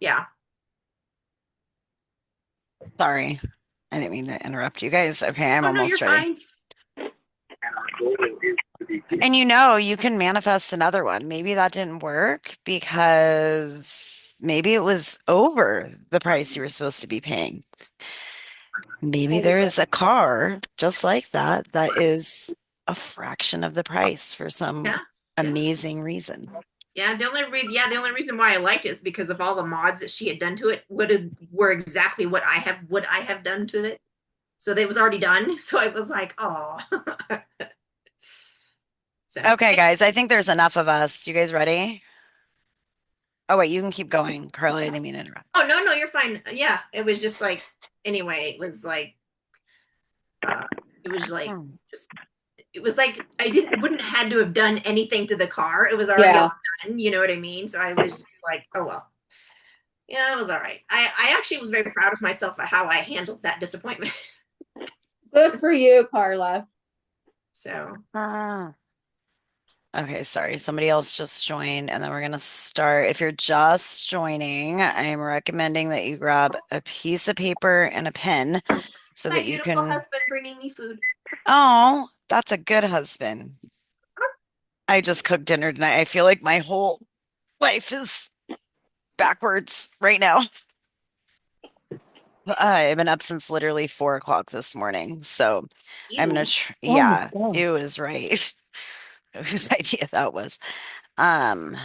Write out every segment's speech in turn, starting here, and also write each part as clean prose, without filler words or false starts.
Yeah. Sorry. I didn't mean to interrupt you guys. Okay, I'm Oh no, you're almost ready. fine. And you can manifest another one. Maybe that didn't work because maybe it was over the price you were supposed to be paying. Maybe there is a car just like that that is a fraction of the price for some Yeah. Yeah. amazing reason. The only reason why I liked it is because of all the mods that she had done to it were exactly what I have done to it. So they was already done. So I was like, oh. So Okay, guys, I think there's enough of us. You guys ready? Oh, wait, you can keep going. Carla, I didn't mean to interrupt. oh no, you're fine. Yeah, it was just like anyway, uh, it was like Hmm. just it was like I didn't wouldn't had to have done anything to the car. It was already all Yeah. done. You know what I mean? So I was just like, oh well. Yeah, it was all right. I actually was very proud of myself at how I handled that disappointment. Good for you, Carla. So Ah. Okay, sorry. Somebody else just joined, and then we're gonna start. If you're just joining, I'm recommending that you grab a piece of paper and a pen so my that you beautiful can. husband bringing me food. Oh, that's a good husband. I just cooked dinner tonight. I feel like my whole life is backwards right now. I've been up since literally 4 o'clock this morning. So I'm gonna Ew. tr Oh my yeah, God. it was right. Whose idea that was. Um,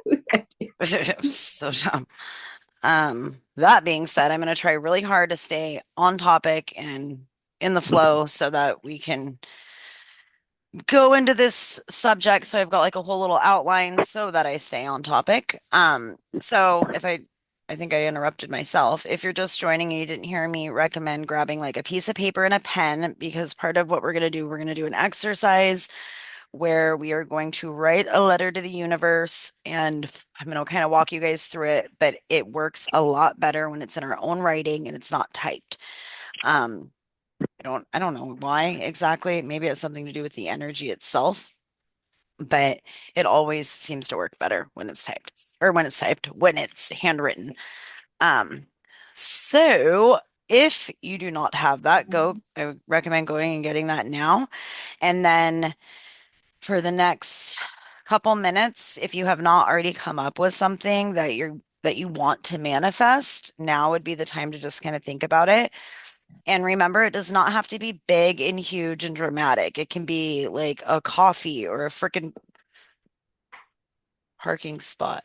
Whose idea? so dumb. That being said, I'm gonna try really hard to stay on topic and in the flow so that we can go into this subject. So I've got like a whole little outline so that I stay on topic. So if I think I interrupted myself. If you're just joining and you didn't hear me, recommend grabbing like a piece of paper and a pen because part of what we're gonna do an exercise where we are going to write a letter to the universe and I'm going to kind of walk you guys through it, but it works a lot better when it's in our own writing and it's not typed. Um, I don't know why exactly. Maybe it's something to do with the energy itself, but it always seems to work better when it's typed or when it's handwritten. Um, so if you do not have that, I would recommend going and getting that now. And then for the next couple minutes, if you have not already come up with something that you want to manifest, now would be the time to just kind of think about it. And remember, it does not have to be big and huge and dramatic. It can be like a coffee or a freaking parking spot.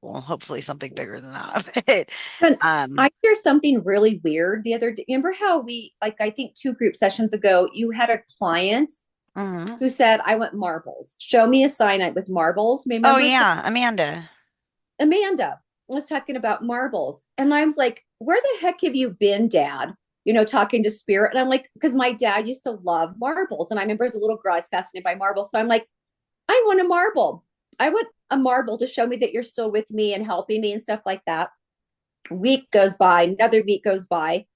Well, hopefully something bigger than that. But, And um, I hear something really weird the other day. Remember how I think two group sessions ago, you had a client mhm. who said, I want marbles. Show me a sign with marbles. Oh Remember yeah, Amanda. Amanda was talking about marbles. And I was like, where the heck have you been, Dad? Talking to spirit. And I'm like, because my dad used to love marbles. And I remember as a little girl, I was fascinated by marbles. So I'm like, I want a marble. I want a marble to show me that you're still with me and helping me and stuff like that. Week goes by, another week goes by,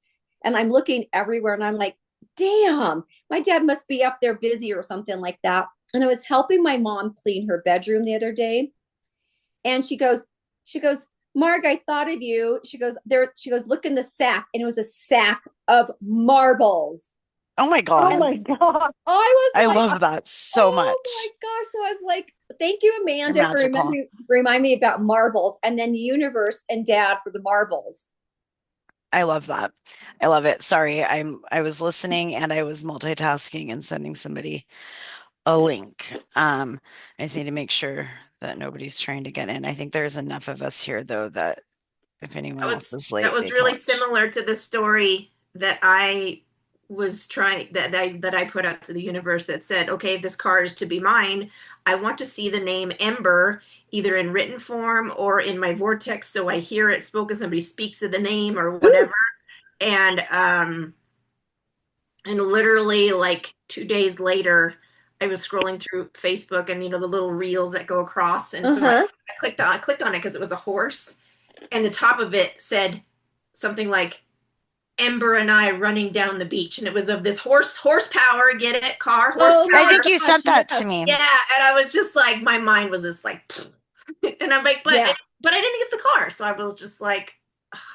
and I'm looking everywhere and I'm like, damn, my dad must be up there busy or something like that. And I was helping my mom clean her bedroom the other day, and she goes, Marg, I thought of you. She goes, look in the sack, and it was a sack of marbles. Oh my Oh God. my God. I I was like, love that so oh my much. gosh. So I was like, thank you, You're Amanda, for magical. remind me about marbles, and then the universe and dad for the marbles. I love that. I love it. Sorry, I was listening and I was multitasking and sending somebody a link. I just need to make sure that nobody's trying to get in. I think there's enough of us here though that if anyone that was else is that late, was they can really watch. similar to the story that I was trying that I put out to the universe that said, okay, if this car is to be mine, I want to see the name Ember either in written form or in my vortex, so I hear it spoken. Somebody speaks of the name or Ooh, whatever, and and literally like 2 days later, I was scrolling through Facebook and the little reels that go across, and so uh-huh. I clicked on it because it was a horse, and the top of it said something like Ember and I running down the beach, and it was of this horsepower, get it, car Oh I horsepower. my think you gosh, sent that to yes. me. Yeah, and I was just like, my mind was just like, and I'm like, but Yeah. but I didn't get the car. So I was just like,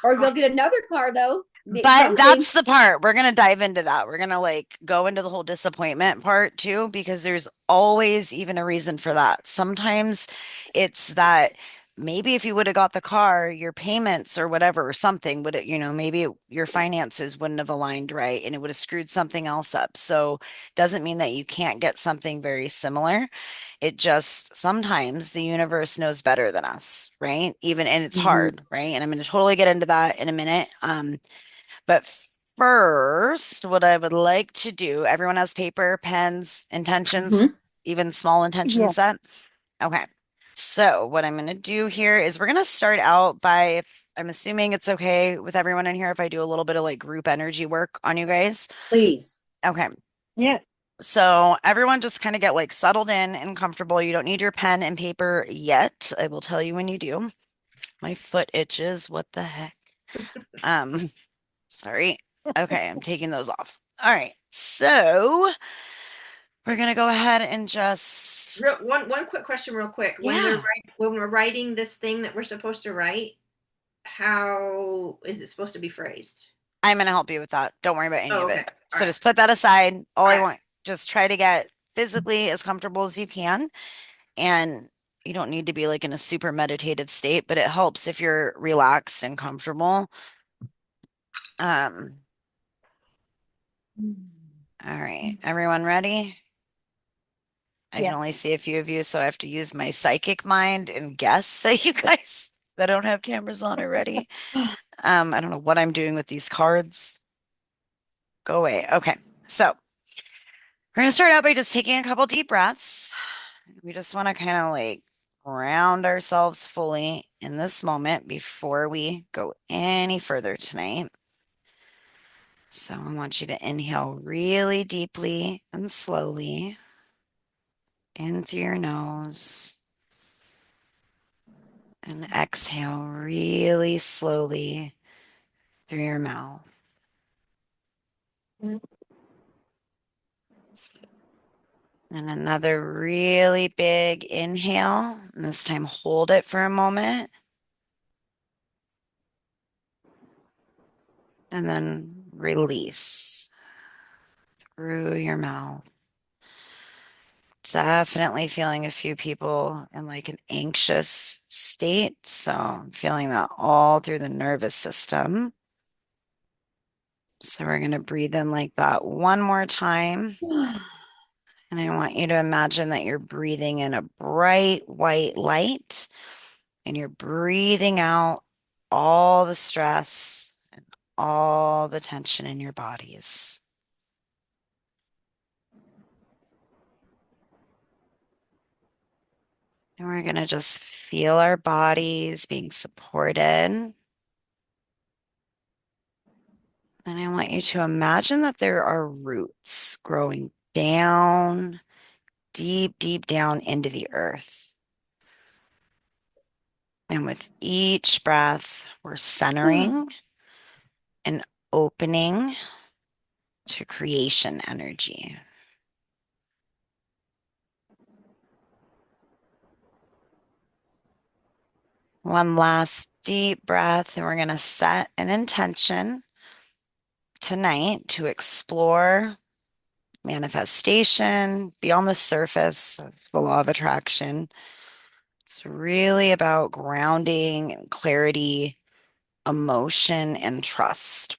Or oh, you'll get another car though. But Something. that's the part. We're gonna dive into that. We're gonna like go into the whole disappointment part too, because there's always even a reason for that. Sometimes it's that maybe if you would have got the car, your payments or whatever or something would, maybe your finances wouldn't have aligned right and it would have screwed something else up. So doesn't mean that you can't get something very similar. It just sometimes the universe knows better than us, right? Even and it's Mhm. hard, right? And I'm gonna totally get into that in a minute. But first, what I would like to do, everyone has paper, pens, intentions, Mhm. even small Yeah. intentions set. Okay. So what I'm going to do here is we're going to start out by, I'm assuming it's okay with everyone in here if I do a little bit of like group energy work on you guys. Please. Okay. Yeah. So everyone just kind of get like settled in and comfortable. You don't need your pen and paper yet. I will tell you when you do. My foot itches. What the heck? Um, Sorry. Okay, I'm taking those off. All right. So we're gonna go ahead and just, one quick question, real quick. yeah, When we're writing this thing that we're supposed to write, how is it supposed to be phrased? I'm gonna help you with that. Don't worry about any Oh, of okay. it. All So right. just put that aside. All All I right. want, just try to get physically as comfortable as you can. And you don't need to be like in a super meditative state, but it helps if you're relaxed and comfortable. Um, all right. Everyone ready? I can Yeah. only see a few of you, so I have to use my psychic mind and guess that you guys that don't have cameras on already. I don't know what I'm doing with these cards. Go away. Okay. So we're gonna start out by just taking a couple deep breaths. We just want to kind of like ground ourselves fully in this moment before we go any further tonight. So I want you to inhale really deeply and slowly in through your nose and exhale really slowly through your mouth. And another really big inhale. And this time, hold it for a moment. And then release through your mouth. Definitely feeling a few people in like an anxious state. So I'm feeling that all through the nervous system. So we're going to breathe in like that one more time. And I want you to imagine that you're breathing in a bright white light and you're breathing out all the stress and all the tension in your bodies. And we're going to just feel our bodies being supported. And I want you to imagine that there are roots growing down, deep, deep down into the earth. And with each breath, we're centering and opening to creation energy. One last deep breath, and we're going to set an intention tonight to explore manifestation beyond the surface of the law of attraction. It's really about grounding and clarity, emotion, and trust.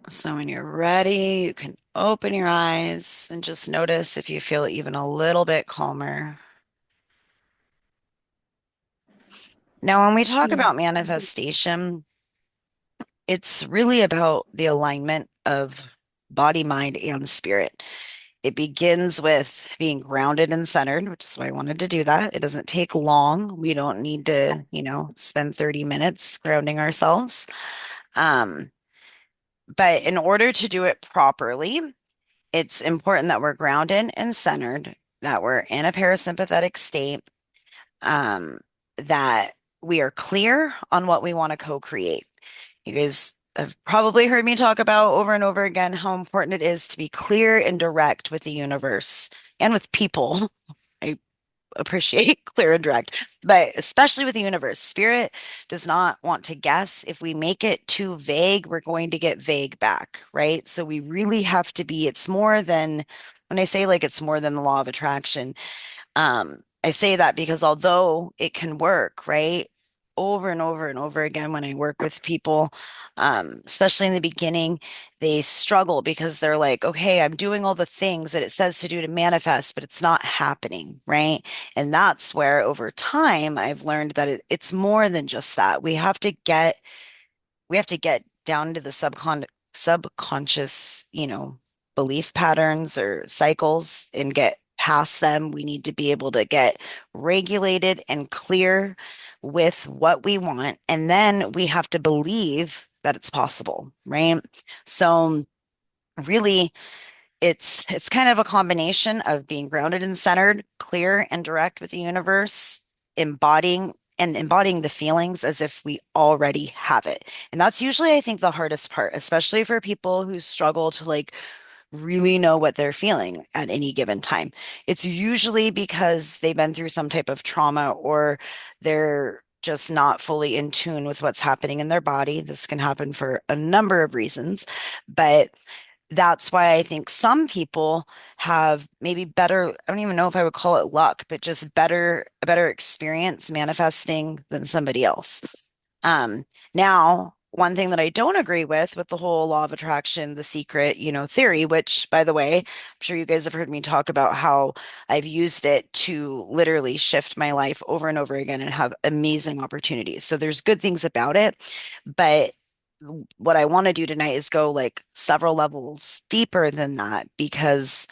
So when you're ready, you can open your eyes and just notice if you feel even a little bit calmer. Now, when we talk Yeah. about manifestation, it's really about the alignment of body, mind, and spirit. It begins with being grounded and centered, which is why I wanted to do that. It doesn't take long. We don't need to, spend 30 minutes grounding ourselves. Um, but in order to do it properly, it's important that we're grounded and centered, that we're in a parasympathetic state, um, that we are clear on what we want to co-create. You guys have probably heard me talk about over and over again how important it is to be clear and direct with the universe and with people. I appreciate clear and direct, but especially with the universe, spirit does not want to guess. If we make it too vague, we're going to get vague back, right? So we really have to be, it's more than, when I say like it's more than the law of attraction, I say that because although it can work, right? Over and over and over again, when I work with people, especially in the beginning, they struggle because they're like, okay, I'm doing all the things that it says to do to manifest, but it's not happening, right? And that's where over time I've learned that it's more than just that. We have to get down to the subconscious, belief patterns or cycles and get past them. We need to be able to get regulated and clear with what we want. And then we have to believe that it's possible, right? So really it's kind of a combination of being grounded and centered, clear and direct with the universe, embodying the feelings as if we already have it. And that's usually, I think, the hardest part, especially for people who struggle to like really know what they're feeling at any given time. It's usually because they've been through some type of trauma or they're just not fully in tune with what's happening in their body. This can happen for a number of reasons, but that's why I think some people have maybe better, I don't even know if I would call it luck, but just a better experience manifesting than somebody else. Um, Now, one thing that I don't agree with the whole law of attraction, the secret, theory, which by the way, I'm sure you guys have heard me talk about how I've used it to literally shift my life over and over again and have amazing opportunities. So there's good things about it, but what I want to do tonight is go like several levels deeper than that because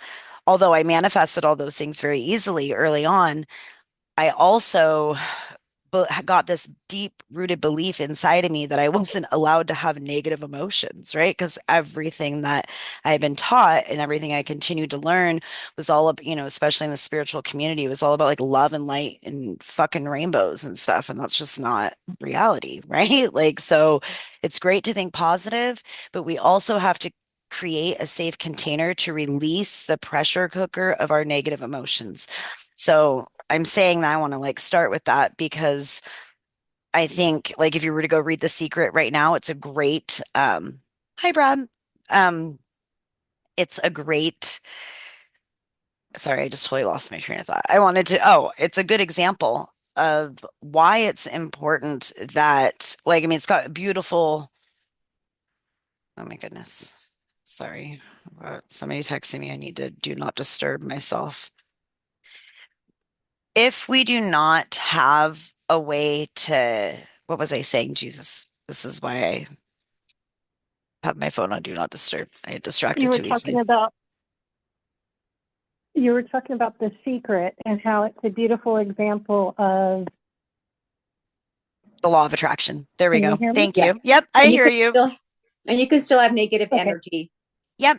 although I manifested all those things very easily early on, I also got this deep rooted belief inside of me that I wasn't allowed to have negative emotions, right? Because everything that I've been taught and everything I continued to learn was all up, especially in the spiritual community, was all about like love and light and fucking rainbows and stuff. And that's just not reality, right? Like, so it's great to think positive, but we also have to create a safe container to release the pressure cooker of our negative emotions. So I'm saying that I want to like start with that because I think like if you were to go read The Secret right now, it's a great hi Brad. Um it's a great sorry, I just totally lost my train of thought. It's a good example of why it's important that like I mean it's got beautiful oh my goodness. Sorry. Somebody texting me. I need to do not disturb myself. If we do not have a way to, what was I saying? Jesus, this is why I have my phone on do not disturb. I get You distracted were too talking easily. about you were talking about The Secret and how it's a beautiful example of. The law of attraction. There we Can you go. hear me? Thank Yeah. you. Yep, I And you hear could you. still and you can still have negative Okay. energy, Yep.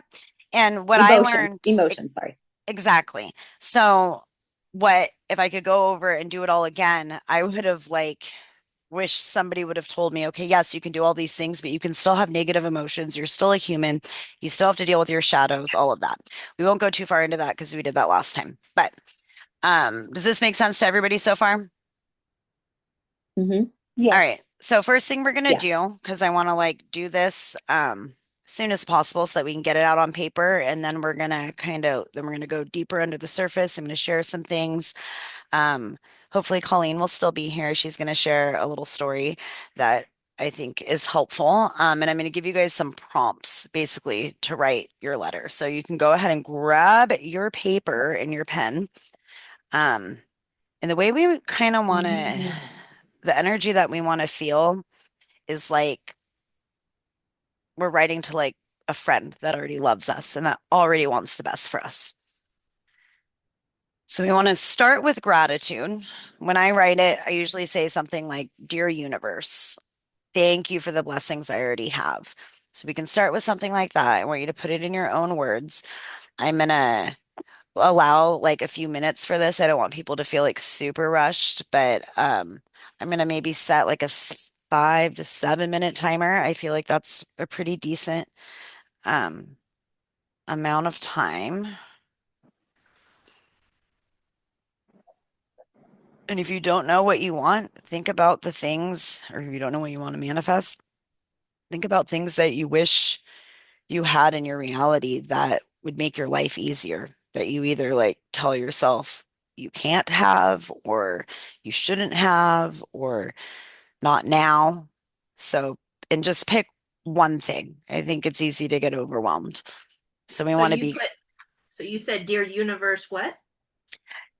And what I learned emotion, sorry. exactly. So, what if I could go over and do it all again? I would have like wish somebody would have told me, okay, yes, you can do all these things, but you can still have negative emotions. You're still a human. You still have to deal with your shadows, all of that. We won't go too far into that because we did that last time. But does this make sense to everybody so far? Hmm. All Yes. right. So first thing we're gonna Yes. do, because I want to like do this as soon as possible so that we can get it out on paper, and then we're gonna go deeper under the surface. I'm gonna share some things. Hopefully Colleen will still be here. She's gonna share a little story that I think is helpful. And I'm gonna give you guys some prompts basically to write your letter. So you can go ahead and grab your paper and your pen. Um, and the way we kind of want to, the energy that we want to feel is like we're writing to like a friend that already loves us and that already wants the best for us. So we want to start with gratitude. When I write it, I usually say something like, Dear universe, thank you for the blessings I already have. So we can start with something like that. I want you to put it in your own words. I'm going to allow like a few minutes for this. I don't want people to feel like super rushed, but I'm gonna maybe set like a 5 to 7 minute timer. I feel like that's a pretty decent um amount of time. And if you don't know what you want, think about the things, or if you don't know what you want to manifest, think about things that you wish you had in your reality that would make your life easier, that you either like tell yourself you can't have, or you shouldn't have, or not now. So, and just pick one thing. I think it's easy to get overwhelmed. So we So want to you be, put, so you said, dear universe, what?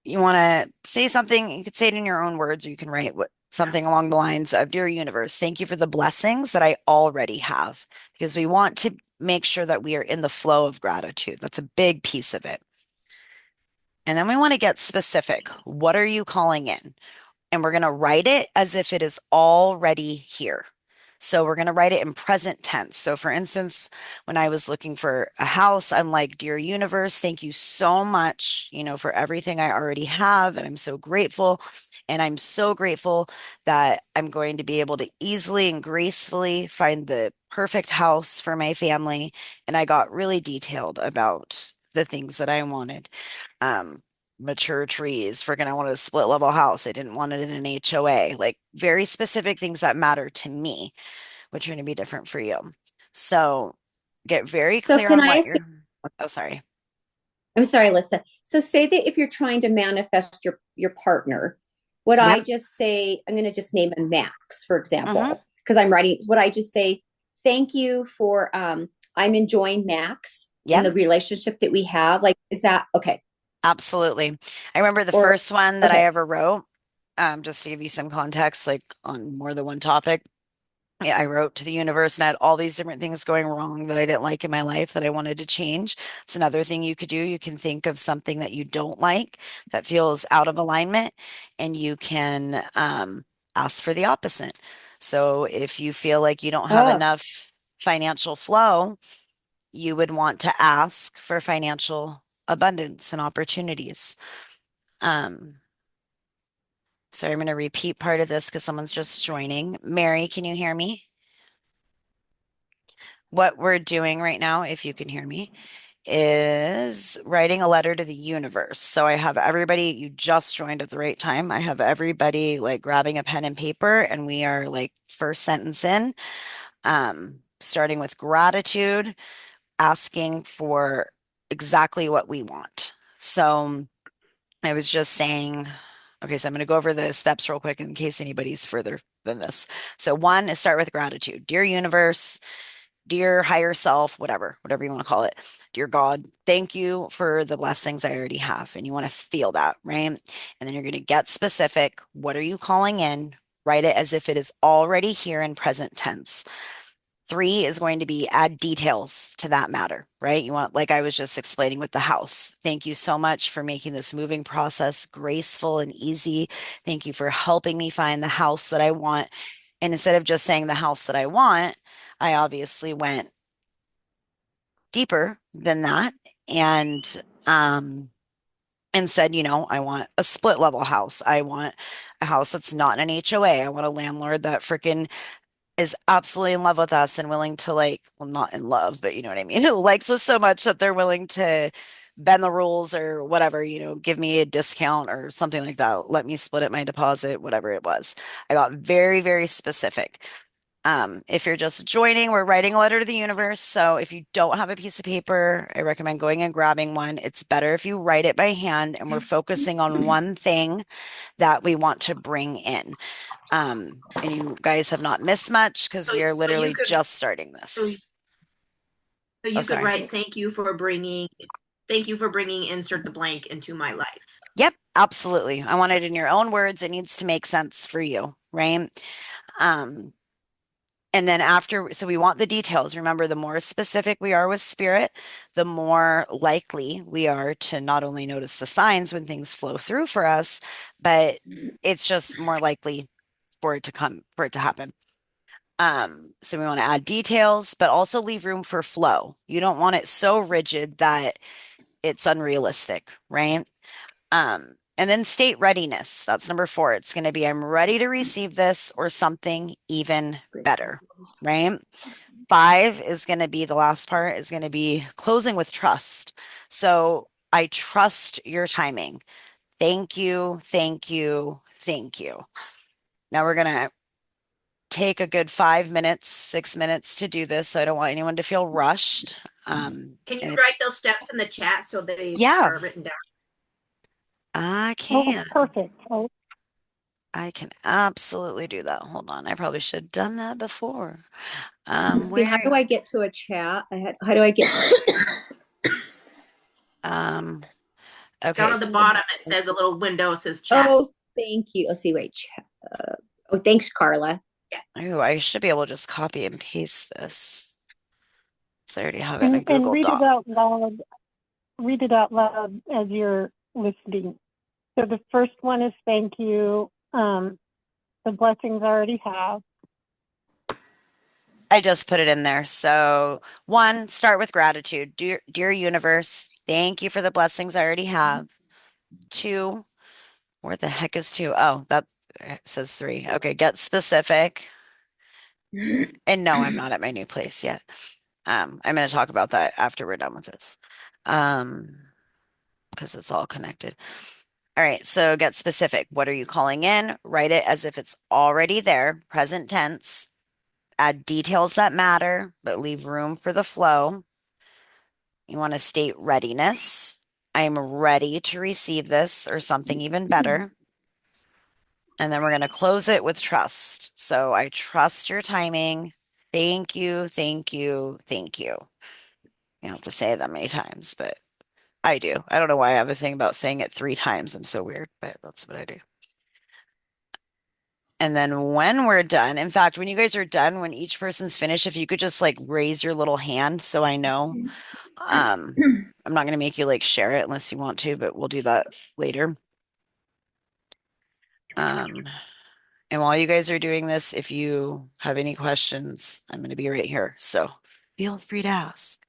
you want to say something, you could say it in your own words, or you can write what something along the lines of, dear universe, thank you for the blessings that I already have, because we want to make sure that we are in the flow of gratitude. That's a big piece of it. And then we want to get specific. What are you calling in? And we're going to write it as if it is already here. So we're going to write it in present tense. So for instance, when I was looking for a house, I'm like, dear universe, thank you so much, for everything I already have. And I'm so grateful. And I'm so grateful that I'm going to be able to easily and gracefully find the perfect house for my family. And I got really detailed about the things that I wanted. Um, Mature trees. Freaking, I wanted a split level house. I didn't want it in an HOA. Like very specific things that matter to me, which are going to be different for you. So get very So clear can on I what ask? you're, oh, sorry. I'm sorry, Lisa. So say that if you're trying to manifest your partner, would I Yep. just say I'm going to just name him Max, for Mm-hmm. example, because I'm writing. Would I just say thank you for I'm enjoying Max and the Yep. relationship that we have? Like, is that okay? Absolutely. I remember the Or first one that I okay, ever wrote, just to give you some context, like on more than one topic. Yeah, I wrote to the universe and I had all these different things going wrong that I didn't like in my life that I wanted to change. It's another thing you could do. You can think of something that you don't like that feels out of alignment, and you can ask for the opposite. So if you feel like you don't have oh, enough financial flow, you would want to ask for financial abundance and opportunities. Um, so I'm going to repeat part of this because someone's just joining. Mary, can you hear me? What we're doing right now, if you can hear me, is writing a letter to the universe. So I have everybody, you just joined at the right time. I have everybody like grabbing a pen and paper, and we are like first sentence in, starting with gratitude, asking for exactly what we want. So I was just saying, okay, so I'm going to go over the steps real quick in case anybody's further than this. So one is start with gratitude. Dear universe, dear higher self, whatever you want to call it, dear God, thank you for the blessings I already have. And you want to feel that, right? And then you're going to get specific. What are you calling in? Write it as if it is already here in present tense. Three is going to be add details to that matter, right? You want, like I was just explaining with the house. Thank you so much for making this moving process graceful and easy. Thank you for helping me find the house that I want. And instead of just saying the house that I want, I obviously went deeper than that, and and said, I want a split level house. I want a house that's not an HOA. I want a landlord that freaking is absolutely in love with us and willing to like, well, not in love, but you know what I mean? Who likes us so much that they're willing to bend the rules or whatever, give me a discount or something like that. Let me split up my deposit, whatever it was. I got very, very specific. If you're just joining, we're writing a letter to the universe. So if you don't have a piece of paper, I recommend going and grabbing one. It's better if you write it by hand, and we're focusing on one thing that we want to bring in. And you guys have not missed much because So, we are so you literally could, just starting so, this. so Oh, you could sorry. write, thank you for bringing insert the blank into my life. Yep, absolutely. I want it in your own words. It needs to make sense for you, right? Um, And then after, so we want the details. Remember, the more specific we are with spirit, the more likely we are to not only notice the signs when things flow through for us, but it's just more likely for it to happen. So we want to add details, but also leave room for flow. You don't want it so rigid that it's unrealistic, right? And then state readiness. That's number four. It's going to be, I'm ready to receive this or something even better, right? Five is going to be the last part, is going to be closing with trust. So I trust your timing. Thank you, thank you, Thank you. Now we're gonna take a good 5 minutes, 6 minutes to do this. So I don't want anyone to feel rushed. Can you And write those steps in the chat so they yeah, are written down? I Oh, can. perfect. Oh, I can absolutely do that. Hold on. I probably should have done that before. Let's see, how Where do I get to a chat? How do I get to um Down okay. at the bottom, it says a little window says chat. Oh, thank you. Let's see, wait. Oh, thanks, Carla. Oh, I should be able to just copy and paste this. So I already have it in a and Google read it Doc. out loud. Read it out loud as you're listening. So the first one is thank you. The blessings I already have. I just put it in there. So, one, start with gratitude. Dear universe, thank you for the blessings I already have. Two, where the heck is two? Oh, that it says three. Okay, get specific. And no, I'm not at my new place yet. I'm going to talk about that after we're done with this. Because it's all connected. All right, so get specific. What are you calling in? Write it as if it's already there, present tense. Add details that matter, but leave room for the flow. You want to state readiness. I am ready to receive this or something even better. And then we're going to close it with trust. So I trust your timing. Thank you, thank you, thank you. You don't have to say it that many times, but I do. I don't know why I have a thing about saying it 3 times. I'm so weird, but that's what I do. And then when we're done, in fact, when you guys are done, when each person's finished, if you could just like raise your little hand so I know. I'm not going to make you like share it unless you want to, but we'll do that later. And while you guys are doing this, if you have any questions, I'm going to be right here. So feel free to ask.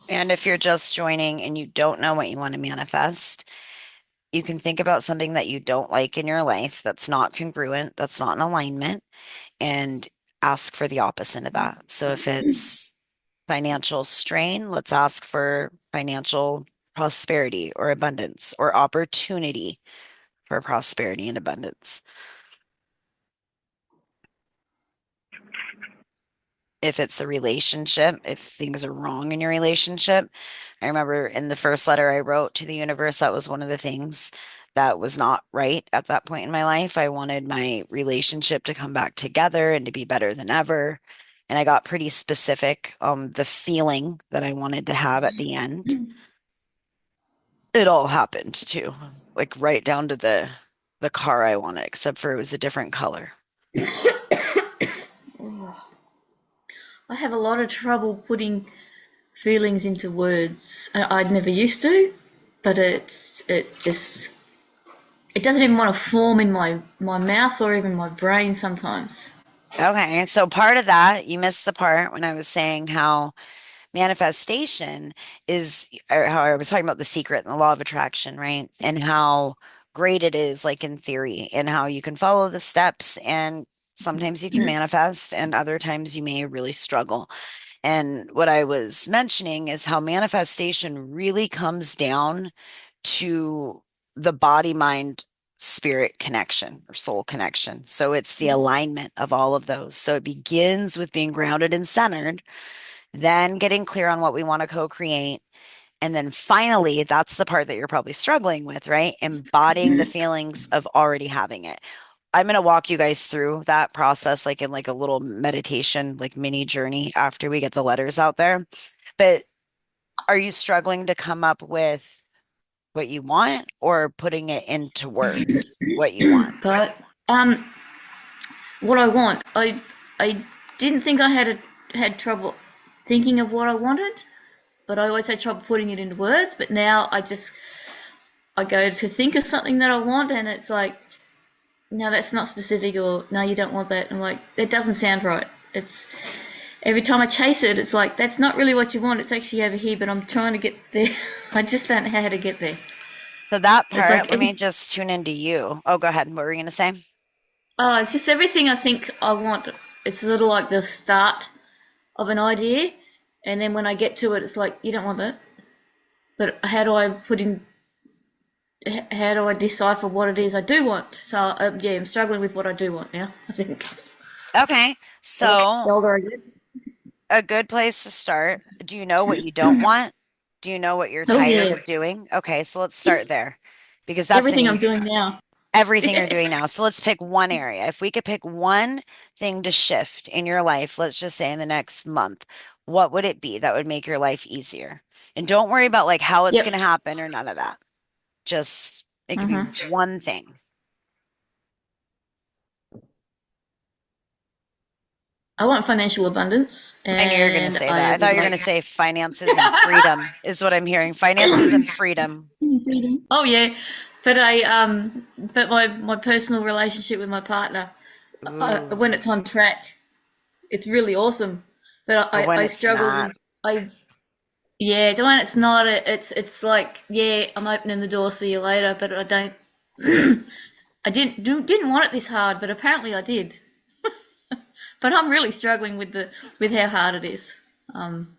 And if you're just joining and you don't know what you want to manifest, you can think about something that you don't like in your life that's not congruent, that's not in alignment, and ask for the opposite of that. So if it's financial strain, let's ask for financial prosperity or abundance or opportunity for prosperity and abundance. If it's a relationship, if things are wrong in your relationship, I remember in the first letter I wrote to the universe, that was one of the things that was not right at that point in my life. I wanted my relationship to come back together and to be better than ever. And I got pretty specific on the feeling that I wanted to have at the end. It all happened too, like right down to the car I wanted, except for it was a different color. I have a lot of trouble putting feelings into words. I'd never used to, but it doesn't even want to form in my mouth or even my brain sometimes. Okay, so part of that, you missed the part when I was saying how manifestation is, or how I was talking about the secret and the law of attraction, right? And how great it is, like in theory, and how you can follow the steps and sometimes you can manifest and other times you may really struggle. And what I was mentioning is how manifestation really comes down to the body, mind, spirit connection or soul connection. So it's the alignment of all of those. So it begins with being grounded and centered, then getting clear on what we want to co-create. And then finally, that's the part that you're probably struggling with, right? Embodying the feelings of already having it. I'm going to walk you guys through that process, like in like a little meditation, like mini journey after we get the letters out there. But are you struggling to come up with what you want or putting it into words, what you want? But what I want, I didn't think I had trouble thinking of what I wanted, but I always had trouble putting it into words. But now I go to think of something that I want, and it's like, no, that's not specific, or no, you don't want that. I'm like, that doesn't sound right. It's every time I chase it, it's like that's not really what you want. It's actually over here, but I'm trying to get there. I just don't know how to get there. So that It's part, like let me just tune into you. Oh, go ahead. What were you gonna say? it's just everything I think I want. It's sort of like the start of an idea, and then when I get to it, it's like you don't want that. But how do I decipher what it is I do want? So yeah, I'm struggling with what I do want now. I think Okay. the So older I get. a good place to start. Do you know what you don't want? Do you know what you're Oh tired yeah, of doing? Okay, so let's start there because that's an everything I'm easy doing now. everything you're Yeah. doing now. So let's pick one area. If we could pick one thing to shift in your life, let's just say in the next month, what would it be that would make your life easier? And don't worry about like how it's Yep. going to happen or none of that. Just it could be hmm one thing. I want financial abundance, I knew you were going to and say that. I I thought would you were going like. to say finances and freedom is what I'm hearing. Finances and freedom. Oh yeah, but my personal relationship with my partner, when Ooh. it's on track, it's really awesome. But But when I it's struggle not, with I yeah, when it's not it's like yeah, I'm opening the door, see you later, but I don't. I didn't want it this hard, but apparently I did. But I'm really struggling with how hard it is. Um,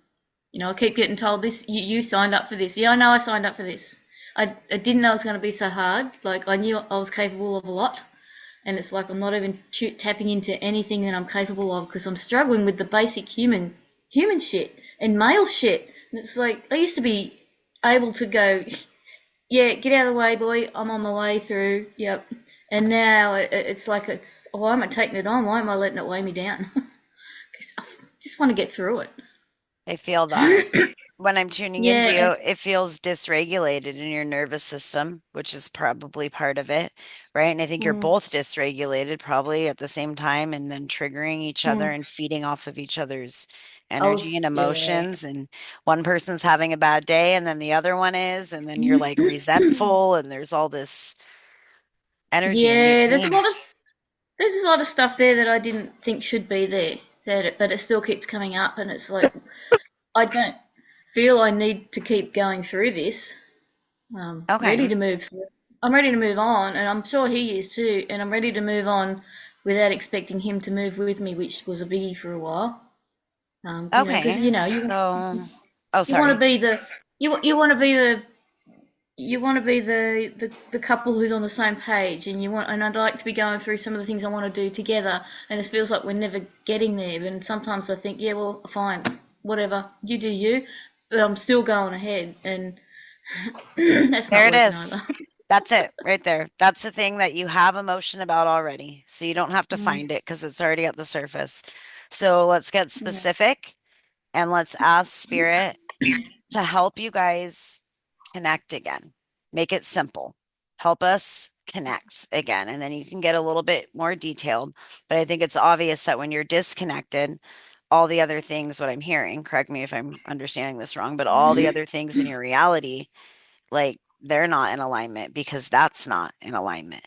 I keep getting told this. You signed up for this. Yeah, I know I signed up for this. I didn't know it was going to be so hard. Like I knew I was capable of a lot, and it's like I'm not even tapping into anything that I'm capable of because I'm struggling with the basic human shit and male shit. And it's like I used to be able to go, yeah, get out of the way, boy. I'm on my way through. Yep. And now it's like why am I taking it on? Why am I letting it weigh me down? 'Cause I just want to get through I feel that. it. When I'm tuning into Yeah. you, it feels dysregulated in your nervous system, which is probably part of it, right? And I think you're Mm, both dysregulated probably at the same time and then triggering each other mm. and feeding off of each other's Oh, energy and yeah. emotions. And one person's having a bad day and then the other one is, and then you're like resentful and there's all this energy in Yeah, between. there's a lot of stuff there that I didn't think should be there. But it still keeps coming up, and it's like I don't feel I need to keep going through this. Ready Okay. to move through. I'm ready to move on, and I'm sure he is too. And I'm ready to move on without expecting him to move with me, which was a biggie for a while. Because Okay. So, oh, you want to sorry. be the you want to be the couple who's on the same page, and I'd like to be going through some of the things I want to do together, and it feels like we're never getting there. And sometimes I think, yeah, well, fine, whatever, you do you, but I'm still going ahead, and that's not There it working either. is. That's it right there. That's the thing that you have emotion about already. So you don't have to Mm, find it because it's already at the surface. So let's get yeah, specific and let's ask Spirit to help you guys connect again. Make it simple. Help us connect again. And then you can get a little bit more detailed. But I think it's obvious that when you're disconnected, all the other things, what I'm hearing, correct me if I'm understanding this wrong, but all the other things in your reality, like they're not in alignment because that's not in alignment,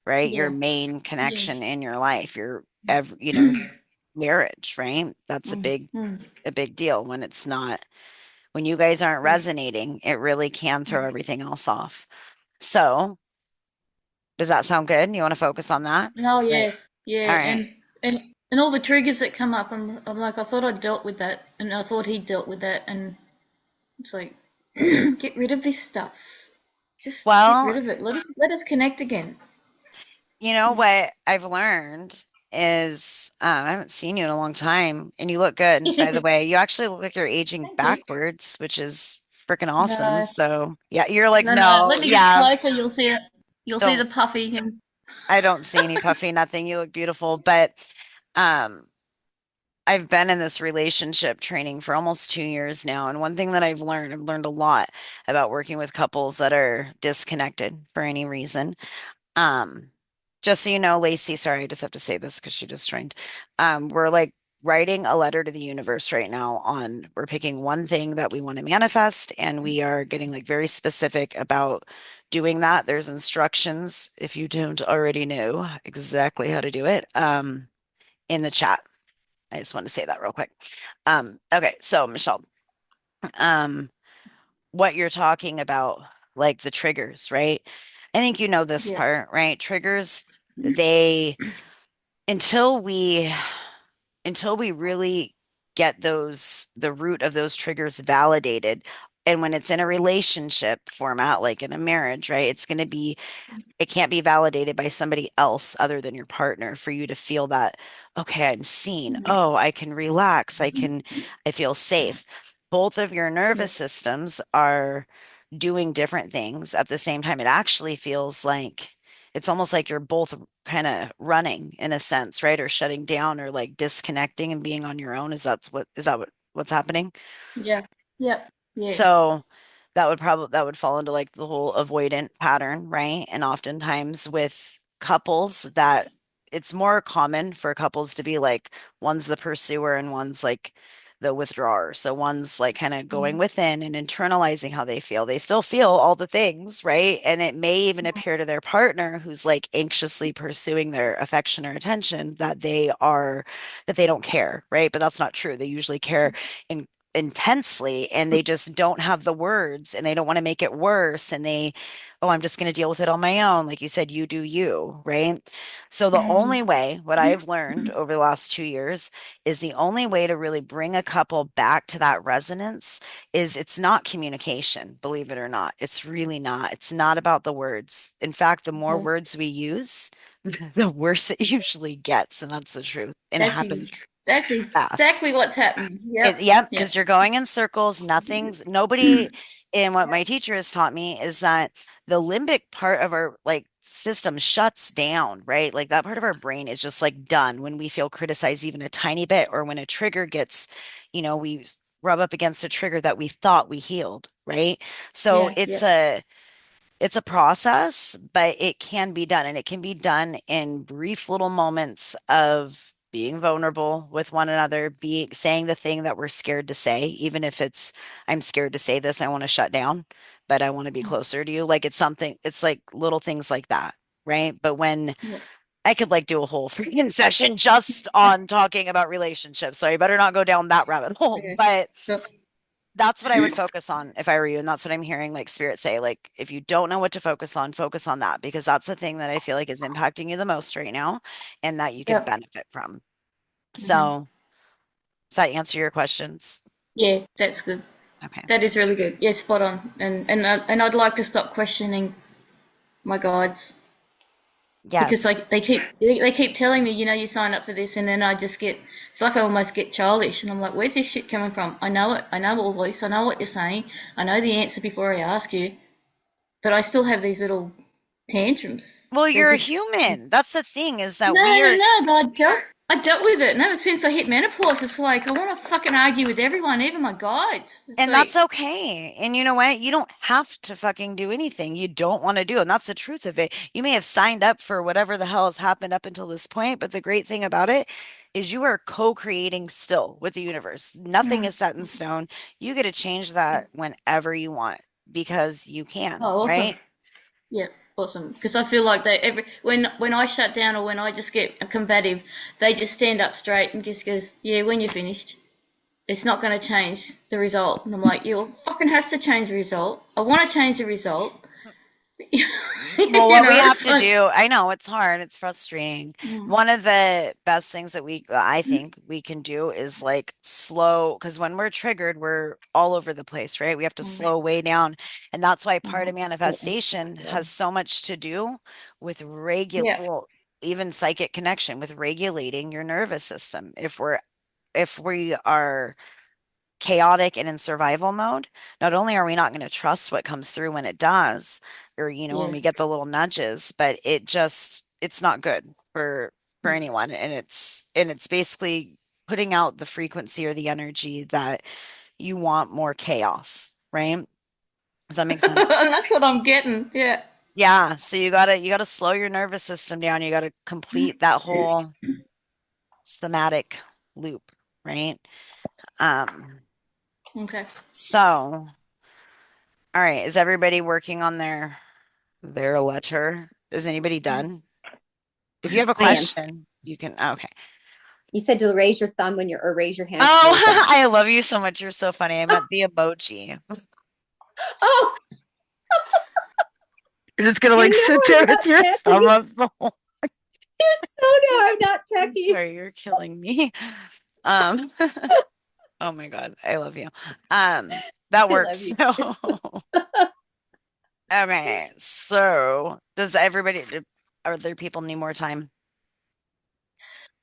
right? Your yeah, main yeah. connection in your life, your marriage, right? That's Mm, mm. a big deal when it's not, when you guys aren't Yeah. resonating, it really can throw everything else off. So, does that sound good? You want to focus on that? Oh Right. yeah, yeah, All right. and and all the triggers that come up, I'm like, I thought I dealt with that, and I thought he dealt with that, and it's like, get rid of this stuff. Just get rid Well, of it. Let us connect again. you know what I've learned is I haven't seen you in a long time, and you look good, by the Thank way. You actually look like you're aging you. backwards, which is freaking awesome. No, So, yeah, you're like, no. no, Let me get yeah, closer. You'll see it. You'll see the don't, puffy him. I don't see any puffy, nothing. You look beautiful. But um, I've been in this relationship training for almost 2 years now. And one thing that I've learned a lot about working with couples that are disconnected for any reason. Um, just so you know, Lacey, sorry, I just have to say this because she just joined. We're like writing a letter to the universe right now on we're picking one thing that we want to manifest, and we are getting like very specific about doing that. There's instructions if you don't already know exactly how to do it, in the chat. I just want to say that real quick. Okay, so Michelle, um, what you're talking about. like the triggers, right? I think you know this Yeah. part, right? Triggers, they until we until we really get the root of those triggers validated. And when it's in a relationship format, like in a marriage, right? It can't be validated by somebody else other than your partner for you to feel that, okay, I'm seen. Oh, I can relax. I feel safe. Both of your Yeah. nervous systems are doing different things at the same time. It actually feels like it's almost like you're both kind of running in a sense, right? Or shutting down or like disconnecting and being on your own. Is that what's happening? Yeah. Yep. Yeah. So that would fall into like the whole avoidant pattern, right? And oftentimes with couples that it's more common for couples to be like one's the pursuer and one's like the withdrawer. So one's like kind of going Mm. within and internalizing how they feel. They still feel all the things, right? And it may even appear to their partner who's like anxiously pursuing their affection or attention that they don't care, right? But that's not true. They usually care intensely and they just don't have the words and they don't want to make it worse and I'm just going to deal with it on my own, like you said, you do you, right? So the only way, what I've learned over the last 2 years, is the only way to really bring a couple back to that resonance is it's not communication, believe it or not. It's really not. It's not about the words. In fact, the more Yeah. words we use, the worse it usually gets, and that's the truth, and it That's happens that's fast. exactly what's happened. Yep. Yep, Yep. because you're going in circles. Nobody, and what my teacher has taught me is that the limbic part of our like system shuts down, right? Like that part of our brain is just like done when we feel criticized even a tiny bit, or when a trigger gets, we rub up against a trigger that we thought we healed, right? So Yeah. Yep. it's a process, but it can be done, and it can be done in brief little moments of being vulnerable with one another, being saying the thing that we're scared to say, even if it's I'm scared to say this, I want to shut down, but I want to be closer to you. Like it's like little things like that, right? But when Yep. I could like do a whole freaking session just on talking about relationships, so I better not go down that rabbit hole. Okay. But So, that's what I would focus on if I were you. And that's what I'm hearing like spirit say. Like, if you don't know what to focus on that because that's the thing that I feel like is impacting you the most right now and that you could yep. benefit from. Hmm. So, does that answer your questions? Yeah, that's good. Okay. That is really good. Yeah, spot on. And I'd like to stop questioning my guides because Yes. like they keep telling me, you sign up for this, and then I just get it's like I almost get childish, and I'm like, where's this shit coming from? I know it. I know all this. I know what you're saying. I know the answer before I ask you, but I still have these little tantrums. Well, They're you're a just human. That's the thing is that no, we no, are. no. But I dealt with it, and ever since I hit menopause, it's like I want to fucking argue with everyone, even my guides. It's And that's like, okay. And you know what? You don't have to fucking do anything you don't want to do. And that's the truth of it. You may have signed up for whatever the hell has happened up until this point, but the great thing about it is you are co-creating still with the universe. Nothing is set in stone. You get to change that whenever you want because you can, oh, awesome. right? Yeah, awesome. Because I feel like they every when I shut down or when I just get combative, they just stand up straight and just goes, yeah, when you're finished, it's not going to change the result. And I'm like, yeah, well, fucking has to change the result. I want to change the result. Well, what we have to Like, do, I know it's hard, it's frustrating. mm, One of the best things that I think we can do is like slow, because when we're triggered, we're all over the place, right? We have to mm, slow way down. And that's why part of mm, manifestation has so much to do with yeah, well, even psychic connection, with regulating your nervous system. If we are chaotic and in survival mode, not only are we not going to trust what comes through when it does, or when yeah. we get the little nudges, but it's not good for anyone. And it's basically putting out the frequency or the energy that you want more chaos, right? Does that make And sense? that's what I'm getting. Yeah. Yeah. So you gotta slow your nervous system down. You gotta complete that whole somatic loop, right? Um, Okay. so all right, is everybody working on their letter? Is anybody done? If you have a I am. question, you can. Okay. You said to raise your thumb when you're, or raise your hands when you're Oh, done. I love you so much. You're so funny. I meant the emoji. Oh, You're just gonna You like know sit I'm there with not your thumb techie. up the whole. You so know I'm not I'm techie. sorry, you're killing me. Um, oh my God, I love you. That I love works. you. So, okay, so does everybody, do other people need more time?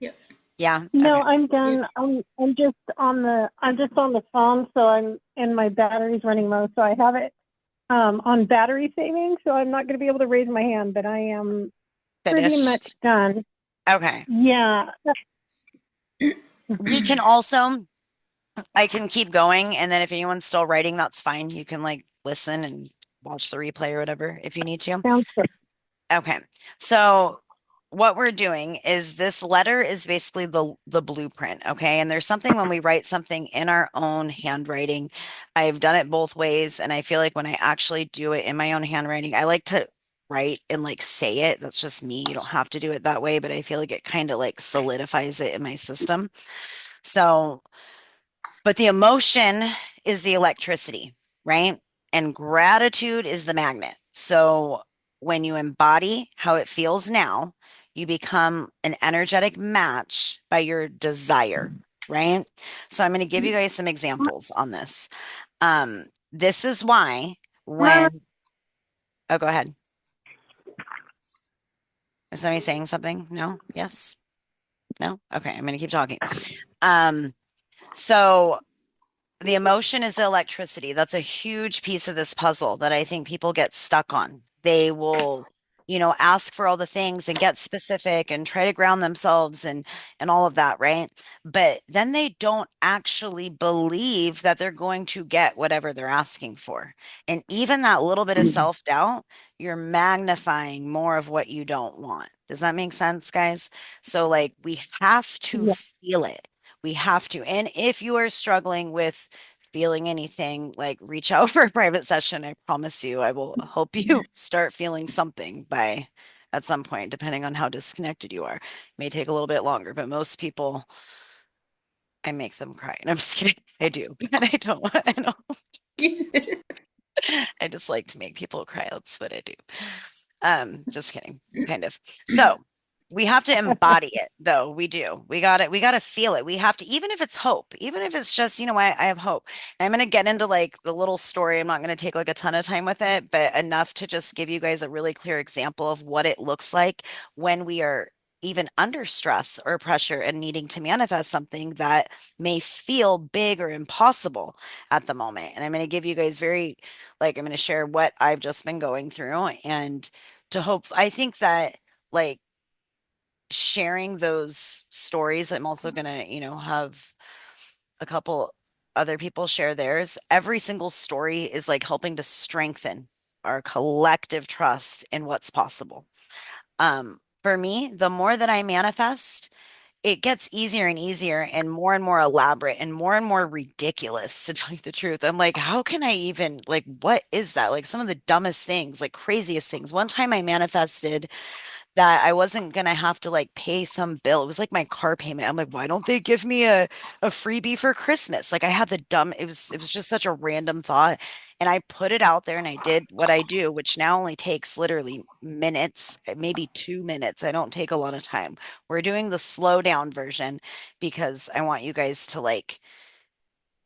Yep. Yeah, No, okay. I'm Yep. done. I'm just on the phone, so my battery's running low, so I have it on battery saving, so I'm not going to be able to raise my hand, but I am pretty much Finished. done. Okay. Yeah. We can also, I can keep going, and then if anyone's still writing, that's fine. You can like listen and watch the replay or whatever if you need to. Sounds good. Okay. So what we're doing is this letter is basically the blueprint, okay? And there's something when we write something in our own handwriting. I've done it both ways, and I feel like when I actually do it in my own handwriting, I like to write and like say it. That's just me. You don't have to do it that way, but I feel like it kind of like solidifies it in my system. So but the emotion is the electricity, right? And gratitude is the magnet. So when you embody how it feels now, you become an energetic match by your desire, right? So I'm going to give you guys some examples on this. This is why when, oh, go ahead. Is somebody saying something? No? Yes? No? Okay, I'm going to keep talking. Um, so the emotion is the electricity. That's a huge piece of this puzzle that I think people get stuck on. They will, ask for all the things and get specific and try to ground themselves and all of that, right? But then they don't actually believe that they're going to get whatever they're asking for. And even that little bit of self-doubt, you're magnifying more of what you don't want. Does that make sense, guys? So like we have to Yeah. feel it. We have to. And if you are struggling with feeling anything, like reach out for a private session. I promise you, I will help you start feeling something by at some point, depending on how disconnected you are. It may take a little bit longer, but most people, I make them cry. And I'm just kidding. I do, but I don't. I just like to make people cry. That's what I do. Just kidding, kind of. So we have to embody it, though. We do. We got it. We got to feel it. We have to, even if it's hope, even if it's just, I have hope. And I'm going to get into like the little story. I'm not going to take like a ton of time with it, but enough to just give you guys a really clear example of what it looks like when we are even under stress or pressure and needing to manifest something that may feel big or impossible at the moment. And I'm going to give you guys I'm going to share what I've just been going through and to hope, I think that like sharing those stories, I'm also going to, have a couple other people share theirs. Every single story is like helping to strengthen our collective trust in what's possible. For me, the more that I manifest, it gets easier and more elaborate and more ridiculous, to tell you the truth. I'm like, how can I even, like, what is that? Like some of the dumbest things, like craziest things. One time I manifested that I wasn't gonna have to like pay some bill. It was like my car payment. I'm like, why don't they give me a freebie for Christmas? Like I had it was just such a random thought. And I put it out there and I did what I do, which now only takes literally minutes, maybe 2 minutes. I don't take a lot of time. We're doing the slow down version because I want you guys to like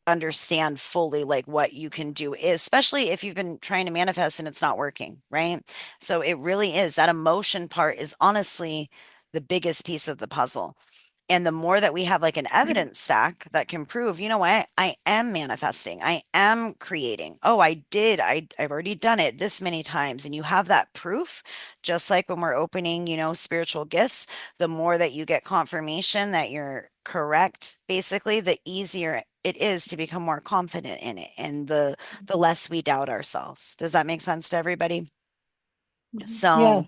understand fully like what you can do, especially if you've been trying to manifest and it's not working, right? So it really is that emotion part is honestly the biggest piece of the puzzle. And the more that we have like an evidence stack that can prove, you know what, I am manifesting, I am creating. Oh, I did. I've already done it this many times. And you have that proof, just like when we're opening, spiritual gifts, the more that you get confirmation that you're correct, basically, the easier it is to become more confident in it and the less we doubt ourselves. Does that make sense to everybody? Yes. So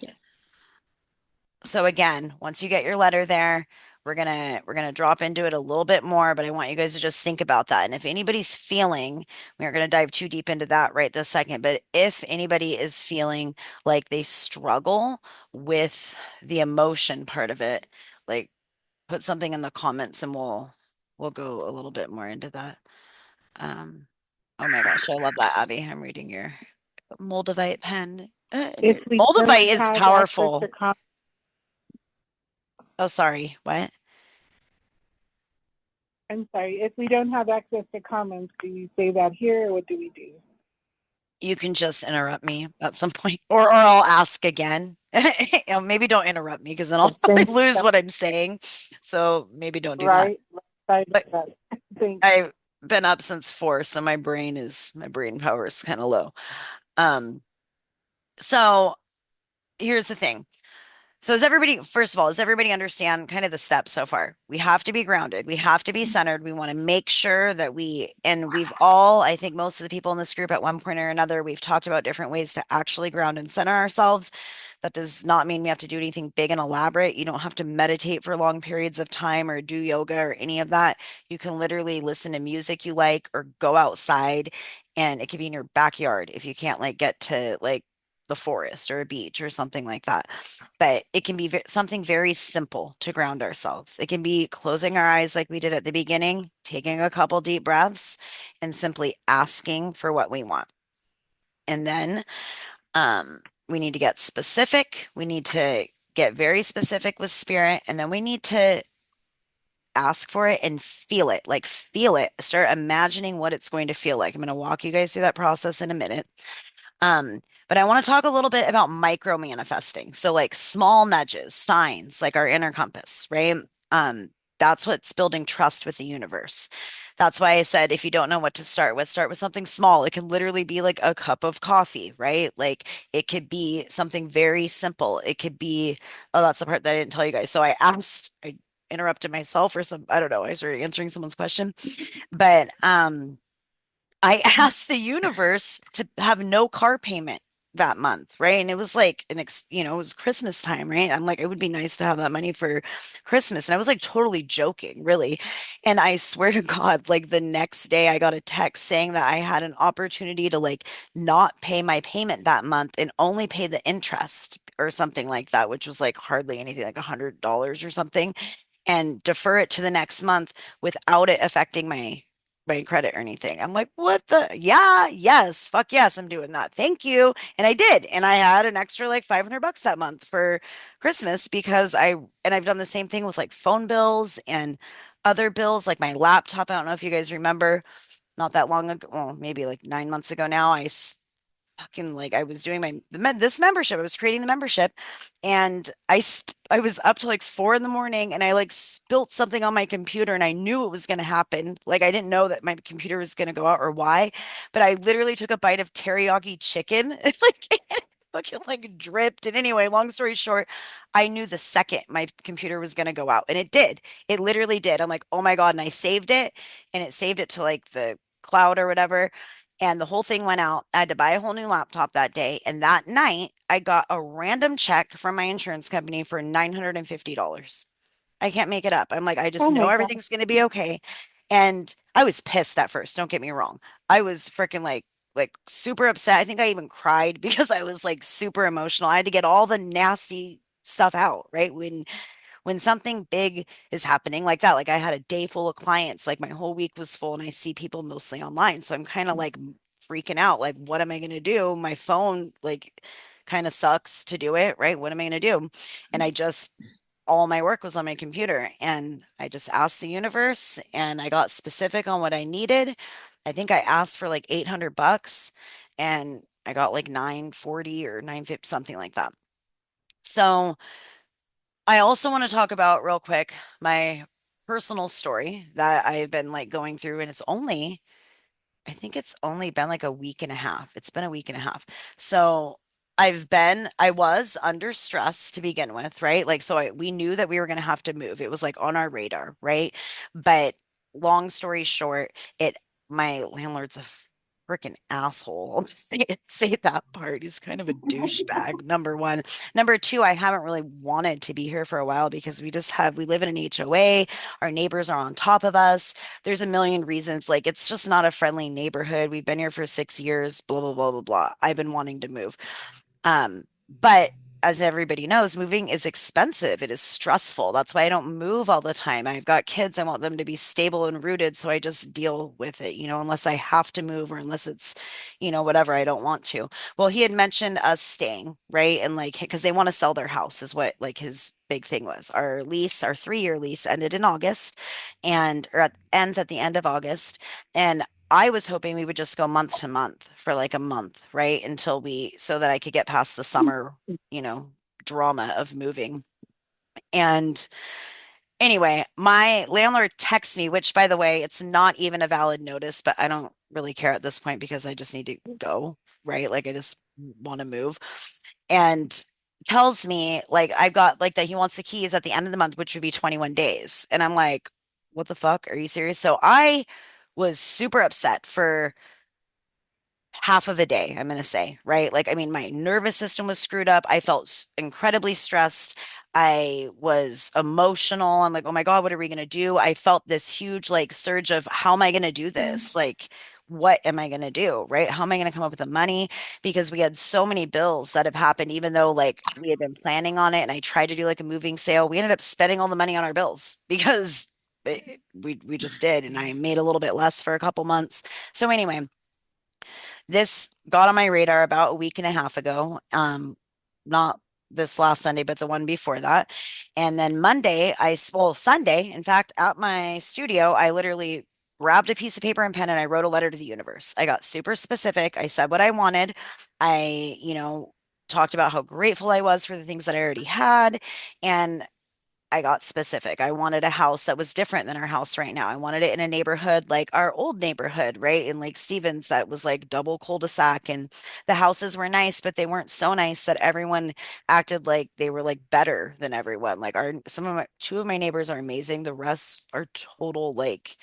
so again, once you get your letter there, we're gonna drop into it a little bit more, but I want you guys to just think about that. And if anybody's feeling, we aren't gonna dive too deep into that right this second, but if anybody is feeling like they struggle with the emotion part of it, like put something in the comments and we'll go a little bit more into that. Um, oh my gosh, I love that, Abby. I'm reading your Moldavite pen. If we don't Moldavite is have access to powerful. Oh, sorry. What? I'm sorry, if we don't have access to comments, do you say that here or what do we do? You can just interrupt me at some point, or I'll ask again. Maybe don't interrupt me because then I'll probably Thank lose you. what I'm saying. So maybe don't do that. Right? Right. But Thank you. I've been up since 4, so my brain power is kind of low. Um, so here's the thing. So first of all, does everybody understand kind of the steps so far? We have to be grounded. We have to be centered. We want to make sure that and we've all, I think most of the people in this group at one point or another, we've talked about different ways to actually ground and center ourselves. That does not mean we have to do anything big and elaborate. You don't have to meditate for long periods of time or do yoga or any of that. You can literally listen to music you like or go outside, and it could be in your backyard if you can't like get to like the forest or a beach or something like that. But it can be something very simple to ground ourselves. It can be closing our eyes like we did at the beginning, taking a couple deep breaths, and simply asking for what we want. And then we need to get specific. We need to get very specific with spirit, and then we need to ask for it and feel it. Like, feel it. Start imagining what it's going to feel like. I'm going to walk you guys through that process in a minute. But I want to talk a little bit about micro manifesting. So like small nudges, signs, like our inner compass, right? That's what's building trust with the universe. That's why I said if you don't know what to start with something small. It can literally be like a cup of coffee, right? Like it could be something very simple. It could be, oh, that's the part that I didn't tell you guys. So I interrupted myself or I don't know, I started answering someone's question. But I asked the universe to have no car payment that month, right? And it was like it was Christmas time, right? I'm like, it would be nice to have that money for Christmas. And I was like totally joking, really. And I swear to God, like the next day I got a text saying that I had an opportunity to like not pay my payment that month and only pay the interest or something like that, which was like hardly anything, like $100 or something, and defer it to the next month without it affecting my credit or anything. I'm like, what the? Yeah, yes, fuck yes, I'm doing that. Thank you. And I did. And I had an extra like $500 that month for Christmas because I've done the same thing with like phone bills and other bills, like my laptop. I don't know if you guys remember, not that long ago, well, maybe like 9 months ago now, fucking like I was doing this membership. I was creating the membership, and I was up to like 4 in the morning, and I like spilt something on my computer, and I knew it was going to happen. Like I didn't know that my computer was going to go out or why, but I literally took a bite of teriyaki chicken, and like it fucking like dripped. And anyway, long story short, I knew the second my computer was going to go out, and it did. It literally did. I'm like, oh my God, and I saved it, and it saved it to like the cloud or whatever, and the whole thing went out. I had to buy a whole new laptop that day. And that night, I got a random check from my insurance company for $950. I can't make it up. I'm like, I just Oh know my God. everything's going to be okay. And I was pissed at first. Don't get me wrong. I was freaking like super upset. I think I even cried because I was like super emotional. I had to get all the nasty stuff out, right? When something big is happening like that, like I had a day full of clients, like my whole week was full, and I see people mostly online. So I'm kind of like freaking out. Like, what am I going to do? My phone, like, kind of sucks to do it, right? What am I going to do? And all my work was on my computer. And I just asked the universe and I got specific on what I needed. I think I asked for like $800 and I got like 940 or 950, something like that. So, I also want to talk about real quick my personal story that I've been like going through, and I think it's only been like a week and a half. It's been a week and a half. So I was under stress to begin with, right? Like, we knew that we were going to have to move. It was like on our radar, right? But long story short, my landlord's a freaking asshole. I'll just say that part. He's kind of a douchebag, number one. Number two, I haven't really wanted to be here for a while because we live in an HOA. Our neighbors are on top of us. There's a million reasons. Like, it's just not a friendly neighborhood. We've been here for 6 years, blah, blah, blah, blah, blah. I've been wanting to move. But as everybody knows, moving is expensive. It is stressful. That's why I don't move all the time. I've got kids. I want them to be stable and rooted. So I just deal with it, unless I have to move or unless it's, whatever, I don't want to. Well, he had mentioned us staying, right? And like, because they want to sell their house is what like his big thing was. Our 3-year lease ended in August ends at the end of August. And I was hoping we would just go month to month for like a month, right? So that I could get past the summer, you know, drama of moving. And anyway, my landlord texts me, which by the way, it's not even a valid notice, but I don't really care at this point because I just need to go, right? Like I just want to move. And tells me like I've got like that he wants the keys at the end of the month, which would be 21 days. And I'm like, what the fuck? Are you serious? So I was super upset for half of a day, I'm going to say, right? Like, I mean, my nervous system was screwed up. I felt incredibly stressed. I was emotional. I'm like, oh my God, what are we going to do? I felt this huge like surge of how am I going to do this? Like, what am I going to do? Right? How am I going to come up with the money? Because we had so many bills that have happened, even though like we had been planning on it and I tried to do like a moving sale. We ended up spending all the money on our bills because we just did. And I made a little bit less for a couple months. So anyway, this got on my radar about a week and a half ago. Not this last Sunday, but the one before that. And then Sunday, in fact, at my studio, I literally grabbed a piece of paper and pen and I wrote a letter to the universe. I got super specific. I said what I wanted. Talked about how grateful I was for the things that I already had. And I got specific. I wanted a house that was different than our house right now. I wanted it in a neighborhood like our old neighborhood, right? In Lake Stevens, that was like double cul-de-sac. And the houses were nice, but they weren't so nice that everyone acted like they were like better than everyone. Like two of my neighbors are amazing. The rest are total like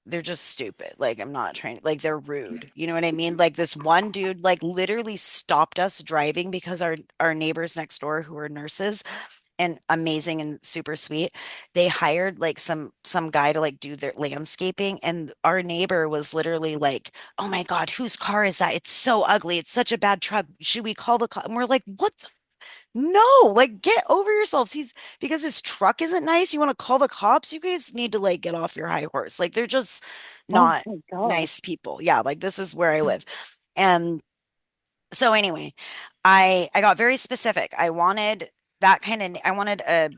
they're just stupid. Like I'm not trying, like they're rude. You know what I mean? Like this one dude like literally stopped us driving because our neighbors next door who are nurses and amazing and super sweet. They hired like some guy to like do their landscaping and our neighbor was literally like, "Oh my God, whose car is that? It's so ugly. It's such a bad truck. Should we call the car?" And we're like, "What the no, like get over yourselves. He's because his truck isn't nice. You want to call the cops? You guys need to like get off your high horse. Like they're just Oh not my God. nice people. Yeah, like this is where I live." And so anyway, I got very specific. I wanted a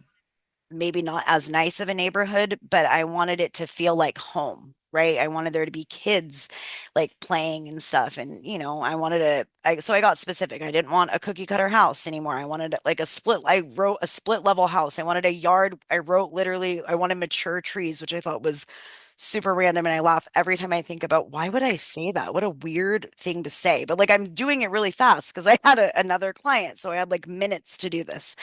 maybe not as nice of a neighborhood, but I wanted it to feel like home, right? I wanted there to be kids like playing and stuff. And, so I got specific. I didn't want a cookie cutter house anymore. I wanted like I wrote a split level house. I wanted a yard. I wrote literally, I wanted mature trees, which I thought was super random. And I laugh every time I think about why would I say that? What a weird thing to say. But like I'm doing it really fast because I had another client. So I had like minutes to do this.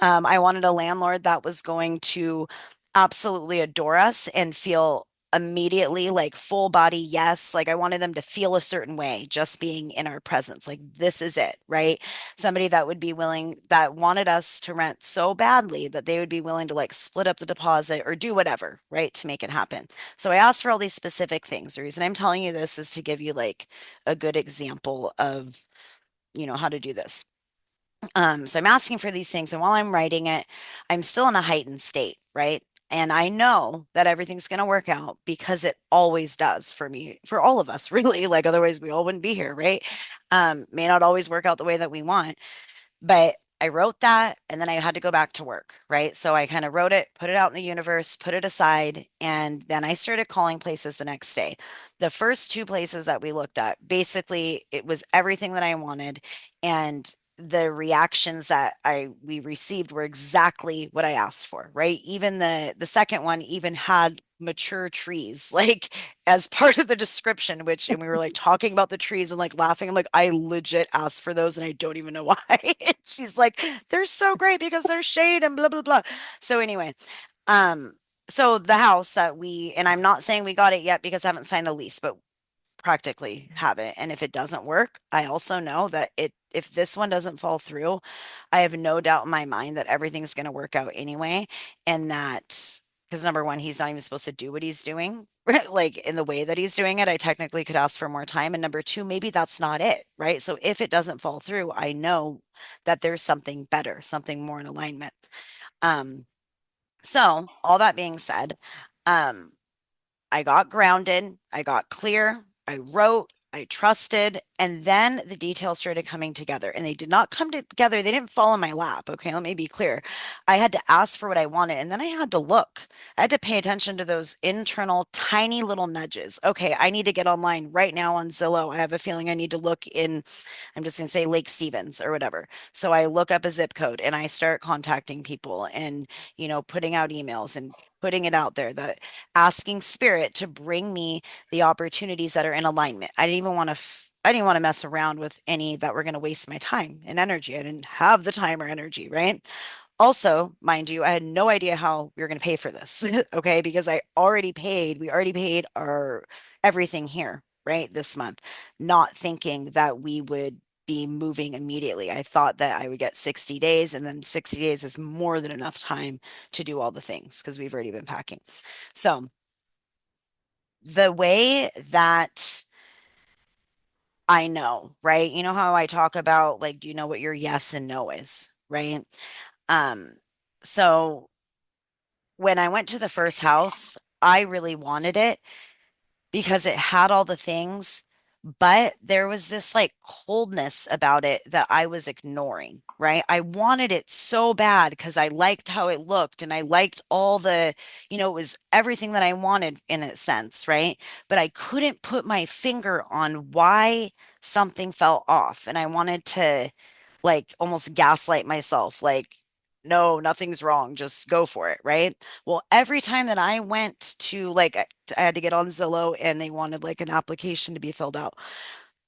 I wanted a landlord that was going to absolutely adore us and feel immediately like full body yes. Like I wanted them to feel a certain way just being in our presence. Like this is it, right? Somebody that would be willing, that wanted us to rent so badly that they would be willing to like split up the deposit or do whatever, right, to make it happen. So I asked for all these specific things. The reason I'm telling you this is to give you like a good example of, how to do this. So I'm asking for these things, and while I'm writing it, I'm still in a heightened state, right? And I know that everything's going to work out because it always does for me, for all of us, really. Like, otherwise, we all wouldn't be here, right? May not always work out the way that we want, but I wrote that and then I had to go back to work, right? So I kind of wrote it, put it out in the universe, put it aside, and then I started calling places the next day. The first two places that we looked at, basically, it was everything that I wanted. And the reactions that we received were exactly what I asked for, right? Even the second one even had mature trees like as part of the description, and we were like talking about the trees and like laughing. I'm like, I legit asked for those and I don't even know why. And she's like, they're so great because they're shade and blah blah blah. So anyway, um, so the house and I'm not saying we got it yet because I haven't signed the lease, but practically have it. And if it doesn't work, I also know that if this one doesn't fall through, I have no doubt in my mind that everything's going to work out anyway, and that because number one, he's not even supposed to do what he's doing, right? Like in the way that he's doing it, I technically could ask for more time. And number two, maybe that's not it, right? So if it doesn't fall through, I know that there's something better, something more in alignment. Um, so all that being said, um, I got grounded, I got clear, I wrote, I trusted, and then the details started coming together. And they did not come together, they didn't fall in my lap. Okay, let me be clear. I had to ask for what I wanted, and then I had to look. I had to pay attention to those internal, tiny little nudges. Okay, I need to get online right now on Zillow. I have a feeling I need to look in, I'm just going to say Lake Stevens or whatever. So I look up a zip code and I start contacting people and, putting out emails and putting it out there that asking spirit to bring me the opportunities that are in alignment. I didn't want to mess around with any that were going to waste my time and energy. I didn't have the time or energy, right? Also, mind you, I had no idea how we were going to pay for this. Okay, because we already paid our everything here, right, this month, not thinking that we would be moving immediately. I thought that I would get 60 days, and then 60 days is more than enough time to do all the things because we've already been packing. So, the way that I know, right? You know how I talk about like, do you know what your yes and no is, right? Um, so when I went to the first house, I really wanted it because it had all the things, but there was this like coldness about it that I was ignoring, right? I wanted it so bad because I liked how it looked and I liked all it was everything that I wanted in a sense, right? But I couldn't put my finger on why something fell off. And I wanted to like almost gaslight myself, like, no, nothing's wrong, just go for it, right? Well, every time that I went to like, I had to get on Zillow and they wanted like an application to be filled out.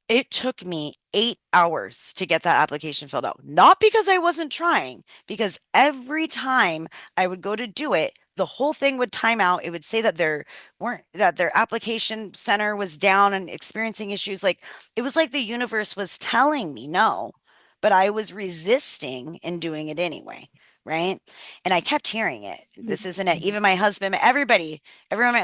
It took me 8 hours to get that application filled out. Not because I wasn't trying, because every time I would go to do it, the whole thing would time out. It would say that their application center was down and experiencing issues. Like it was like the universe was telling me no, but I was resisting and doing it anyway. Right. And I kept hearing it. This isn't it. Even my husband, everyone,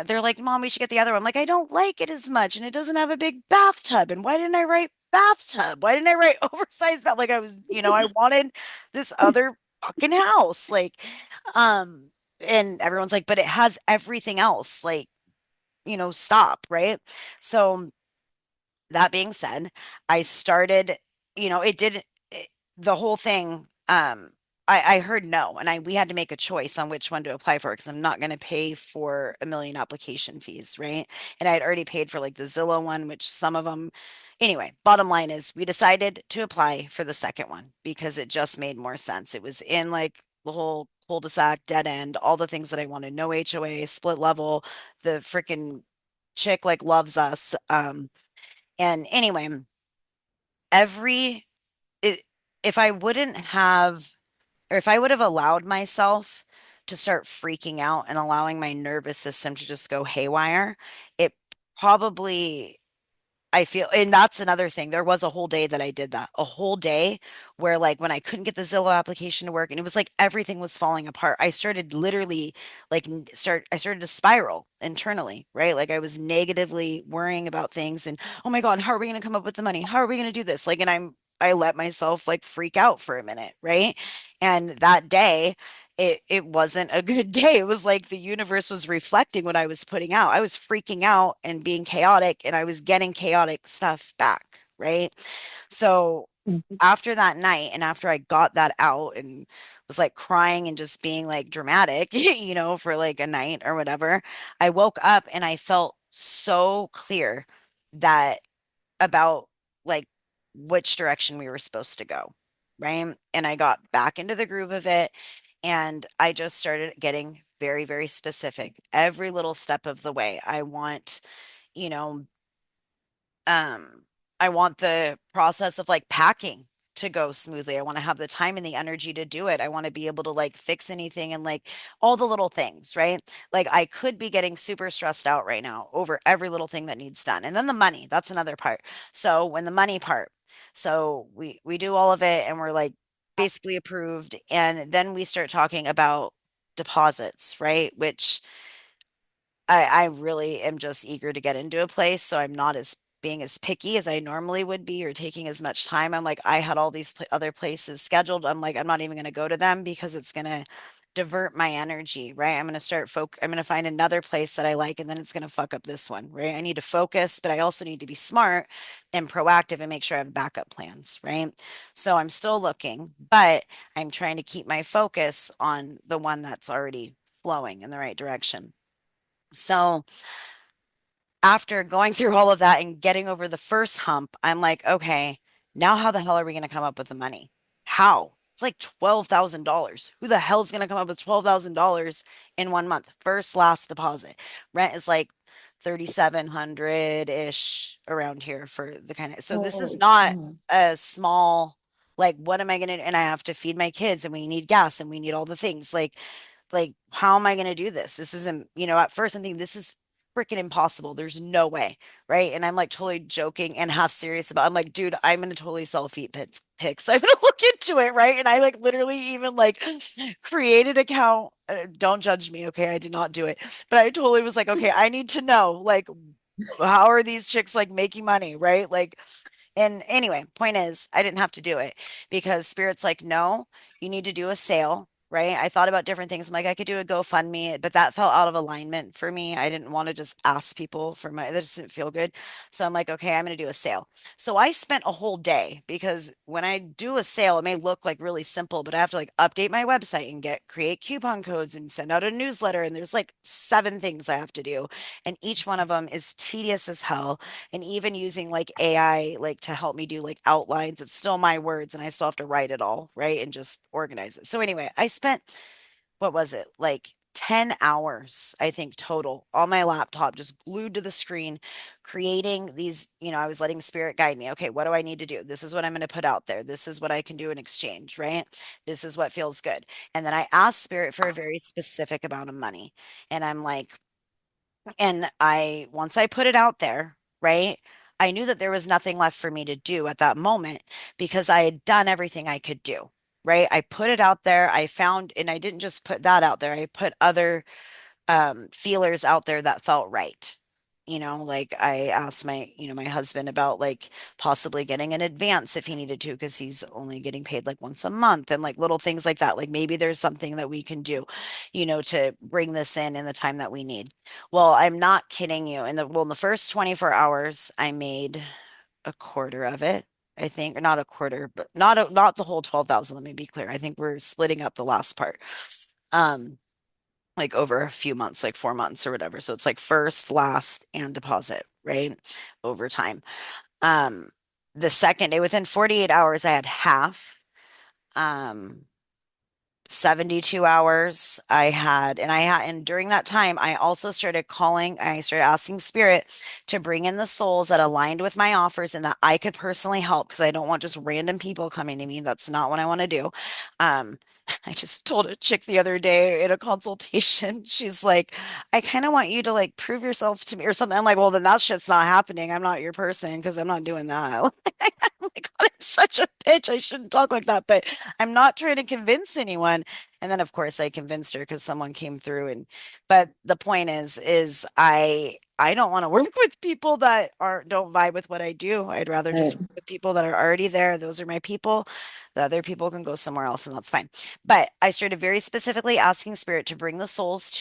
they're like, Mom, we should get the other one. I'm like, I don't like it as much. And it doesn't have a big bathtub. And why didn't I write bathtub? Why didn't I write oversized bath? Like I wanted this other fucking house. And everyone's like, but it has everything else. Like, stop. Right. So that being said, I started, it did it, the whole thing. I heard no, and we had to make a choice on which one to apply for because I'm not going to pay for a million application fees, right? And I had already paid for like the Zillow one, which some of them, anyway, bottom line is we decided to apply for the second one because it just made more sense. It was in like the whole cul-de-sac, dead end, all the things that I wanted, no HOA, split level, the freaking chick like loves us. And anyway, every it, if I wouldn't have, or if I would have allowed myself to start freaking out and allowing my nervous system to just go haywire, it probably I feel, and that's another thing. There was a whole day that I did that, a whole day where, like, when I couldn't get the Zillow application to work, and it was like everything was falling apart. I started literally, like, I started to spiral internally, right? Like, I was negatively worrying about things, and oh my God, how are we going to come up with the money? How are we going to do this? Like, and I let myself like freak out for a minute, right? And that day, it wasn't a good day. It was like the universe was reflecting what I was putting out. I was freaking out and being chaotic, and I was getting chaotic stuff back, right? So Mhm. after that night, and after I got that out and was like crying and just being like dramatic, for like a night or whatever, I woke up and I felt so clear that about like which direction we were supposed to go, right? And I got back into the groove of it and I just started getting very, very specific every little step of the way. You know, um, I want the process of like packing to go smoothly. I want to have the time and the energy to do it. I want to be able to like fix anything and like all the little things, right? Like I could be getting super stressed out right now over every little thing that needs done. And then the money, that's another part. So when the money part, so we do all of it and we're like basically approved and then we start talking about deposits, right? Which I really am just eager to get into a place, so I'm not as being as picky as I normally would be or taking as much time. I'm like, I had all these other places scheduled. I'm like, I'm not even going to go to them because it's going to divert my energy, right? I'm going to I'm going to find another place that I like and then it's going to fuck up this one, right? I need to focus, but I also need to be smart and proactive and make sure I have backup plans, right? So I'm still looking, but I'm trying to keep my focus on the one that's already flowing in the right direction. So after going through all of that and getting over the first hump, I'm like, okay, now how the hell are we going to come up with the money? How? It's like $12,000. Who the hell's going to come up with $12,000 in 1 month? First, last deposit. Rent is like 3,700-ish around here for the kind of, so this is Oh, not oh. a small, like, what am I going to, and I have to feed my kids and we need gas and we need all the things. Like how am I going to do this? This isn't, at first I'm thinking this is freaking impossible. There's no way, right? And I'm like totally joking and half serious about. I'm like, dude, I'm going to totally sell feet pics. I'm going to look into it, right? And I like literally even like created account. Don't judge me, okay? I did not do it, but I totally was like, okay, I need to know like how are these chicks like making money, right? Like, and anyway, point is, I didn't have to do it because Spirit's like, no, you need to do a sale, right? I thought about different things. I'm like, I could do a GoFundMe, but that felt out of alignment for me. I didn't want to just ask people for my, that just didn't feel good. So I'm like, okay, I'm going to do a sale. So I spent a whole day because when I do a sale, it may look like really simple, but I have to like update my website and create coupon codes and send out a newsletter. And there's like 7 things I have to do. And each one of them is tedious as hell, and even using like AI like to help me do like outlines, it's still my words and I still have to write it all, right? And just organize it. So anyway, I spent what was it? Like 10 hours, I think total on my laptop, just glued to the screen, creating these, I was letting spirit guide me. Okay, what do I need to do? This is what I'm going to put out there. This is what I can do in exchange, right? This is what feels good. And then I asked spirit for a very specific amount of money. And I'm like, and once I put it out there, right? I knew that there was nothing left for me to do at that moment because I had done everything I could do, right? I put it out there. I found, and I didn't just put that out there. I put other feelers out there that felt right. Like I asked my husband about like possibly getting an advance if he needed to, because he's only getting paid like once a month and like little things like that. Like maybe there's something that we can do, to bring this in the time that we need. Well, I'm not kidding you. In the first 24 hours, I made a quarter of it. I think, or not a quarter, but not the whole 12,000. Let me be clear. I think we're splitting up the last part. Um, like over a few months, like 4 months or whatever. So it's like first, last, and deposit, right? Over time. Um, the second day, within 48 hours, I had half. Um, 72 hours and during that time I also I started asking spirit to bring in the souls that aligned with my offers and that I could personally help, because I don't want just random people coming to me. That's not what I want to do. um I just told a chick the other day in a consultation, she's like, I kind of want you to like prove yourself to me or something. I'm like, well, then that shit's not happening. I'm not your person because I'm not doing that. Oh my God, I'm such a bitch. I shouldn't talk like that, but I'm not trying to convince anyone. And then of course I convinced her because someone came through, but the point is I don't want to work with people that don't vibe with what I do. I'd rather just Right. work with people that are already there. Those are my people. The other people can go somewhere else and that's fine. But I started very specifically asking spirit to bring the souls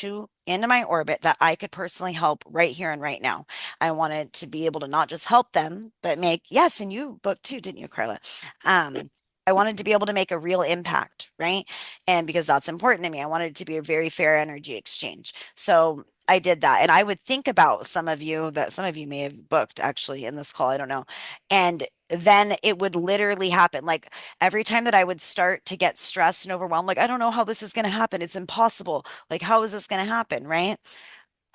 into my orbit that I could personally help right here and right now. I wanted to be able to not just help them, but yes, and you booked too, didn't you, Carla? I wanted to be able to make a real impact, right? And because that's important to me, I wanted it to be a very fair energy exchange. So I did that. And I would think about some of you may have booked actually in this call, I don't know. And then it would literally happen. Like every time that I would start to get stressed and overwhelmed, like, I don't know how this is going to happen. It's impossible. Like, how is this going to happen? Right.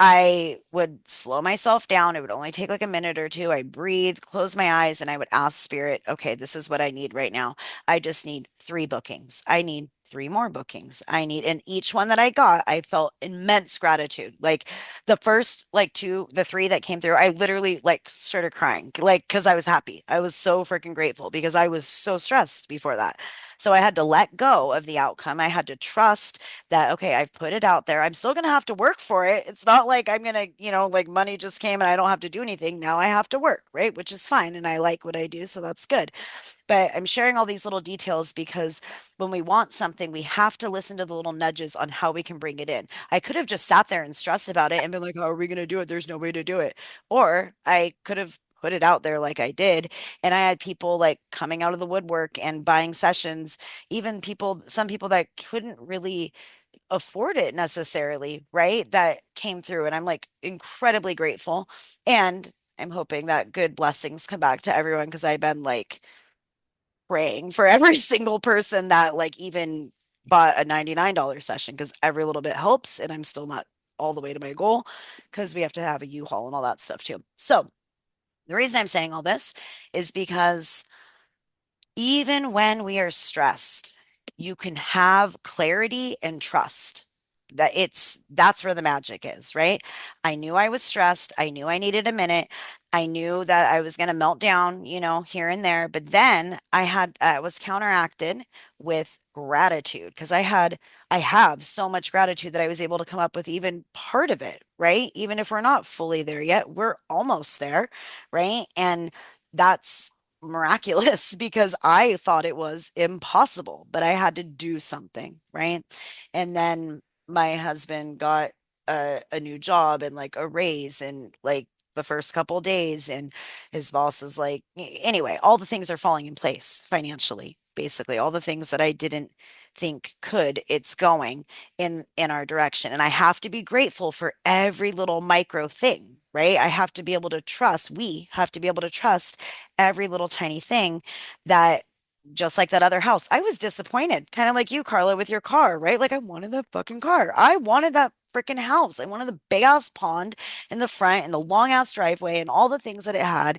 I would slow myself down. It would only take like a minute or two. I breathe, close my eyes, and I would ask spirit, okay, this is what I need right now. I just need 3 bookings. I need 3 more bookings. And each one that I got, I felt immense gratitude. Like the first, like two, the three that came through, I literally like started crying, like, because I was happy. I was so freaking grateful because I was so stressed before that. So I had to let go of the outcome. I had to trust that, okay, I've put it out there. I'm still going to have to work for it. It's not like I'm going to, like money just came and I don't have to do anything. Now I have to work, right? Which is fine. And I like what I do. So that's good. But I'm sharing all these little details because when we want something, we have to listen to the little nudges on how we can bring it in. I could have just sat there and stressed about it and been like, how are we going to do it? There's no way to do it. Or I could have put it out there like I did. And I had people like coming out of the woodwork and buying sessions, even people, some people that couldn't really afford it necessarily, right? That came through. And I'm like incredibly grateful. And I'm hoping that good blessings come back to everyone because I've been like, praying for every single person that like even bought a $99 session because every little bit helps and I'm still not all the way to my goal because we have to have a U-Haul and all that stuff too. So the reason I'm saying all this is because even when we are stressed, you can have clarity and trust that that's where the magic is, right? I knew I was stressed. I knew I needed a minute. I knew that I was going to melt down, here and there. But then I was counteracted with gratitude because I have so much gratitude that I was able to come up with even part of it, right? Even if we're not fully there yet, we're almost there, right? And that's miraculous because I thought it was impossible, but I had to do something, right? And then my husband got a new job and like a raise and like the first couple days and his boss is like anyway, all the things are falling in place financially. Basically, all the things that I didn't think could, it's going in our direction. And I have to be grateful for every little micro thing, right? I have to be able to trust, we have to be able to trust every little tiny thing that just like that other house. I was disappointed, kind of like you, Carla, with your car, right? Like I wanted the fucking car. I wanted that freaking house. I wanted the big ass pond in the front and the long ass driveway and all the things that it had.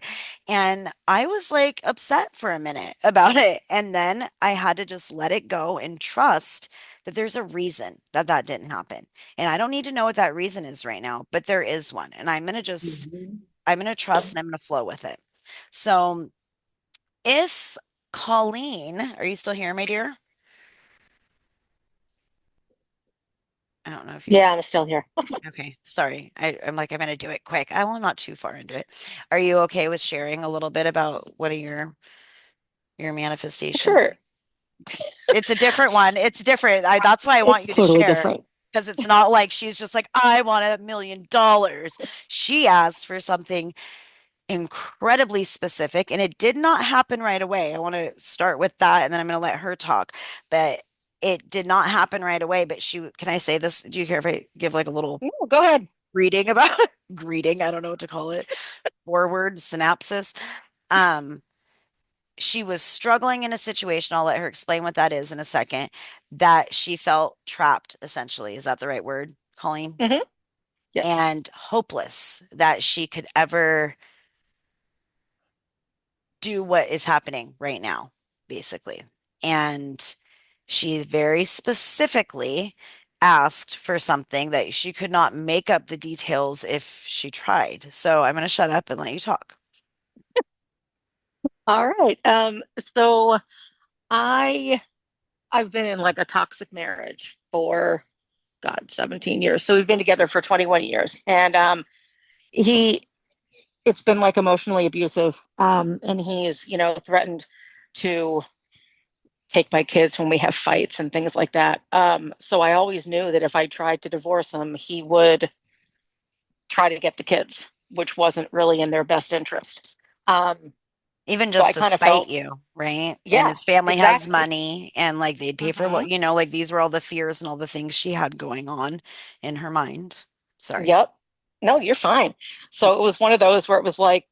And I was like upset for a minute about it. And then I had to just let it go and trust that there's a reason that that didn't happen. And I don't need to know what that reason is right now, but there is one. And Mhm. I'm going to trust and I'm going to flow with it. So if Colleen, are you still here, my dear? I don't know if you, Yeah, I'm still here. okay, sorry. I'm like, I'm going to do it quick. I'm not too far into it. Are you okay with sharing a little bit about what are your manifestations? Sure. It's a different one. It's different. That's why I want It's you to totally share different. because it's not like she's just like, I want $1 million. She asked for something incredibly specific and it did not happen right away. I want to start with that and then I'm going to let her talk. But it did not happen right away. But can I say this? Do you care if I give like a little No, go ahead. reading about greeting? I don't know what to call it. Forward synopsis. Um, she was struggling in a situation. I'll let her explain what that is in a second. That she felt trapped, essentially. Is that the right word, Colleen? Hmm. Yes. And hopeless that she could ever do what is happening right now, basically. And she very specifically asked for something that she could not make up the details if she tried. So I'm going to shut up and let you talk. All right. So I I've been in like a toxic marriage for God, 17 years. So we've been together for 21 years. And he it's been like emotionally abusive. And he's, threatened to take my kids when we have fights and things like that. So I always knew that if I tried to divorce him, he would try to get the kids, which wasn't really in their best interest. Um, Even so I just to kind of spite felt, you, right? And yeah, his family has exactly. money and like they'd pay for, Hmm. like these were all the fears and all the things she had going on in her mind. Sorry. Yep. No, you're fine. So it was one of those where it was like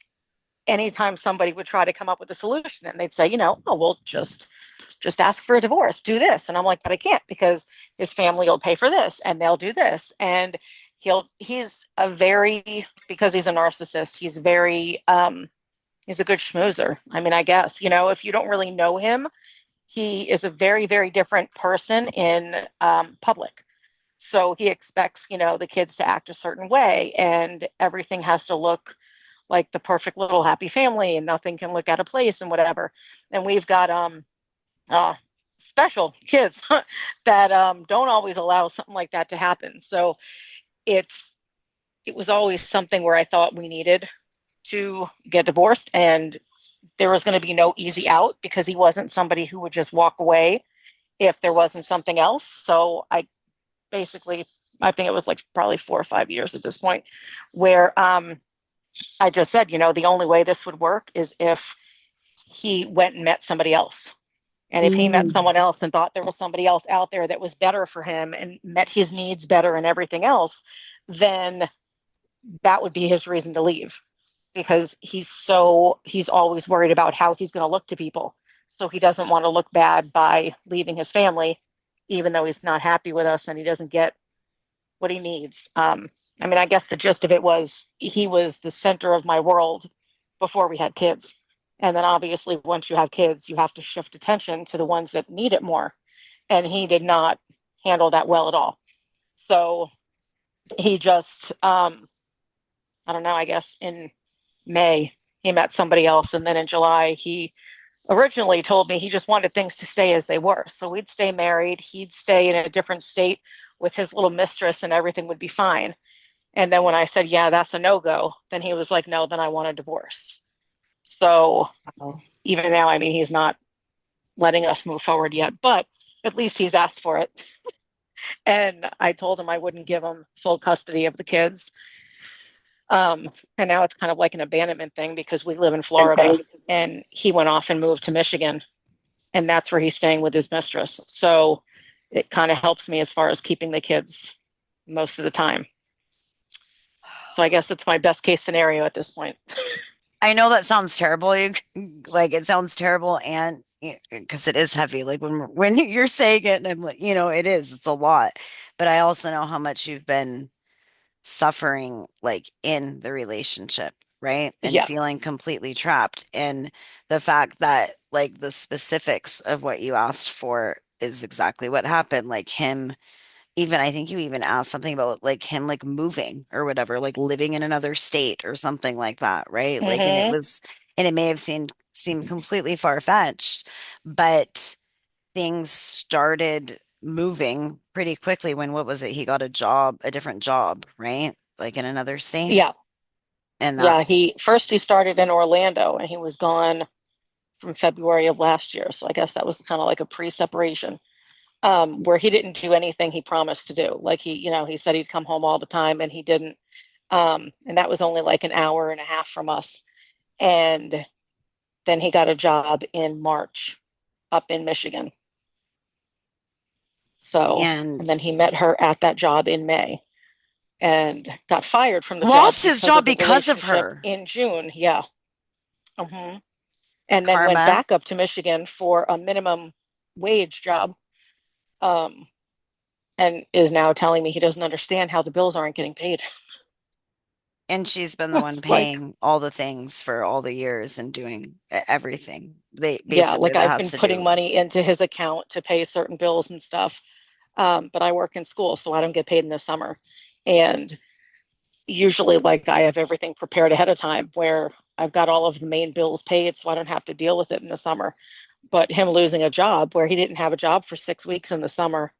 anytime somebody would try to come up with a solution and they'd say, oh, well, just ask for a divorce, do this. And I'm like, but I can't because his family will pay for this and they'll do this. And he's a very, because he's a narcissist, he's a good schmoozer. I mean, I guess, if you don't really know him, he is a very, very different person in public. So he expects, the kids to act a certain way, and everything has to look like the perfect little happy family, and nothing can look out of place and whatever. And we've got uh, special kids that don't always allow something like that to happen. So it's it was always something where I thought we needed to get divorced, and there was going to be no easy out because he wasn't somebody who would just walk away if there wasn't something else. So I think it was like probably 4 or 5 years at this point, where I just said, the only way this would work is if he went and met somebody else. And if he met someone else and thought there was somebody else out there that was better for him and met his needs better and everything else, then that would be his reason to leave, because he's always worried about how he's going to look to people. So he doesn't want to look bad by leaving his family, even though he's not happy with us and he doesn't get what he needs. I guess the gist of it was he was the center of my world before we had kids. And then obviously once you have kids, you have to shift attention to the ones that need it more. And he did not handle that well at all. So he just, I don't know, I guess in May, he met somebody else. And then in July, he originally told me he just wanted things to stay as they were. So we'd stay married, he'd stay in a different state with his little mistress, and everything would be fine. And then when I said, yeah, that's a no-go, then he was like, no, then I want a divorce. So even now, he's not letting us move forward yet, but at least he's asked for it. And I told him I wouldn't give him full custody of the kids. And now it's kind of like an abandonment thing because we live in Florida, and he went off and moved to Michigan, and that's where he's staying with his mistress. So it kind of helps me as far as keeping the kids most of the time. So I guess it's my best case scenario at this point. I know that sounds terrible. Like it sounds terrible, and because it is heavy. Like when you're saying it, and I'm like, it is. It's a lot. But I also know how much you've been suffering, like in the relationship, right? And Yeah. feeling completely trapped. And the fact that like the specifics of what you asked for is exactly what happened. Like him, even I think you even asked something about like him like moving or whatever, like living in another state or something like that, right? Like, Mm-hmm. and it may have seemed completely far-fetched, but things started moving pretty quickly when, what was it? He got a different job, right? Like in another state. Yeah. And Yeah. that's, He started in Orlando, and he was gone from February of last year. So I guess that was kind of like a pre-separation, where he didn't do anything he promised to do. Like he said he'd come home all the time, and he didn't. And that was only like an hour and a half from us. And then he got a job in March up in Michigan. So, and and then he met her at that job in May and got fired from the job lost his because job of the because of relationship her. in June. Yeah. hmm And then went Karma. back up to Michigan for a minimum wage job, um, and is now telling me he doesn't understand how the bills aren't getting paid. And she's been the one It's like, paying all the things for all the years and doing everything. yeah, Basically like that I've has been to putting do. money into his account to pay certain bills and stuff. But I work in school, so I don't get paid in the summer. And usually, like, I have everything prepared ahead of time where I've got all of the main bills paid, so I don't have to deal with it in the summer. But him losing a job where he didn't have a job for 6 weeks in the summer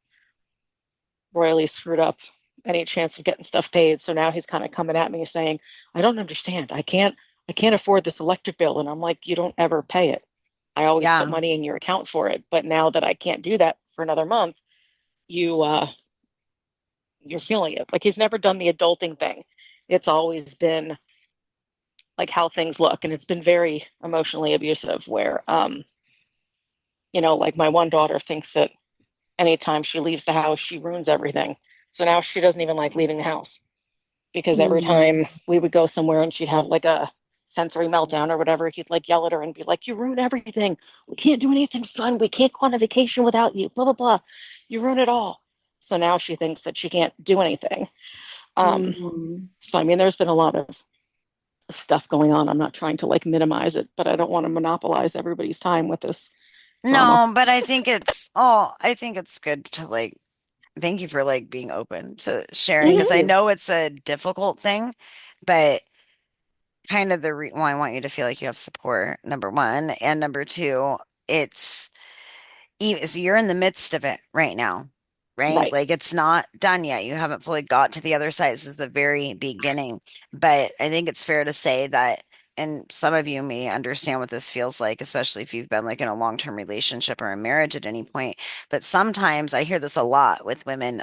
royally screwed up any chance of getting stuff paid. So now he's kind of coming at me saying, I don't understand. I can't afford this electric bill. And I'm like, you don't ever pay it. I always put Yeah. money in your account for it. But now that I can't do that for another month, you you're feeling it. Like he's never done the adulting thing. It's always been like how things look. And it's been very emotionally abusive where like my one daughter thinks that anytime she leaves the house, she ruins everything. So now she doesn't even like leaving the house because every time we would go somewhere and she'd have like a sensory meltdown or whatever, he'd like yell at her and be like, you ruin everything. We can't do anything fun. We can't go on a vacation without you, blah, blah, blah. You ruin it all. So now she thinks that she can't do anything. So, there's been a lot of stuff going on. I'm not trying to like minimize it, but I don't want to monopolize everybody's time with this drama. No, but I think it's good to like, thank you for like being open to sharing because Thank I you. know it's a difficult thing, but kind of well, I want you to feel like you have support, number one. And number two, it's so you're in the midst of it right now, right? Right. Like it's not done yet. You haven't fully got to the other side. This is the very beginning. But I think it's fair to say that, and some of you may understand what this feels like, especially if you've been like in a long-term relationship or a marriage at any point. But sometimes I hear this a lot with women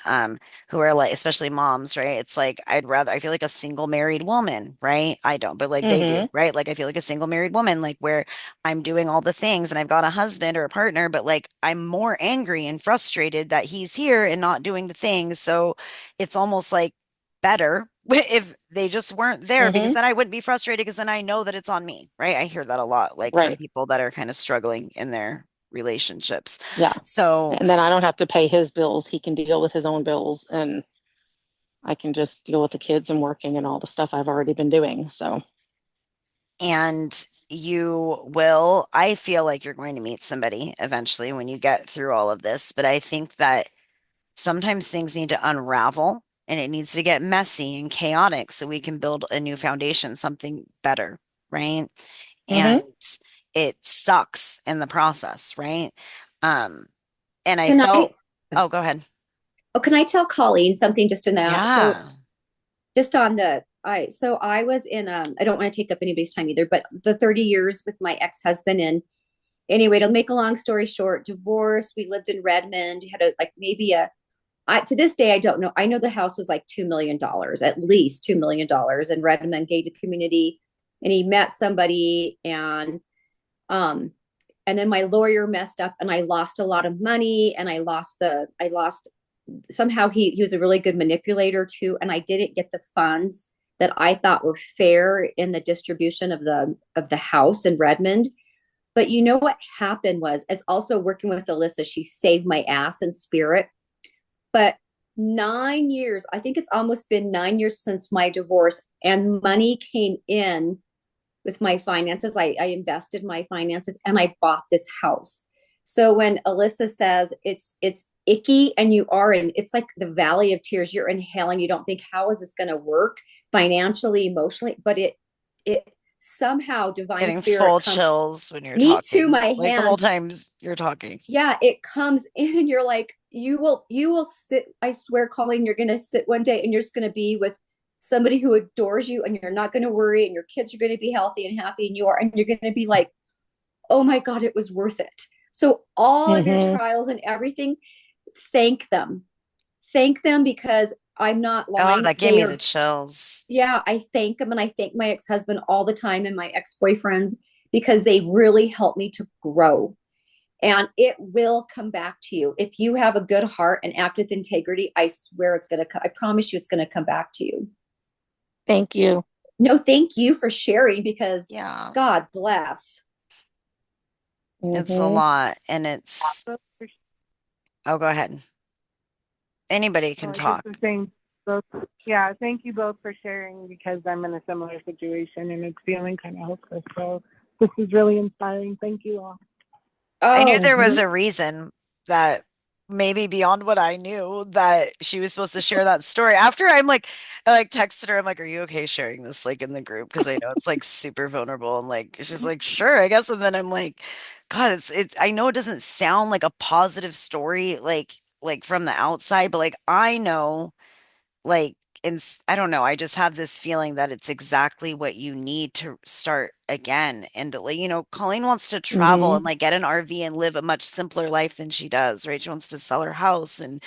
who are like, especially moms, right? It's like I feel like a single married woman, right? I don't, but like they do, Mm-hmm. right? Like I feel like a single married woman, like where I'm doing all the things and I've got a husband or a partner, but like I'm more angry and frustrated that he's here and not doing the things. So it's almost like better if they just weren't there because Mm-hmm. then I wouldn't be frustrated because then I know that it's on me, right? I hear that a lot, like from Right. people that are kind of struggling in their relationships. Yeah. So, And then I don't have to pay his bills. He can deal with his own bills, and I can just deal with the kids and working and all the stuff I've already been doing. So, and I feel like you're going to meet somebody eventually when you get through all of this, but I think that sometimes things need to unravel and it needs to get messy and chaotic so we can build a new foundation, something better, right? And mm-hmm. it sucks in the process, right? Um, and I Can I? felt, oh, go ahead. Oh, can I tell Colleen something just in that? So Yeah. just on the I was in I don't want to take up anybody's time either, but the 30 years with my ex-husband. And anyway, to make a long story short, divorce, we lived in Redmond, had a like maybe a to this day I don't know. I know the house was like $2 million, at least $2 million in Redmond gated community. And he met somebody, um and then my lawyer messed up and I lost a lot of money, and I lost somehow he was a really good manipulator too, and I didn't get the funds that I thought were fair in the distribution of the house in Redmond. But you know what happened was, as also working with Alyssa, she saved my ass in spirit. But 9 years, I think it's almost been 9 years since my divorce, and money came in with my finances. I invested my finances and I bought this house. So when Alyssa says it's icky and you are in, it's like the valley of tears. You're inhaling. You don't think, how is this going to work financially, emotionally? But it somehow divine Getting spirit full comes. chills when you're Me too. talking, My like the whole hands. time you're talking. Yeah, it comes in and you're like, you will sit. I swear, Colleen, you're going to sit one day and you're just going to be with somebody who adores you, and you're not going to worry, and your kids are going to be healthy and happy, and you're going to be like, oh my God, it was worth it. So all of your Mm-hmm. trials and everything, thank them. Thank them, because I'm not Oh, lying. that gave They me the are, chills. yeah, I thank them, and I thank my ex-husband all the time and my ex-boyfriends, because they really helped me to grow. And it will come back to you. If you have a good heart and act with integrity, I swear it's going to come. I promise you it's going to come back to you. Thank you. No, thank you for sharing, because Yeah, God bless. it's a Mm-hmm. lot. And it's, oh, go ahead. Anybody can Just talk. the same. Both, yeah, thank you both for sharing, because I'm in a similar situation and it's feeling kind of hopeless. So this is really inspiring. Thank you all. I knew Oh, there was Mm-hmm. a reason that maybe beyond what I knew that she was supposed to share that story. After I like texted her, I'm like, are you okay sharing this like in the group? Because I know it's like super vulnerable and like she's like, sure, I guess. And then I'm like, God, it's I know it doesn't sound like a positive story like from the outside, but like I know like I don't know, I just have this feeling that it's exactly what you need to start again. And like, Colleen wants to travel Mm-hmm. and like get an RV and live a much simpler life than she does, right? She wants to sell her house and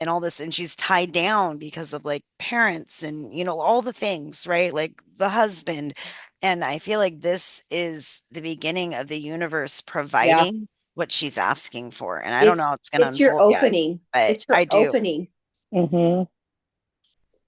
all this, and she's tied down because of like parents and all the things, right? Like the husband. And I feel like this is the beginning of the universe yeah. providing what she's asking for. And I don't know It's how it's going to it's your unfold yet, opening. but It's I her do. opening. Mm-hmm.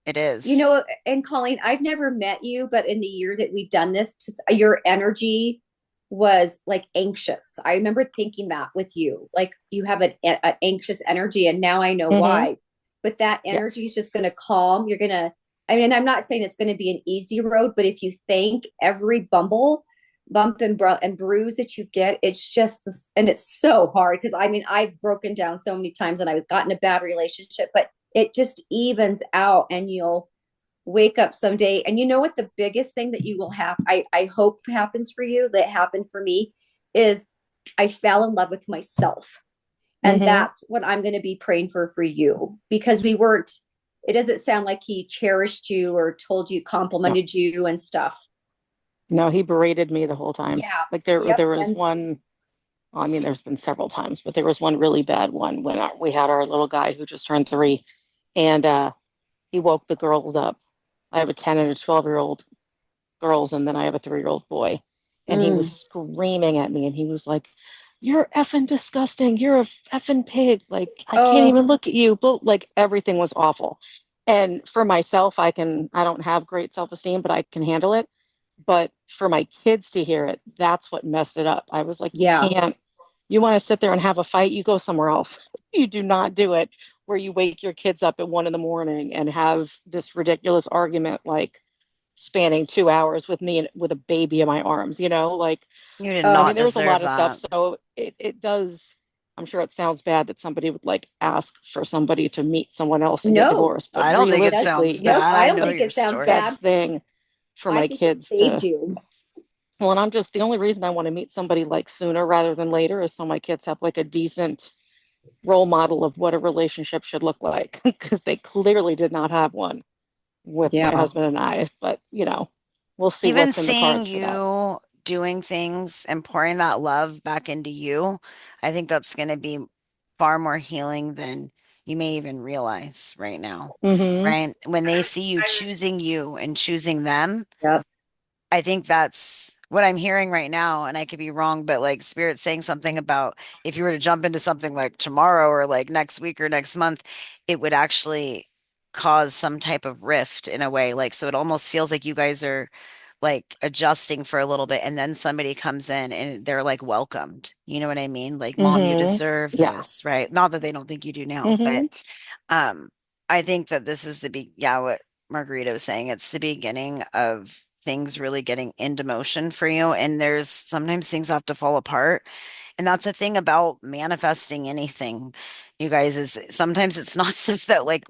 It You is. know, and Colleen, I've never met you, but in the year that we've done this, your energy was like anxious. I remember thinking that with you, like you have an anxious energy, and now I know Mm-hmm. why. But that energy Yes. is just going to calm. I mean, I'm not saying it's going to be an easy road, but if you thank every bumble, bump and bruise that you get, it's just this, and it's so hard because I mean I've broken down so many times and I've gotten a bad relationship, but it just evens out and you'll wake up someday. And you know what, the biggest thing that you will have, I hope happens for you, that happened for me, is I fell in love with myself. And that's what I'm going to be praying for you, because we weren't, it doesn't sound like he cherished you or told you, No, complimented you and stuff. no, he berated me the whole time. Yeah. Like Yep. there was one, well, I mean, there's been several times, but there was one really bad one when we had our little guy who just turned 3, and he woke the girls up. I have a 10 and a 12-year-old girls, and then I have a 3-year-old boy. And he was Mm. screaming at me, and he was like, "You're effing disgusting. You're a effing pig. Like, I can't Oh, even look at you." But like everything was awful. And for myself, I don't have great self-esteem, but I can handle it. But for my kids to hear it, that's what messed it up. I was like, you yeah. can't, you want to sit there and have a fight, you go somewhere else. You do not do it where you wake your kids up at 1 in the morning and have this ridiculous argument like spanning 2 hours with me and with a baby in my arms, like, You did I Oh, mean, not there was a deserve lot of stuff. that. So it does, I'm sure it sounds bad that somebody would like ask for somebody to meet someone else and get no, divorced, but I don't think it it does. sounds realistically, Nope. bad. I I it's don't know the think your it sounds story. bad. best thing for I my think it kids saved to, you. well, and I'm just the only reason I want to meet somebody like sooner rather than later is so my kids have like a decent role model of what a relationship should look like because they clearly did not have one with my Yeah. husband and I. But, we'll see Even what's in the seeing cards for that. you doing things and pouring that love back into you, I think that's going to be far more healing than you may even realize right now. Mm-hmm. Right? When they see you I'm choosing you and choosing them, Yep. I think that's what I'm hearing right now. And I could be wrong, but like Spirit's saying something about if you were to jump into something like tomorrow or like next week or next month, it would actually cause some type of rift in a way. Like, so it almost feels like you guys are like adjusting for a little bit and then somebody comes in and they're like welcomed. You know what I mean? Like, mom, you Mm-hmm. deserve Yeah. this, right? Not that they don't think you do now, but Mm-hmm. um I think that this is yeah, what Margarita was saying. It's the beginning of things really getting into motion for you. And there's sometimes things have to fall apart. And that's the thing about manifesting anything, you guys, is sometimes it's not stuff that like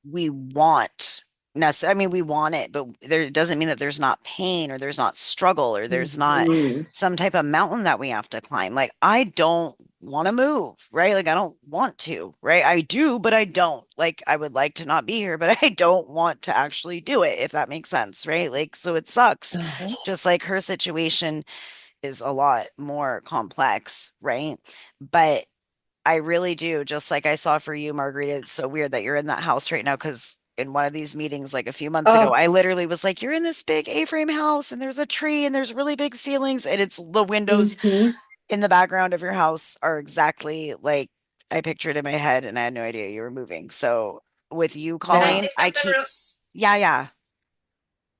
we want necessarily. I mean, we want it, but there doesn't mean that there's not pain or there's not struggle or there's not Mhm. some type of mountain that we have to climb. Like, I don't want to move, right? Like, I don't want to, right? I do, but I don't. Like, I would like to not be here, but I don't want to actually do it, if that makes sense, right? Like, so it sucks. Oh, Just like her situation is a lot more complex, right? But I really do. Just like I saw for you, Margarita, it's so weird that you're in that house right now because in one of these meetings, like a few months ago, oh, I literally was like, you're in this big A-frame house and there's a tree and there's really big ceilings and it's the windows mhm. in the background of your house are exactly like I pictured in my head and I had no idea you were moving. So with you, Can I Oh, say Colleen, I something keep, real? yeah, yeah.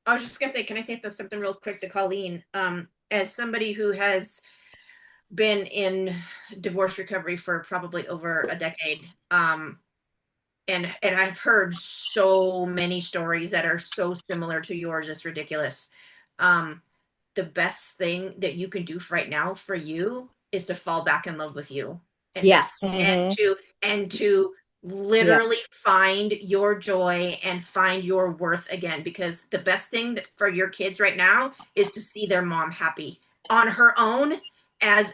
I was just gonna say, can I say something real quick to Colleen? As somebody who has been in divorce recovery for probably over a decade, and I've heard so many stories that are so similar to yours. It's ridiculous. Um, the best thing that you can do right now for you is to fall back in love with you and to yes. and Mm-hmm. to and to Yeah. literally find your joy and find your worth again, because the best thing that for your kids right now is to see their mom happy on her own, as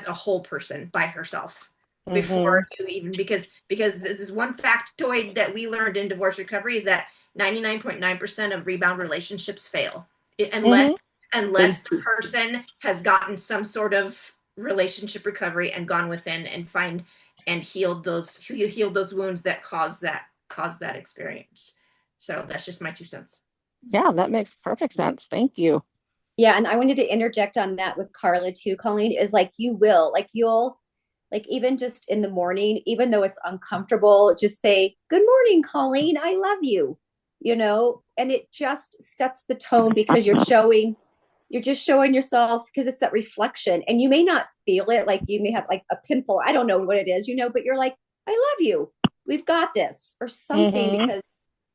a whole person by herself, Mm-hmm. before you even, because this is one factoid that we learned in divorce recovery, is that 99.9% of rebound relationships fail, Mm-hmm. They unless the person has gotten some sort of relationship recovery and gone within and find and healed those wounds that caused that experience. So that's just my 2 cents. Yeah, that makes perfect sense. Thank you. Yeah, and I wanted to interject on that with Carla too, Colleen, is like you will, like you'll, like even just in the morning, even though it's uncomfortable, just say, "Good morning, Colleen. I love you." And it just sets the tone because you're just showing yourself, because it's that reflection. And you may not feel it, like you may have like a pimple. I don't know what it is, but you're like, "I love you. We've got this," or something, Mm-hmm. because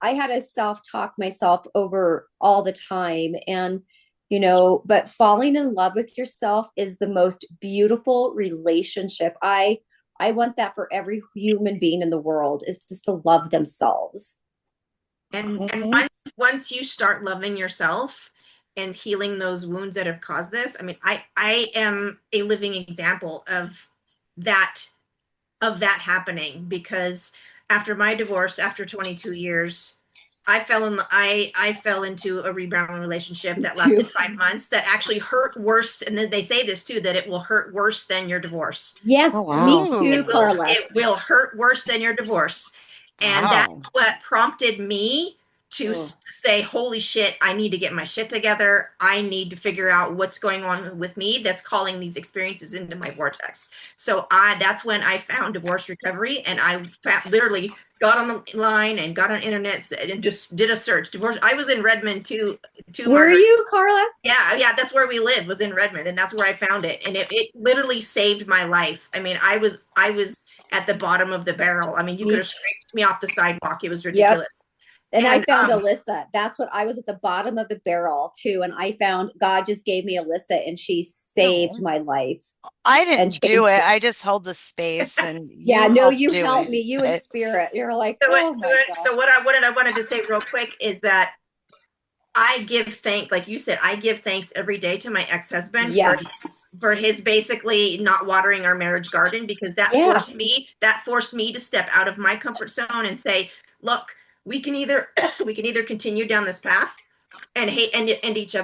I had to self-talk myself over all the time. And but falling in love with yourself is the most beautiful relationship. I want that for every human being in the world, is just to love themselves. And once you start loving yourself and healing those wounds that have caused this, I mean, I am a living example of that happening, because after my divorce, after 22 years, I fell into a rebound relationship that lasted 5 months that actually hurt worse. And then they say this too, that it will hurt worse than your divorce. Yes, Oh, wow. me too, Carla. It will hurt worse than your divorce. And that's what prompted me to say, holy shit, I need to get my shit together. I need to figure out what's going on with me that's calling these experiences into my vortex. So that's when I found divorce recovery, and I literally got on the line and got on internet and just did a search. Divorce. I was in Redmond too. Were you, Carla? Yeah, that's where we lived, was in Redmond, and that's where I found it. And it literally saved my life. I mean, I was at the bottom of the barrel. I mean, you could have scraped me off the sidewalk. It was ridiculous. Yep. And I found Alyssa. That's what I was, at the bottom of the barrel too. And I found God just gave me Alyssa, and she saved my life. I didn't do it. I just held the space, and you helped me. You in spirit. You're like, so what I wanted to say real quick is that I give thanks, like you said, I give thanks every day to my ex-husband for his basically not watering our marriage garden, because that forced me to step out of my comfort zone and say, look, we can either continue down this path and hating each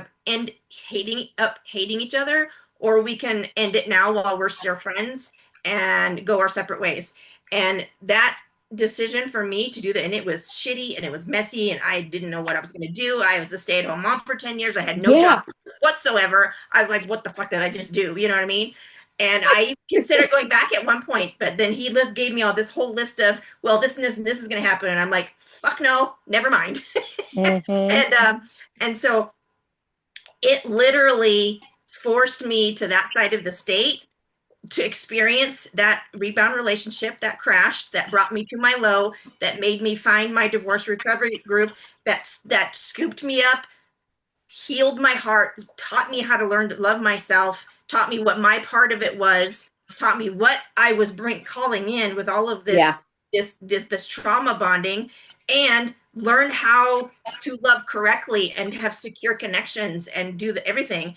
other, or we can end it now while we're still friends and go our separate ways. And that decision for me to do that, and it was shitty and it was messy and I didn't know what I was going to do. I was a stay-at-home mom for 10 years. I had no job whatsoever. I was like, what the fuck did I just do? You know what I mean? And I considered going back at one point, but then he gave me this whole list of, well, this and this and this is going to happen. And I'm like, fuck no, never mind. And so it literally forced me to that side of the state to experience that rebound relationship that crashed, that brought me to my low, that made me find my divorce recovery group, that scooped me up, healed my heart, taught me how to learn to love myself, taught me what my part of it was, taught me what I was calling in with all of this, this trauma bonding, and learned how to love correctly and have secure connections and do everything.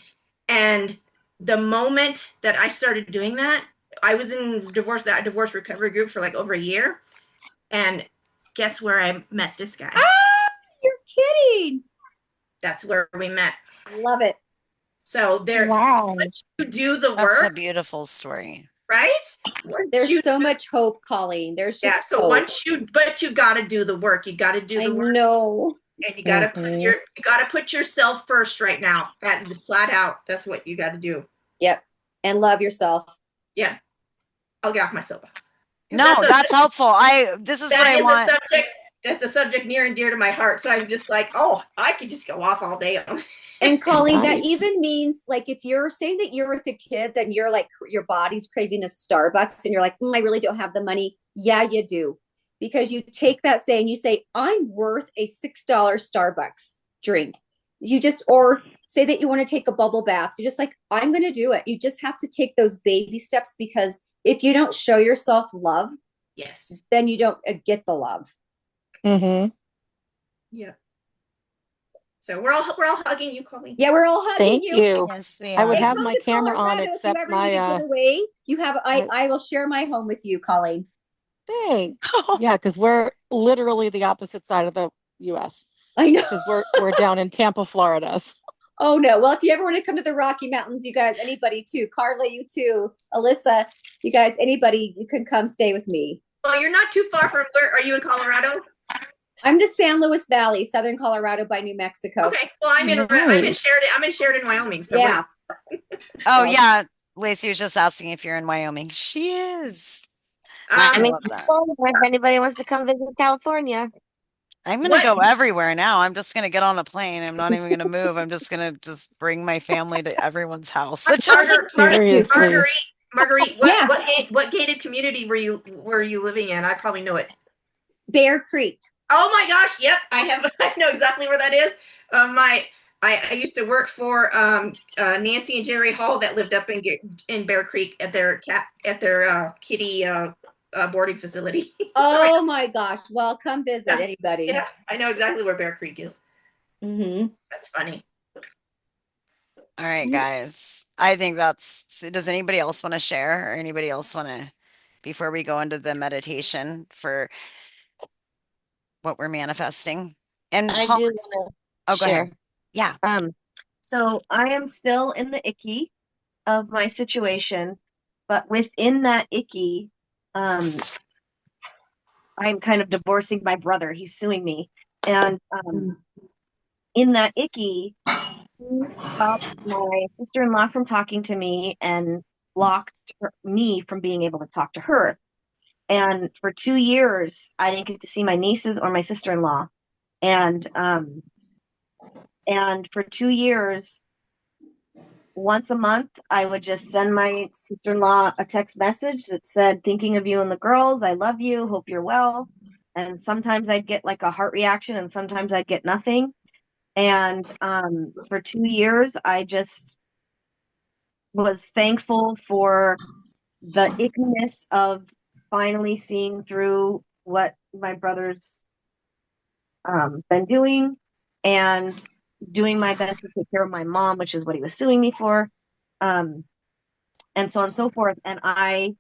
And the moment that I started doing that, I was in divorce recovery group for like over a year. And guess where I met this guy? Ah, you're kidding. That's where we met. Love it. So once you do the work. That's a beautiful story. Right? There's so much hope, Colleen. There's just so hope. But you got to do the work. You got to do the work. I know. And you got to put yourself first right now. Flat out. That's what you got to do. Yep. And love yourself. Yeah. I'll get off my soapbox. No, that's helpful. This is what I want. That's a subject near and dear to my heart. So I'm just like, I could just go off all day on. And Colleen, that even means, like, if you're saying that you're with the kids and you're like, your body's craving a Starbucks and you're like, I really don't have the money. Yeah, you do. Because you take that saying, you say, I'm worth a $6 Starbucks drink. Or say that you want to take a bubble bath. You're just like, I'm going to do it. You just have to take those baby steps, because if you don't show yourself love, then you don't get the love. Mm-hmm. Yeah. So we're all hugging you, Colleen. Yeah, we're all hugging you. Thank you. Yes, we I would are. have my camera on, except my. I will share my home with you, Colleen. Thanks. Yeah, because we're literally the opposite side of the U.S. I know, because we're down in Tampa, Florida. Oh no! Well, if you ever want to come to the Rocky Mountains, you guys, anybody too, Carla, you too, Alyssa, you guys, anybody, you can come stay with me. Well, you're not too far from where are you in Colorado? I'm the San Luis Valley, southern Colorado by New Mexico. Okay, well, I'm in Sheridan. I'm in Sheridan, Wyoming. So yeah. Yeah. Lacey was just asking if you're in Wyoming. She is. If anybody wants to come visit California. I'm going to go everywhere now. I'm just going to get on a plane. I'm not even going to move. I'm just going to bring my family to everyone's house. Marguerite, what gated community were you living in? I probably know it. Bear Creek. Oh my gosh! Yep, I know exactly where that is. I used to work for Nancy and Jerry Hall that lived up in Bear Creek at their kitty boarding facility. So Oh my gosh. Well, come visit yeah, anybody. yeah, I know exactly where Bear Creek is. Mm-hmm. That's funny. All right, guys. I think that's, so does anybody else want to share or anybody else want to, before we go into the meditation for what we're manifesting? And I Paul, do want oh, to go ahead. share. Yeah. Um, so I am still in the icky of my situation, but within that icky, um, I'm kind of divorcing my brother. He's suing me. And in that icky, he stopped my sister-in-law from talking to me and blocked me from being able to talk to her. And for 2 years, I didn't get to see my nieces or my sister-in-law. And for 2 years, once a month, I would just send my sister-in-law a text message that said, "Thinking of you and the girls. I love you. Hope you're well." And sometimes I'd get like a heart reaction, and sometimes I'd get nothing. And for 2 years, I just was thankful for the ickiness of finally seeing through what my brother's been doing and doing my best to take care of my mom, which is what he was suing me for, um, and so on and so forth. And I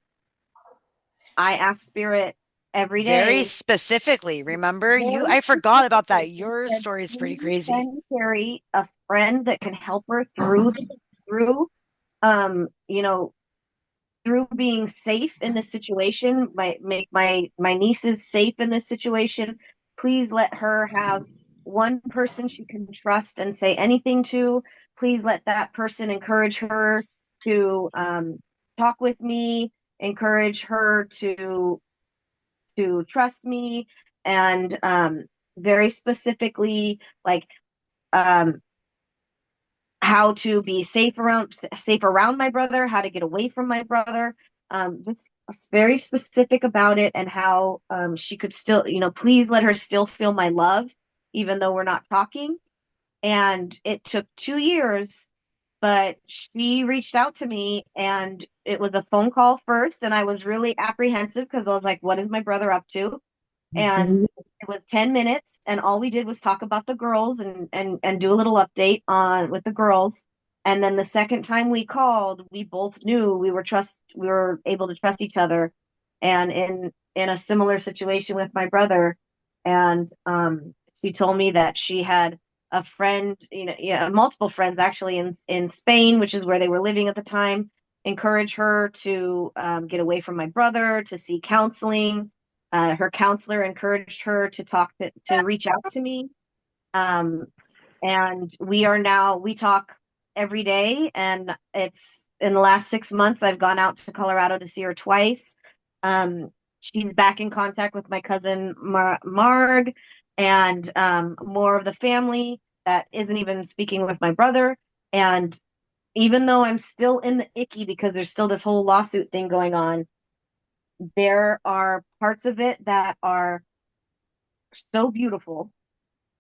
ask Spirit every Very day, specifically, remember you, very I forgot about specifically, that. and Your said, story is pretty "Please crazy. send Carrie a friend that can help her through, you know, through being safe in this situation, make my nieces safe in this situation. Please let her have one person she can trust and say anything to. Please let that person encourage her to talk with me, encourage her to trust me, and very specifically, like um, how to be safe around my brother, how to get away from my brother. Just very specific about it, and how she could still, please let her still feel my love, even though we're not talking. And it took 2 years, but she reached out to me, and it was a phone call first, and I was really apprehensive because I was like, what is my brother up to? And it was 10 minutes, and all we did was talk about the girls and do a little update on with the girls. And then the second time we called, we both knew we were able to trust each other. And in a similar situation with my brother, and she told me that she had a friend, yeah, multiple friends actually in Spain, which is where they were living at the time, encourage her to get away from my brother, to see counseling. Her counselor encouraged her to reach out to me. Um, and we talk every day. And it's in the last 6 months, I've gone out to Colorado to see her twice. She's back in contact with my cousin Marg, and more of the family that isn't even speaking with my brother. And even though I'm still in the icky because there's still this whole lawsuit thing going on, there are parts of it that are so beautiful,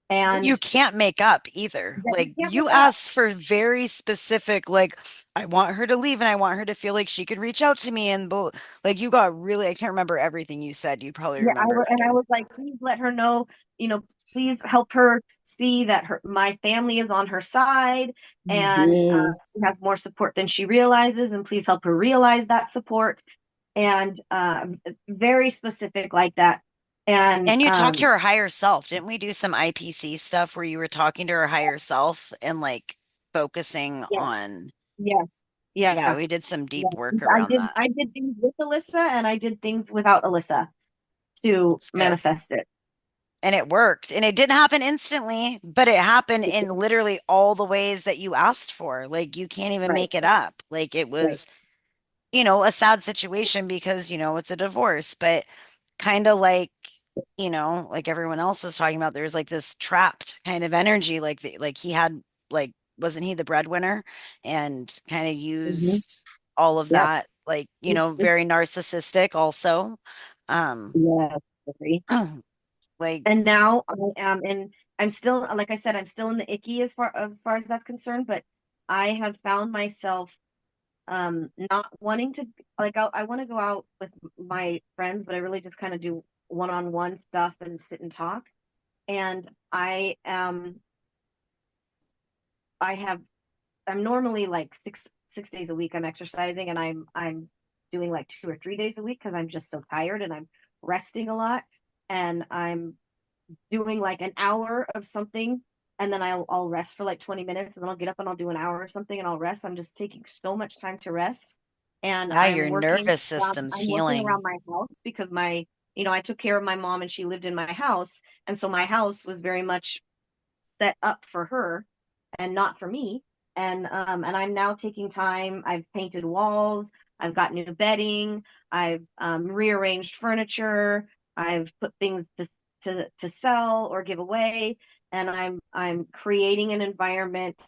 You and can't make up either. that you Like can't make you up. asked for very specific, like I want her to leave and I want her to feel like she could reach out to me and like you got really, I can't remember everything you said. You probably Yeah, remember and I better. was like, please let her know, please help her see that my family is on her side, and Mhm. she has more support than she realizes, and please help her realize that support. And very specific like that. And And you talked to her higher self. Didn't we do some IPC stuff where you were talking to her higher self and like focusing yes, on, yes, yeah, yeah, we did some deep yeah. work around that. I did things with Alyssa, and I did things without Alyssa to It's good. manifest it. And it worked. And it didn't happen instantly, but it happened in literally all the ways that you asked for. Like you can't even Right, make it up. Like it right. was, a sad situation because, it's a divorce, but kind of like everyone else was talking about, there's like this trapped kind of energy. Like he had, like, wasn't he the breadwinner and kind of Hmm. used all of Yep. that, like, This, very narcissistic also. Um, yes. Agree. like, And now I am in I'm still, like I said, I'm still in the icky as far as that's concerned, but I have found myself not wanting to, like, I want to go out with my friends, but I really just kind of do one-on-one stuff and sit and talk. And I have I'm normally like six days a week I'm exercising, and I'm doing like 2 or 3 days a week because I'm just so tired and I'm resting a lot, and I'm doing like an hour of something, and then I'll rest for like 20 minutes, and then I'll get up and I'll do an hour or something and I'll rest. I'm just taking so much time to rest. And Yeah, your nervous system's I'm working around healing. my house because I took care of my mom and she lived in my house. And so my house was very much set up for her and not for me. And I'm now taking time. I've painted walls. I've got new bedding. I've rearranged furniture. I've put things to sell or give away, and I'm creating an environment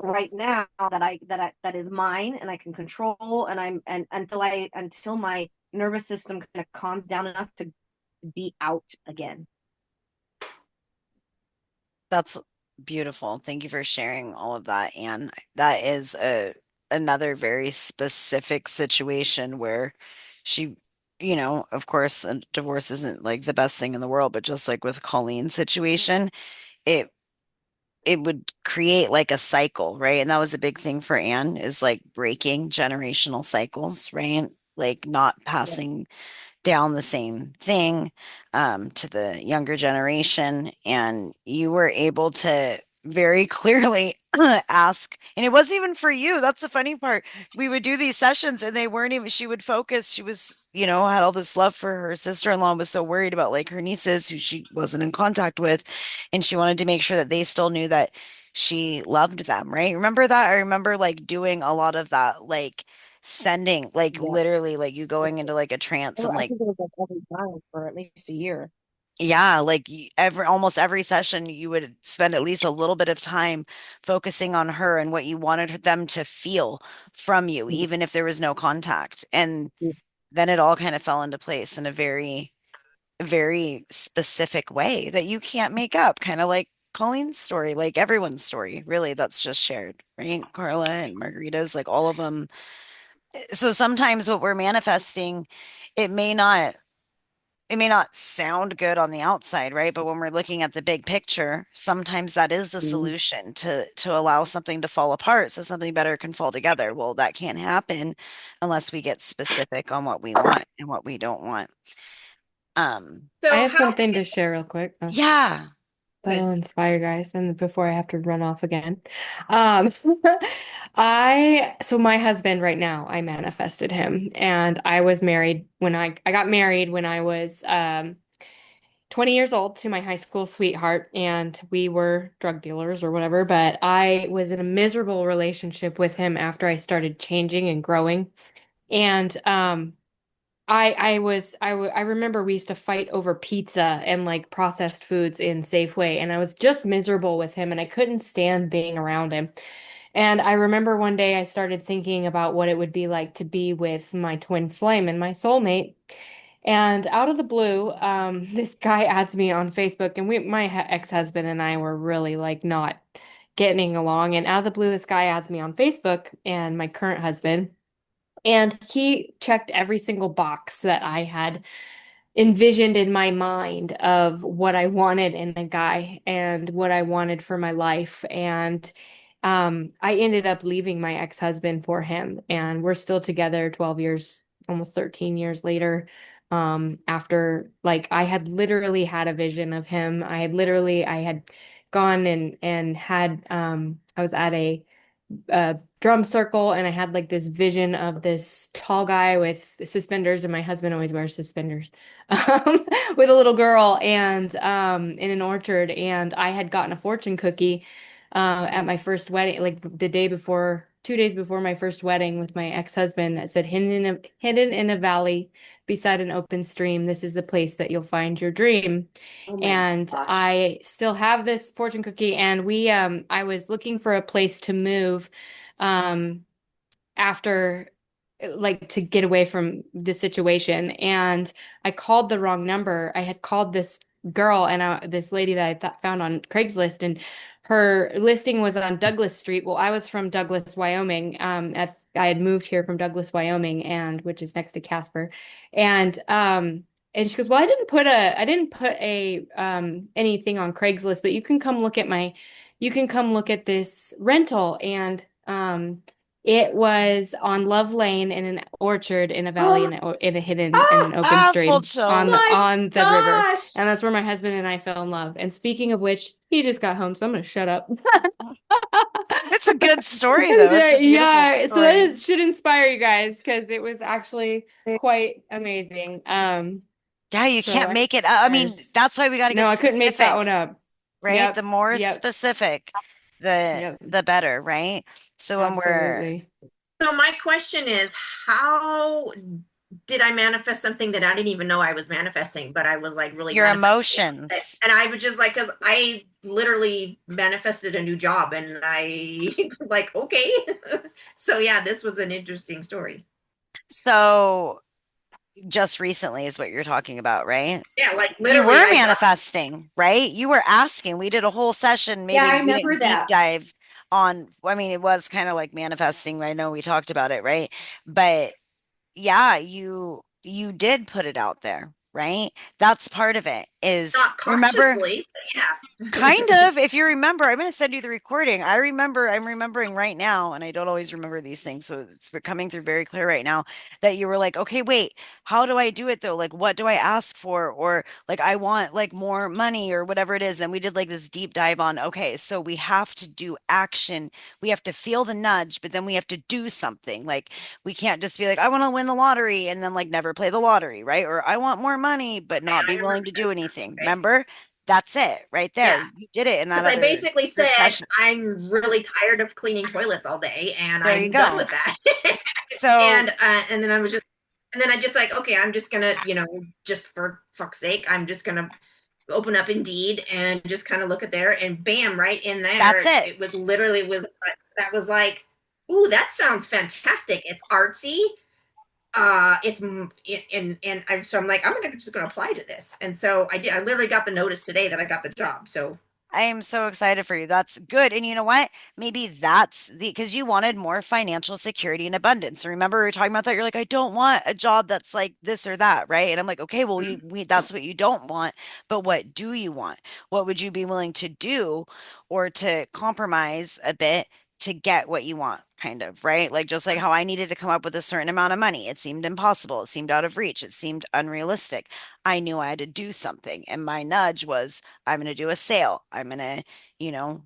right now that is mine and I can control. And until my nervous system kind of calms down enough to be out again. That's beautiful. Thank you for sharing all of that. And that is another very specific situation where she, of course, a divorce isn't like the best thing in the world, but just like with Colleen's situation, it it would create like a cycle, right? And that was a big thing for Anne is like breaking generational cycles, right? Like not Yeah. passing down the same thing to the younger generation. And you were able to very clearly ask, and it wasn't even for you. That's the funny part. We would do these sessions and they weren't even, she would focus. She was, had all this love for her sister-in-law, was so worried about like her nieces who she wasn't in contact with. And she wanted to make sure that they still knew that she loved them, right? Remember that? I remember like doing a lot of that, like sending, like Yeah. literally, like you going into like a trance and I like, think it was like every time for at least a year. yeah, like almost every session you would spend at least a little bit of time focusing on her and what you wanted them to feel from you, even if there was no contact. And then it all kind of fell into place in a very, very specific way that you can't make up, kind of like Colleen's story, like everyone's story, really, that's just shared, right? Carla and Margarita's, like all of them. So sometimes what we're manifesting, it may not it may not sound good on the outside, right? But when we're looking at the big picture, sometimes that is the Mhm. solution to allow something to fall apart so something better can fall together. Well, that can't happen unless we get specific on what we want and what we don't want. I So have how something to share real quick. Yeah. Good. That'll inspire guys, and before I have to run off again. Um, so my husband right now, I manifested him, and I was married when I got married when I was 20 years old to my high school sweetheart, and we were drug dealers or whatever, but I was in a miserable relationship with him after I started changing and growing. And I remember we used to fight over pizza and like processed foods in Safeway, and I was just miserable with him and I couldn't stand being around him. And I remember one day I started thinking about what it would be like to be with my twin flame and my soulmate. And out of the blue, this guy adds me on Facebook, and my ex-husband and I were really like not getting along. And out of the blue, this guy adds me on Facebook, and my current husband. And he checked every single box that I had envisioned in my mind of what I wanted in a guy and what I wanted for my life. And I ended up leaving my ex-husband for him, and we're still together 12 years, almost 13 years later. After like I had literally had a vision of him. I had gone and had I was at a drum circle, and I had like this vision of this tall guy with suspenders, and my husband always wears suspenders, with a little girl, and in an orchard. And I had gotten a fortune cookie at my first wedding, like the day before, 2 days before my first wedding with my ex-husband, that said, hidden in a valley beside an open stream, this is the place that you'll find your dream. Oh my And gosh. I still have this fortune cookie, and I was looking for a place to move um after, like, to get away from the situation, and I called the wrong number. I had called this girl, and this lady that I found on Craigslist, and her listing was on Douglas Street. Well, I was from Douglas, Wyoming. I had moved here from Douglas, Wyoming, and which is next to Casper, and she goes, "Well, I didn't put a anything on Craigslist, but you can come look at this rental." And it was on Love Lane in an orchard in a valley Oh, in a hidden in oh an open Ah, full stream chill. my on the river. gosh. And that's where my husband and I fell in love. And speaking of which, he just got home, so I'm gonna shut up. It's a good story though. It's a beautiful Yeah, so that story. should inspire you guys because it was actually quite amazing. Yeah, you So can't make it. I I mean, just that's why we got to no, get I couldn't make that one specific, up. right? The Yep, more yep, specific, yep, the better, right? So when we're absolutely. So my question is, how did I manifest something that I didn't even know I was manifesting, but I was like really your manifesting it? emotions. And I was just like, because I literally manifested a new job, and I like, okay. So yeah, this was an interesting story. So just recently is what you're talking about, right? Yeah, like You literally, were I got. manifesting, right? You were asking. We did a whole session. Yeah, Maybe I we remember didn't deep that. dive on, I mean, it was kind of like manifesting. I know we talked about it, right? But yeah, you did put it out there, right? That's part of it is Not remember. consciously, but yeah. Kind of, if you remember, I'm going to send you the recording. I'm remembering right now, and I don't always remember these things, so it's coming through very clear right now that you were like, okay, wait, how do I do it though? Like, what do I ask for? Or like, I want like more money or whatever it is. And we did like this deep dive on, okay, so we have to do action. We have to feel the nudge, but then we have to do something. Like, we can't just be like, I want to win the lottery and then like never play the lottery, right? Or I want more money, but Okay, not I be remember willing to do that. anything. Okay. Remember? That's it right there. Yeah. You did it in that Because I other basically group said, session. I'm really tired of cleaning toilets all day, and There you I'm done go. with that. So And then I was just, and then I just like, okay, I'm just gonna, just for fuck's sake, I'm just gonna open up Indeed and just kind of look at there, and bam, right in that's there, it. it was literally was that was like, ooh, that sounds fantastic. It's artsy. It's and I'm like, just gonna apply to this, and so I did. I literally got the notice today that I got the job. So I am so excited for you. That's good. And you know what? Maybe that's the because you wanted more financial security and abundance. Remember, we were talking about that. You're like, I don't want a job that's like this or that, right? And I'm like, okay, well, that's what you don't want. But what do you want? What would you be willing to do or to compromise a bit to get what you want, kind of, right? Like just like how I needed to come up with a certain amount of money. It seemed impossible. It seemed out of reach. It seemed unrealistic. I knew I had to do something. And my nudge was I'm going to do a sale. I'm going to, you know,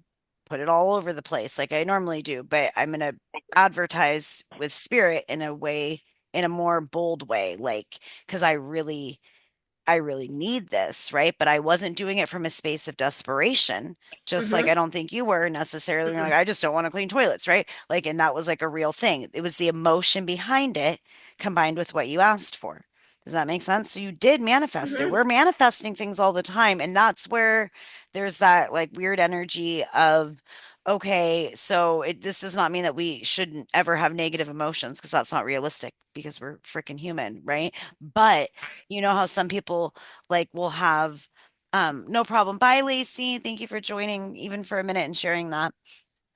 put it all over the place like I normally do, but I'm going to advertise with spirit in a way, in a more bold way, like, because I really need this, right? But I wasn't doing it from a space of desperation, just like mhm, I don't think you were necessarily. You're like, mhm, I just don't want to clean toilets, right? Like, and that was like a real thing. It was the emotion behind it combined with what you asked for. Does that make sense? So you did manifest it. mhm, We're manifesting things all the time. And that's where there's that like weird energy of, okay, so this does not mean that we shouldn't ever have negative emotions because that's not realistic because we're freaking human, right? But you know how some people like will have no problem. Bye, Lacey. Thank you for joining even for a minute and sharing that.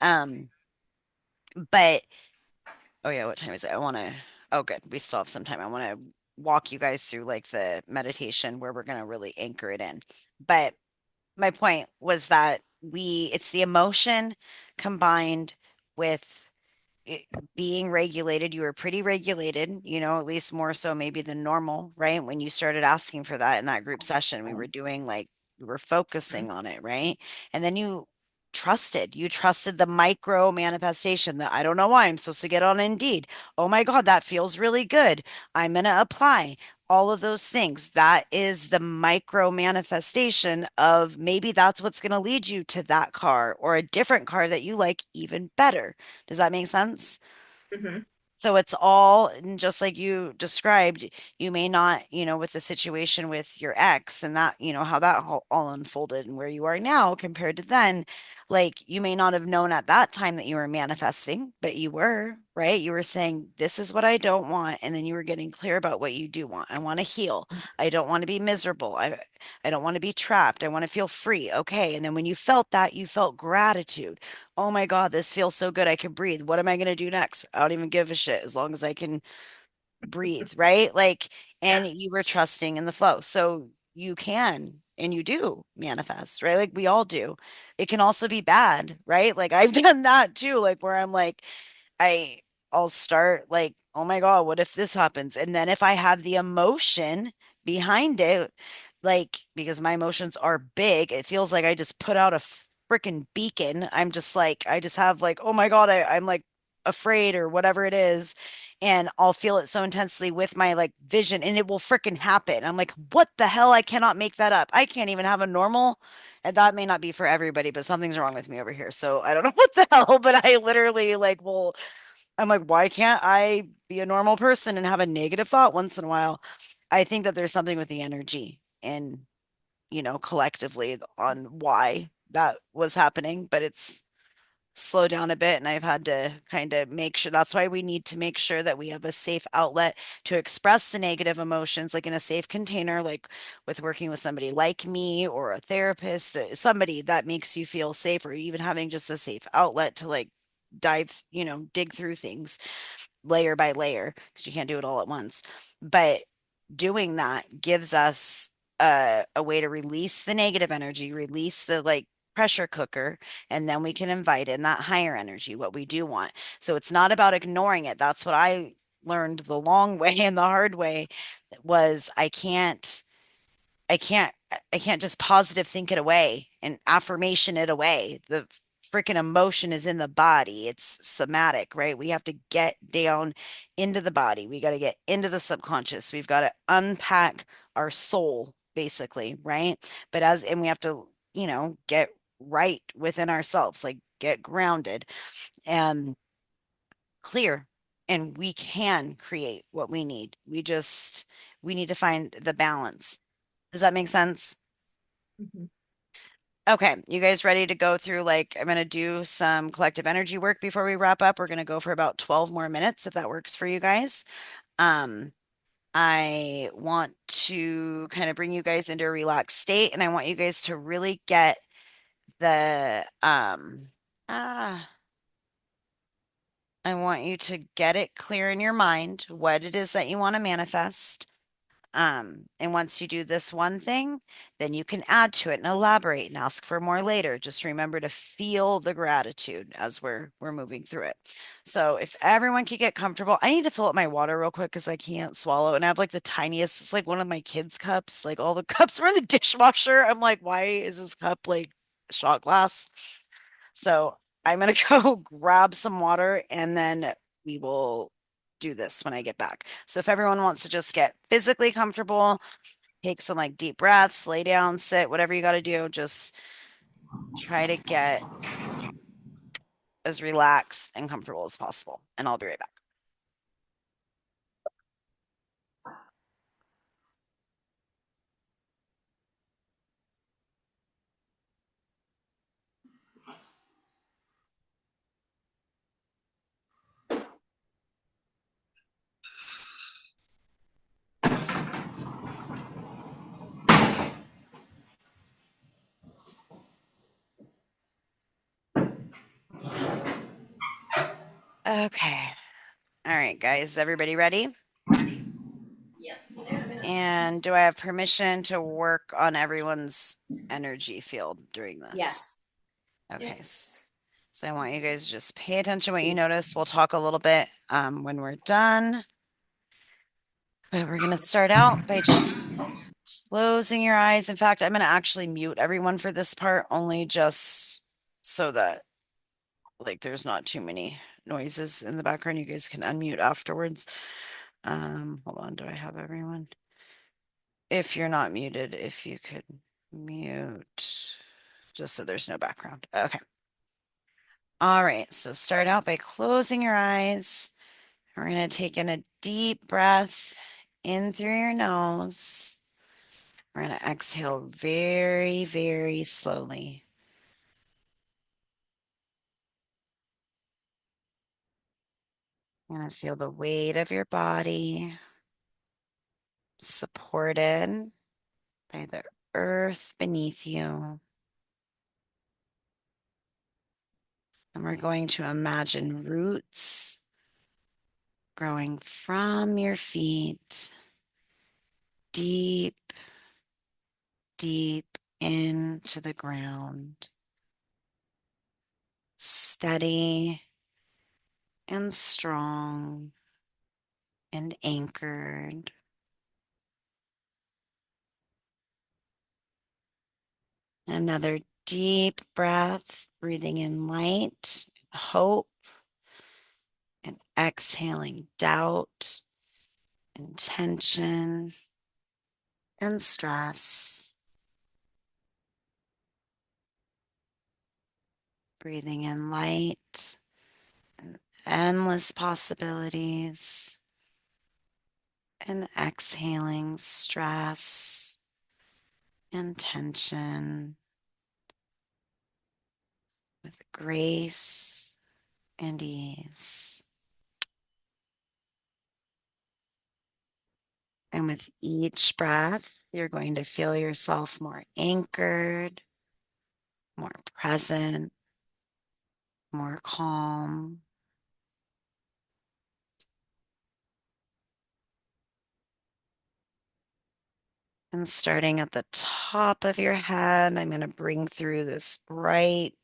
Um, but oh yeah, what time is it? I want to oh good. We still have some time. I want to walk you guys through like the meditation where we're going to really anchor it in. But my point was that it's the emotion combined with it being regulated. You were pretty regulated, at least more so maybe than normal, right? When you started asking for that in that group session, we were doing like, we were focusing on it, right? And then you trusted the micro manifestation that I don't know why I'm supposed to get on Indeed. Oh my God, that feels really good. I'm going to apply all of those things. That is the micro manifestation of maybe that's what's going to lead you to that car or a different car that you like even better. Does that make sense? mhm, So it's all and just like you described, you may not, with the situation with your ex and that, how that all unfolded and where you are now compared to then, like you may not have known at that time that you were manifesting, but you were. right? You were saying, this is what I don't want. And then you were getting clear about what you do want. I want to heal. I don't want to be miserable. I don't want to be trapped. I want to feel free. Okay. And then when you felt that, you felt gratitude. Oh my God, this feels so good. I can breathe. What am I going to do next? I don't even give a shit as long as I can breathe, right? Like, and Yeah. you were trusting in the flow. So you can and you do manifest, right? Like we all do. It can also be bad, right? Like I've done that too, like where I'm like, I I'll start like, oh my God, what if this happens? And then if I have the emotion behind it, like because my emotions are big, it feels like I just put out a freaking beacon. I'm just like, I just have like, oh my God, I'm like afraid or whatever it is. And I'll feel it so intensely with my like vision and it will freaking happen. I'm like, what the hell? I cannot make that up. I can't even have a normal, and that may not be for everybody, but something's wrong with me over here. So I don't know what the hell, but I literally like will I'm like, why can't I be a normal person and have a negative thought once in a while? I think that there's something with the energy and, collectively on why that was happening, but it's slowed down a bit. And I've had to kind of make sure that's why we need to make sure that we have a safe outlet to express the negative emotions, like in a safe container, like with working with somebody like me or a therapist, somebody that makes you feel safe, or even having just a safe outlet to like dive, dig through things layer by layer because you can't do it all at once. But doing that gives us a way to release the negative energy, release the like pressure cooker, and then we can invite in that higher energy, what we do want. So it's not about ignoring it. That's what I learned the long way and the hard way was I can't just positive think it away and affirmation it away. The freaking emotion is in the body. It's somatic, right? We have to get down into the body. We got to get into the subconscious. We've got to unpack our soul, basically, right? And we have to, get right within ourselves, like get grounded and clear. And we can create what we need. We need to find the balance. Does that make sense? Mhm. Okay, you guys ready to go through like I'm going to do some collective energy work before we wrap up. We're going to go for about 12 more minutes if that works for you guys. Um I want to kind of bring you guys into a relaxed state and I want you guys to really get the I want you to get it clear in your mind what it is that you want to manifest. And once you do this one thing, then you can add to it and elaborate and ask for more later. Just remember to feel the gratitude as we're moving through it. So if everyone could get comfortable, I need to fill up my water real quick because I can't swallow. And I have like the tiniest, it's like one of my kids' cups. Like all the cups were in the dishwasher. I'm like, why is this cup like shot glass? So I'm gonna go grab some water and then we will do this when I get back. So if everyone wants to just get physically comfortable, take some like deep breaths, lay down, sit, whatever you got to do, just try to get as relaxed and comfortable as possible. And I'll be right back. Okay. All right, guys, everybody ready? And do I have permission to work on everyone's energy field during this? Yes. Okay. So I want you guys to just pay attention to what you notice. We'll talk a little bit when we're done. But we're going to start out by just closing your eyes. In fact, I'm going to actually mute everyone for this part, only just so that like there's not too many noises in the background. You guys can unmute afterwards. Hold on, do I have everyone? If you're not muted, if you could mute, just so there's no background. Okay. All right, so start out by closing your eyes. We're going to take in a deep breath in through your nose. We're going to exhale very, very slowly. You're going to feel the weight of your body supported by the earth beneath you. And we're going to imagine roots growing from your feet deep, deep into the ground, steady and strong and anchored. Another deep breath, breathing in light, hope, and exhaling doubt and tension and stress. Breathing in light and endless possibilities, and exhaling stress and tension with grace and ease. And with each breath, you're going to feel yourself more anchored, more present, more calm. And starting at the top of your head, I'm going to bring through this bright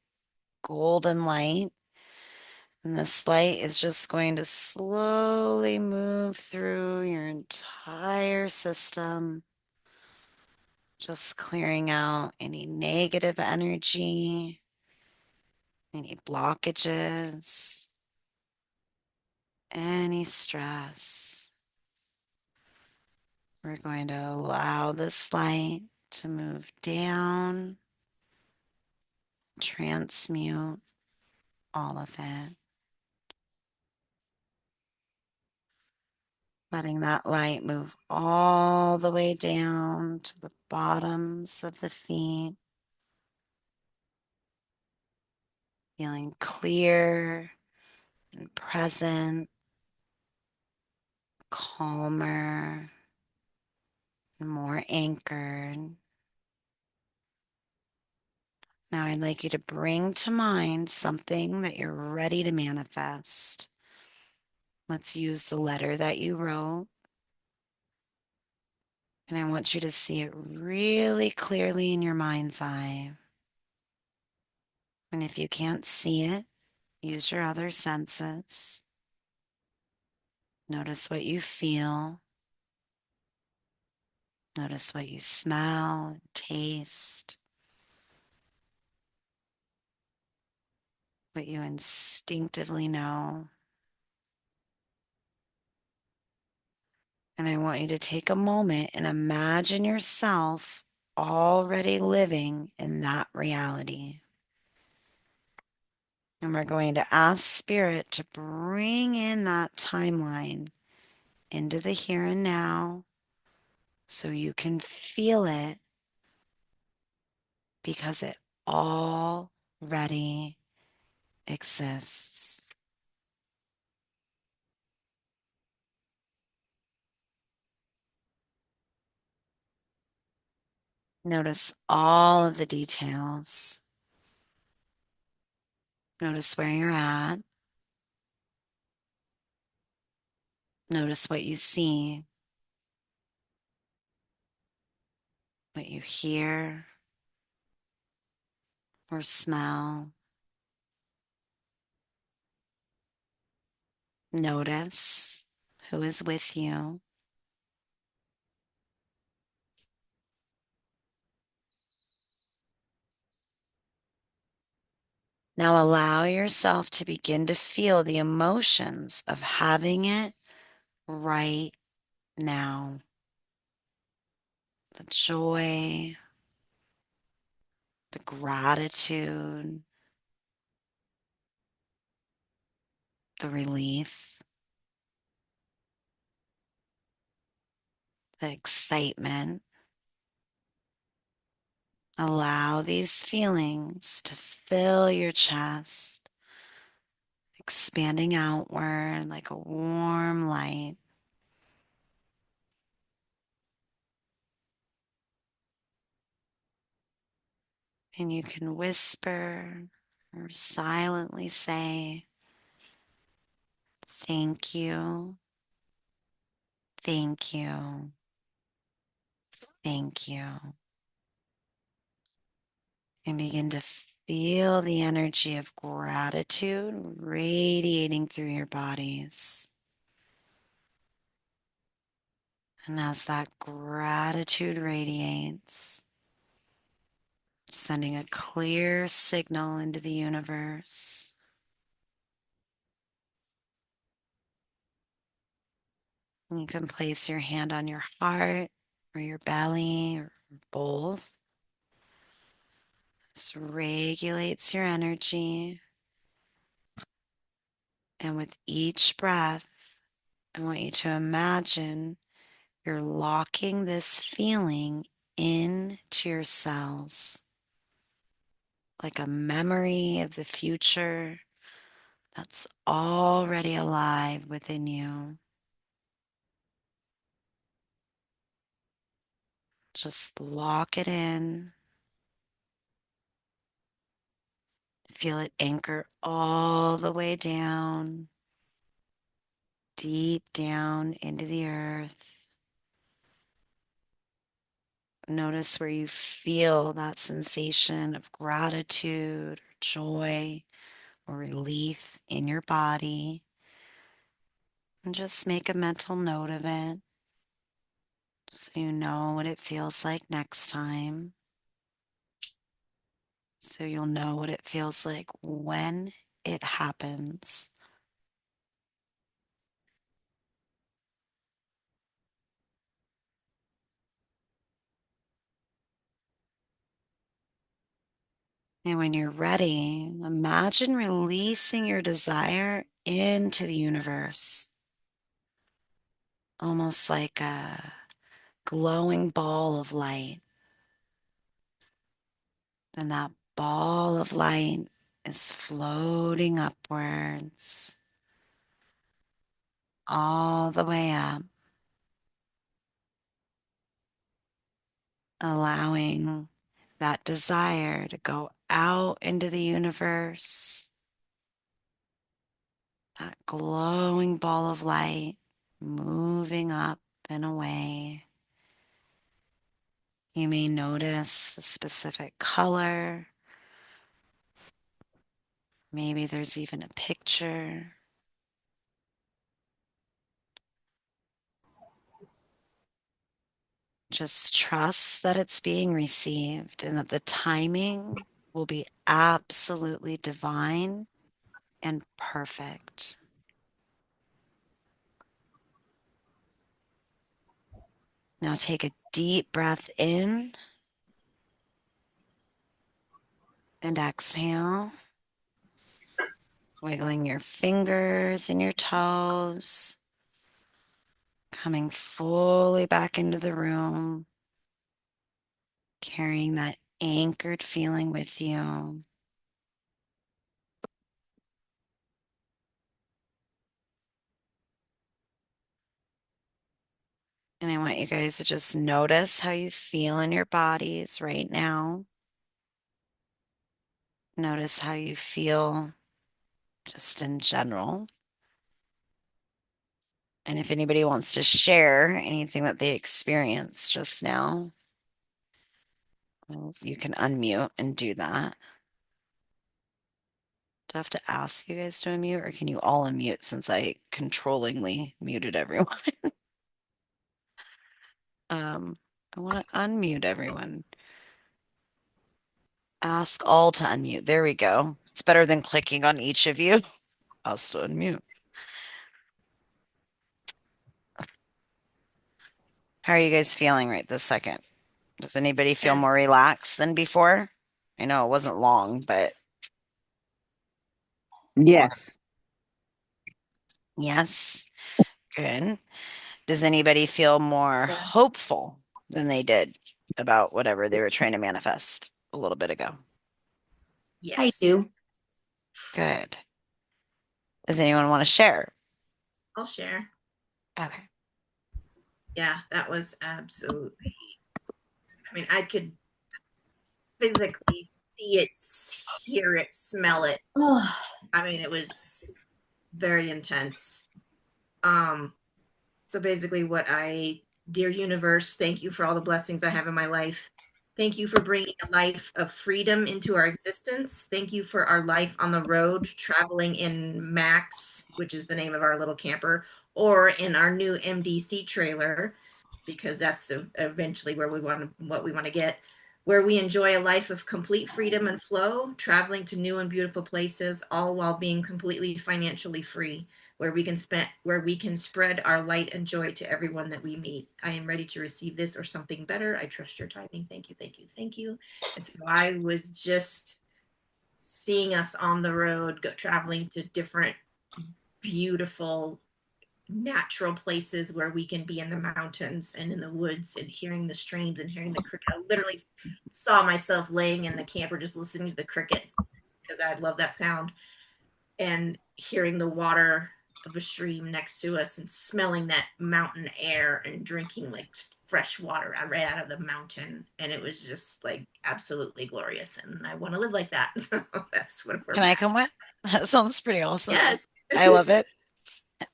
golden light. And this light is just going to slowly move through your entire system, just clearing out any negative energy, any blockages, any stress. We're going to allow this light to move down, transmute all of it. Letting that light move all the way down to the bottoms of the feet. Feeling clear and present, calmer, and more anchored. Now I'd like you to bring to mind something that you're ready to manifest. Let's use the letter that you wrote. And I want you to see it really clearly in your mind's eye. And if you can't see it, use your other senses. Notice what you feel. Notice what you smell, taste, what you instinctively know. And I want you to take a moment and imagine yourself already living in that reality. And we're going to ask Spirit to bring in that timeline into the here and now so you can feel it because it already exists. Notice all of the details. Notice where you're at. Notice what you see, what you hear or smell. Notice who is with you. Now allow yourself to begin to feel the emotions of having it right now. The joy, the gratitude, the relief, the excitement. Allow these feelings to fill your chest. expanding outward like a warm light. And you can whisper or silently say, thank you, thank you, thank you. And begin to feel the energy of gratitude radiating through your bodies. And as that gratitude radiates, sending a clear signal into the universe. You can place your hand on your heart or your belly or both. This regulates your energy. And with each breath, I want you to imagine you're locking this feeling into your cells, like a memory of the future that's already alive within you. Just lock it in. Feel it anchor all the way down, deep down into the earth. Notice where you feel that sensation of gratitude or joy or relief in your body. And just make a mental note of it so you know what it feels like next time. So you'll know what it feels like when it happens. And when you're ready, imagine releasing your desire into the universe, almost like a glowing ball of light. And that ball of light is floating upwards, all the way up, allowing that desire to go out into the universe, that glowing ball of light moving up and away. You may notice a specific color. Maybe there's even a picture. Just trust that it's being received and that the timing will be absolutely divine and perfect. Now take a deep breath in and exhale, wiggling your fingers and your toes, coming fully back into the room, carrying that anchored feeling with you. And I want you guys to just notice how you feel in your bodies right now. Notice how you feel just in general. And if anybody wants to share anything that they experienced just now, well, you can unmute and do that. Do I have to ask you guys to unmute, or can you all unmute since I controllingly muted everyone? I want to unmute everyone. Ask all to unmute. There we go. It's better than clicking on each of you. I'll still unmute. How are you guys feeling right this second? Does anybody feel more relaxed than before? I know it wasn't long, but Yes. yes, good. Does anybody feel more hopeful than they did about whatever they were trying to manifest a little bit ago? Yes. I do. Good. Does anyone want to share? I'll share. Okay. Yeah, that was absolutely. I mean, I could physically see it, hear it, smell it. I mean, it was very intense. Um, so basically, dear universe, thank you for all the blessings I have in my life. Thank you for bringing a life of freedom into our existence. Thank you for our life on the road, traveling in Max, which is the name of our little camper, or in our new MDC trailer, because that's eventually where what we want to get, where we enjoy a life of complete freedom and flow, traveling to new and beautiful places, all while being completely financially free, where we can spread our light and joy to everyone that we meet. I am ready to receive this or something better. I trust your timing. Thank you, thank you, thank you. And so I was just seeing us on the road, traveling to different beautiful natural places where we can be in the mountains and in the woods and hearing the streams and hearing the cricket. I literally saw myself laying in the camper just listening to the crickets because I love that sound, and hearing the water of a stream next to us and smelling that mountain air and drinking like fresh water right out of the mountain. And it was just like absolutely glorious. And I want to live like that. So that's what we're Can I at. come with? That sounds pretty awesome. Yes. I love it.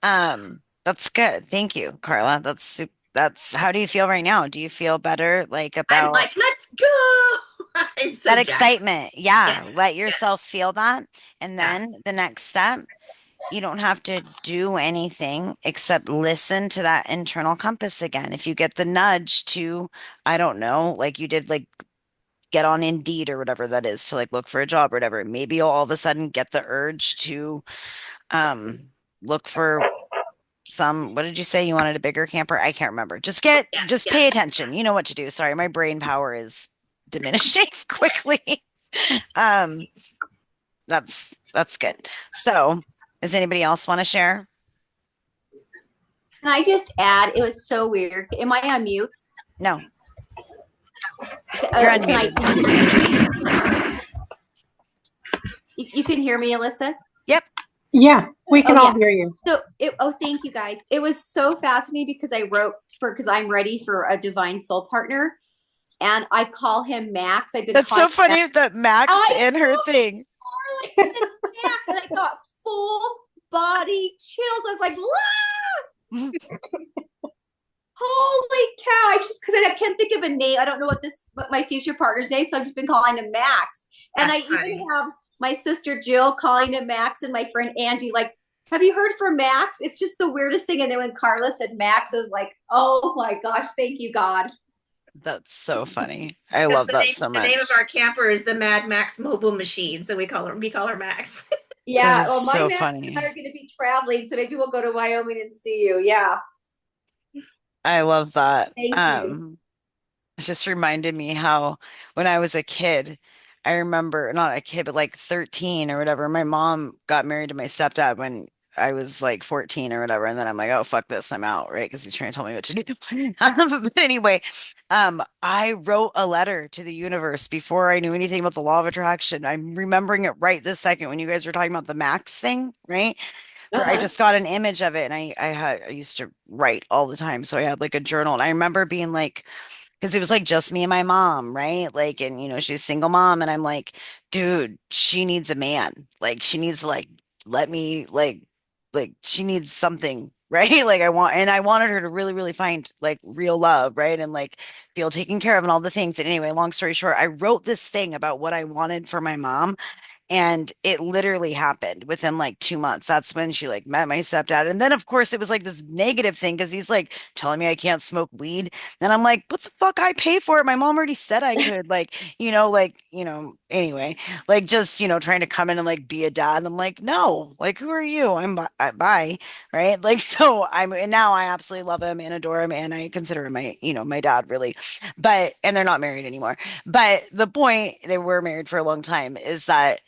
That's good. Thank you, Carla. That's how do you feel right now? Do you feel better like I'm about like, let's go. I'm so that jacked. excitement? Yeah, Yes. let Yes. yourself feel that. And Yeah. then the next step, you don't have to do anything except listen to that internal compass again. If you get the nudge to, I don't know, like you did, like get on Indeed or whatever that is to like look for a job or whatever, maybe you'll all of a sudden get the urge to um look for some, what did you say? You wanted a bigger camper? I can't remember. Yeah. Just Yeah. pay attention. You know what to do. Sorry, my brain power is diminishing quickly. Um, that's good. So, does anybody else want to share? Can I just add? It was so weird. Am I on mute? No, you're Can I? unmuted. You can hear me, Alyssa? Yep. Yeah, we can Oh, all yeah. hear you. Thank you guys. It was so fascinating because because I'm ready for a divine soul partner, and I call him Max. I've been That's calling so funny that Max I in her thing. Max, and I got full body chills. I was like, holy cow! I just because I can't think of a name. I don't know what my future partner's name, so I've just been calling him Max. And That's I funny. even have my sister Jill calling him Max, and my friend Angie like, have you heard from Max? It's just the weirdest thing. And then when Carla said Max, I was like, oh my gosh, thank you, God. That's so funny. I Because love that so the name of our much. camper is the Mad Max Mobile Machine, so we call her Max. That Yeah, is well, my so Max and I funny. are going to be traveling, so maybe we'll go to Wyoming and see you. Yeah, I love that. thank you. It just reminded me how when I was a kid, I remember not a kid, but like 13 or whatever, my mom got married to my stepdad when I was like 14 or whatever. And then I'm like, oh, fuck this, I'm out, right? Because he's trying to tell me what to do. But anyway, I wrote a letter to the universe before I knew anything about the law of attraction. I'm remembering it right this second when you guys were talking about the Max thing, right? Where I Uh-huh. just got an image of it and I used to write all the time. So I had like a journal and I remember being like, because it was like just me and my mom, right? Like, and she's a single mom, and I'm like, dude, she needs a man. Like, she needs to let me like she needs something, right? Like, I wanted her to really, really find like real love, right? And like feel taken care of and all the things. And anyway, long story short, I wrote this thing about what I wanted for my mom. And it literally happened within like 2 months. That's when she like met my stepdad. And then of course it was like this negative thing because he's like telling me I can't smoke weed. And I'm like, what the fuck? I pay for it. My mom already said I could. Anyway, like just, trying to come in and like be a dad. And I'm like, no, like who are you? Bye. Right. Like so and now I absolutely love him and adore him and I consider him my dad really. But and they're not married anymore. But the point, they were married for a long time, is that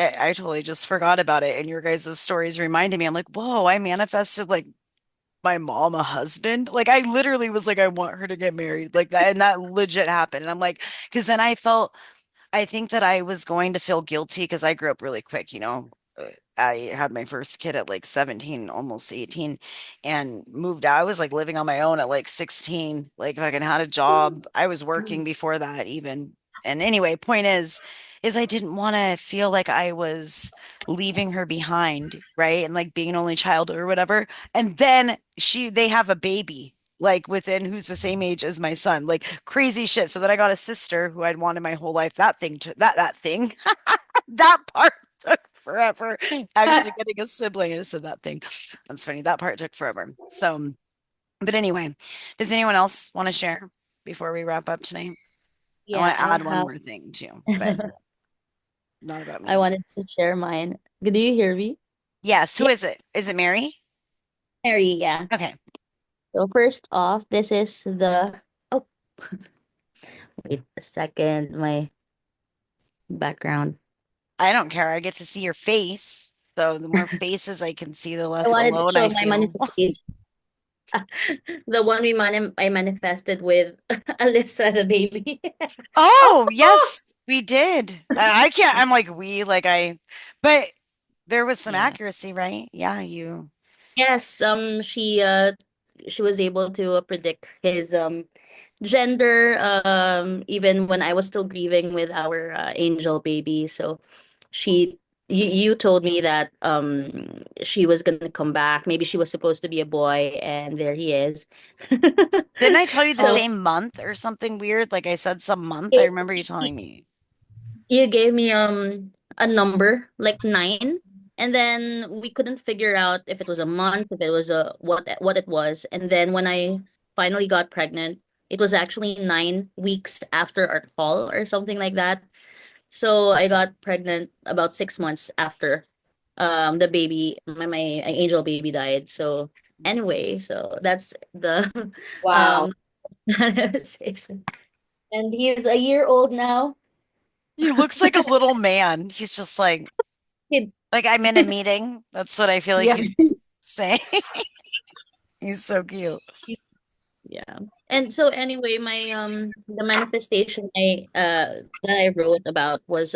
I totally just forgot about it. And your guys' stories reminded me. I'm like, whoa, I manifested like my mom a husband. Like I literally was like, I want her to get married like that. And that legit happened. And I'm like, because then I think that I was going to feel guilty because I grew up really quick, I had my first kid at like 17, almost 18, and moved out. I was like living on my own at like 16. Like if I had a job, I was working before that even. And anyway, point is I didn't want to feel like I was leaving her behind, right? And like being an only child or whatever. And then they have a baby like within who's the same age as my son. Like crazy shit. So then I got a sister who I'd wanted my whole life. That thing that part took forever. Actually, getting a sibling, I just said that thing. That's funny. That part took forever. So, but anyway, does anyone else want to share before we wrap up tonight? I Yeah, want to I add one have. more thing too, but not about I me. wanted to share mine. Do you hear me? Yes, who Yeah, is it? Is it Mary? Mary, yeah. Okay. So first off, this is the oh wait a second, my background. I don't care. I get to see your face. So the more faces I can see, the I less wanted to alone show I my feel. manifestation. The one I manifested with Alyssa the baby. Oh, Oh, yes, we did. I can't, I'm like, but there was some Yeah. accuracy, right? Yeah, you. Yes, she was able to predict his gender even when I was still grieving with our angel baby. So she you told me that she was gonna come back. Maybe she was supposed to be a boy, and there he is. Didn't I tell you the So oh, same month or something weird? Like I said some month. I it, remember you telling me. you gave me a number like 9, and then we couldn't figure out if it was a month, if it was a what it was. And then when I finally got pregnant, it was actually 9 weeks after our call or something like that. So I got pregnant about 6 months after the baby, my angel baby died. So anyway, so that's the Wow. um manifestation. And he's a year old now. He looks like a little man. He's just He, like I'm in a meeting. That's what I feel like yeah. he's saying. He's so cute. Yeah. And so anyway, my the manifestation that I wrote about was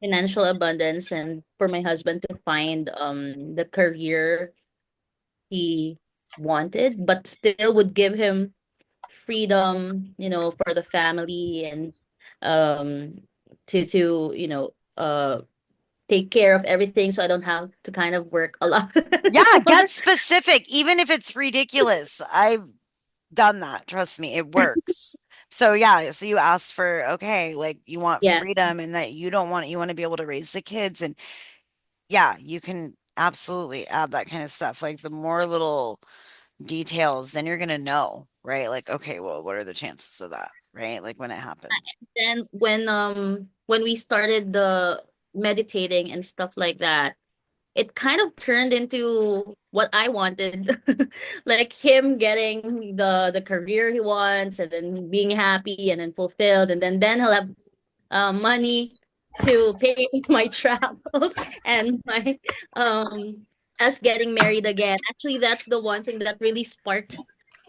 financial abundance, and for my husband to find the career he wanted, but still would give him freedom, for the family, and um to take care of everything, so I don't have to kind of work a lot Yeah, anymore. get specific, even if it's ridiculous. I've done that. Trust me, it works. So yeah, so you asked for, okay, like you want Yeah. freedom and that you want to be able to raise the kids. And yeah, you can absolutely add that kind of stuff. Like the more little details, then you're gonna know, right? Like, okay, well, what are the chances of that, right? Like when it happens. Then when we started the meditating and stuff like that, it kind of turned into what I wanted. Like him getting the career he wants, and then being happy and then fulfilled, and then he'll have money to pay my travels and my us getting married again. Actually, that's the one thing that really sparked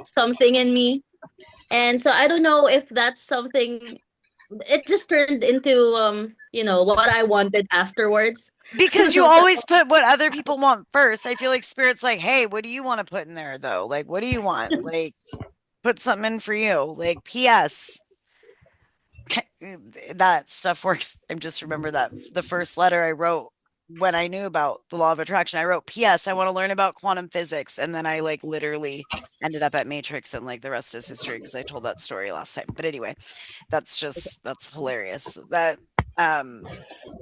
something in me. And so I don't know if that's something, it just turned into what I wanted afterwards. Because you So always put what other people want first. I feel like spirit's like, hey, what do you want to put in there though? Like, what do you want? Like, put something in for you. Like, P.S. That stuff works. I just remember that the first letter I wrote when I knew about the law of attraction, I wrote, P.S. I want to learn about quantum physics. And then I like literally ended up at Matrix, and like the rest is history because I told that story last time. But anyway, that's hilarious. That um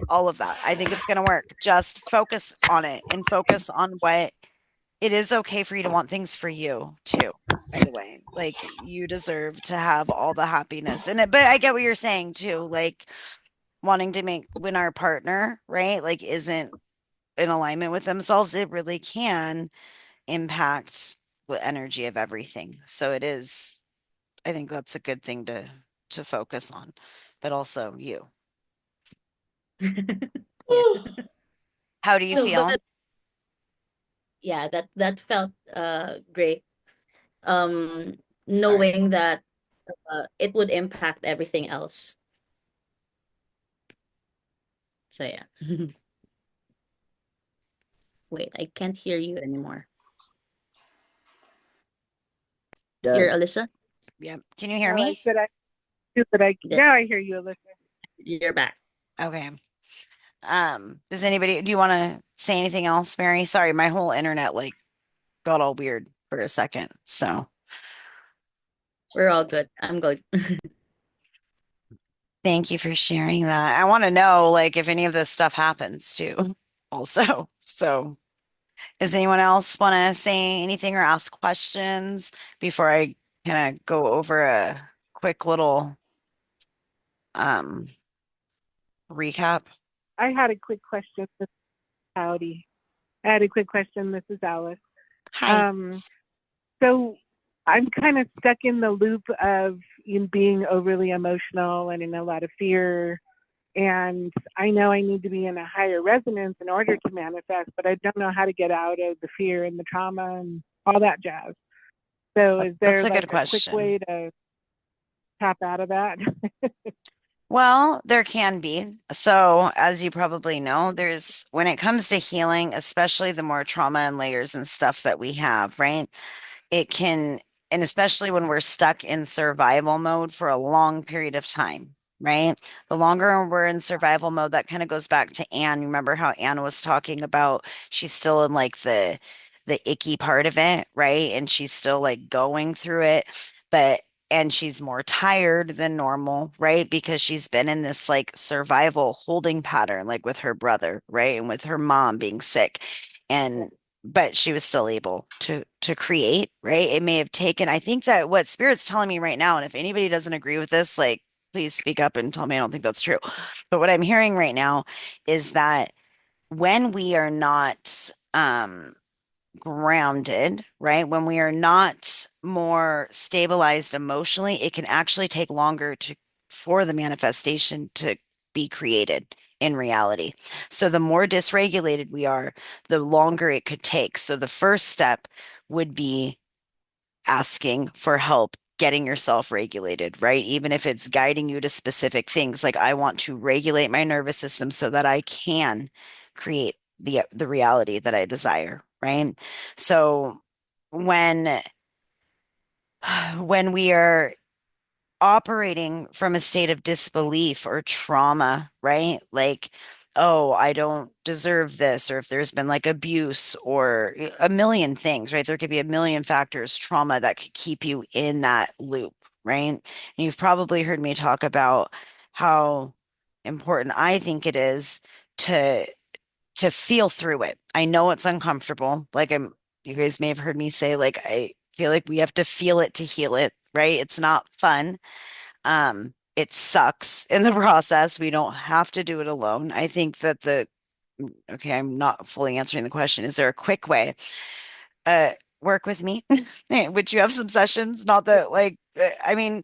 all of that. I think it's going to work. Just focus on it and focus on what it is okay for you to want things for you too. By the way, like you deserve to have all the happiness in it. But I get what you're saying too. Like wanting to make when our partner, right, like isn't in alignment with themselves, it really can impact the energy of everything. So it is, I think that's a good thing to focus on, but also you. yeah. How do you No, feel? but yeah, that felt great. Um, Sorry. Knowing that it would impact everything else. So yeah. Wait, I can't hear you anymore. Done. Here, Alyssa, Yep. Can you hear No, I me? said there, now I hear you, Alyssa. you're back. Okay. Does anybody, do you want to say anything else, Mary? Sorry, my whole internet like got all weird for a second. So We're all good. I'm good. thank you for sharing that. I want to know like if any of this stuff happens too, also. So does anyone else want to say anything or ask questions before I kind of go over a quick little um recap? I had a quick question. Howdy. I had a quick question. This is Alice. Hi. Um, so I'm kind of stuck in the loop of being overly emotional and in a lot of fear. And I know I need to be in a higher resonance in order to manifest, but I don't know how to get out of the fear and the trauma and all that jazz. So is That's there a like good a quick question. way to tap out of that? Well, there can be. So, as you probably know, there's when it comes to healing, especially the more trauma and layers and stuff that we have, right? It can, and especially when we're stuck in survival mode for a long period of time, right? The longer we're in survival mode, that kind of goes back to Anne. Remember how Anne was talking about she's still in like the icky part of it, right? And she's still like going through it, but and she's more tired than normal, right? Because she's been in this like survival holding pattern, like with her brother, right? And with her mom being sick. And but she was still able to create, right? It may have taken, I think that what Spirit's telling me right now, and if anybody doesn't agree with this, like please speak up and tell me I don't think that's true. But what I'm hearing right now is that when we are not grounded, right? When we are not more stabilized emotionally, it can actually take longer to for the manifestation to be created in reality. So the more dysregulated we are, the longer it could take. So the first step would be asking for help getting yourself regulated, right? Even if it's guiding you to specific things, like I want to regulate my nervous system so that I can create the reality that I desire, right? So when when we are operating from a state of disbelief or trauma, right? Like, oh, I don't deserve this, or if there's been like abuse or a million things, right? There could be a million factors, trauma that could keep you in that loop, right? And you've probably heard me talk about how important I think it is to feel through it. I know it's uncomfortable. You guys may have heard me say, like, I feel like we have to feel it to heal it, right? It's not fun. It sucks in the process. We don't have to do it alone. I think that okay, I'm not fully answering the question. Is there a quick way? Uh, Work with me. Would you have some sessions? Not that I mean,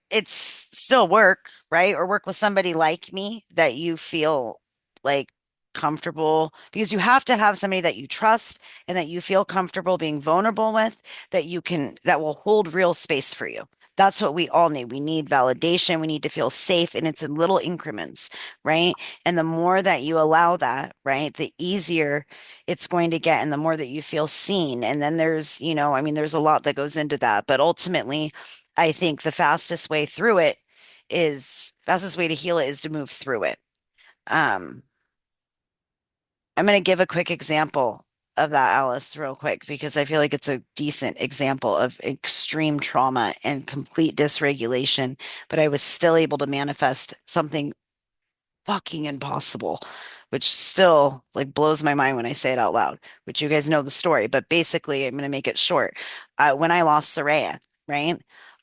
it's still work, right? Or work with somebody like me that you feel like comfortable because you have to have somebody that you trust and that you feel comfortable being vulnerable with that will hold real space for you. That's what we all need. We need validation. We need to feel safe, and it's in little increments, right? And the more that you allow that, right, the easier it's going to get, and the more that you feel seen. And then I mean, there's a lot that goes into that, but ultimately, I think the fastest way to heal it is to move through it. Um, I'm going to give a quick example of that, Alice, real quick, because I feel like it's a decent example of extreme trauma and complete dysregulation, but I was still able to manifest something fucking impossible, which still like blows my mind when I say it out loud, which you guys know the story, but basically I'm going to make it short. When I lost Soraya, right?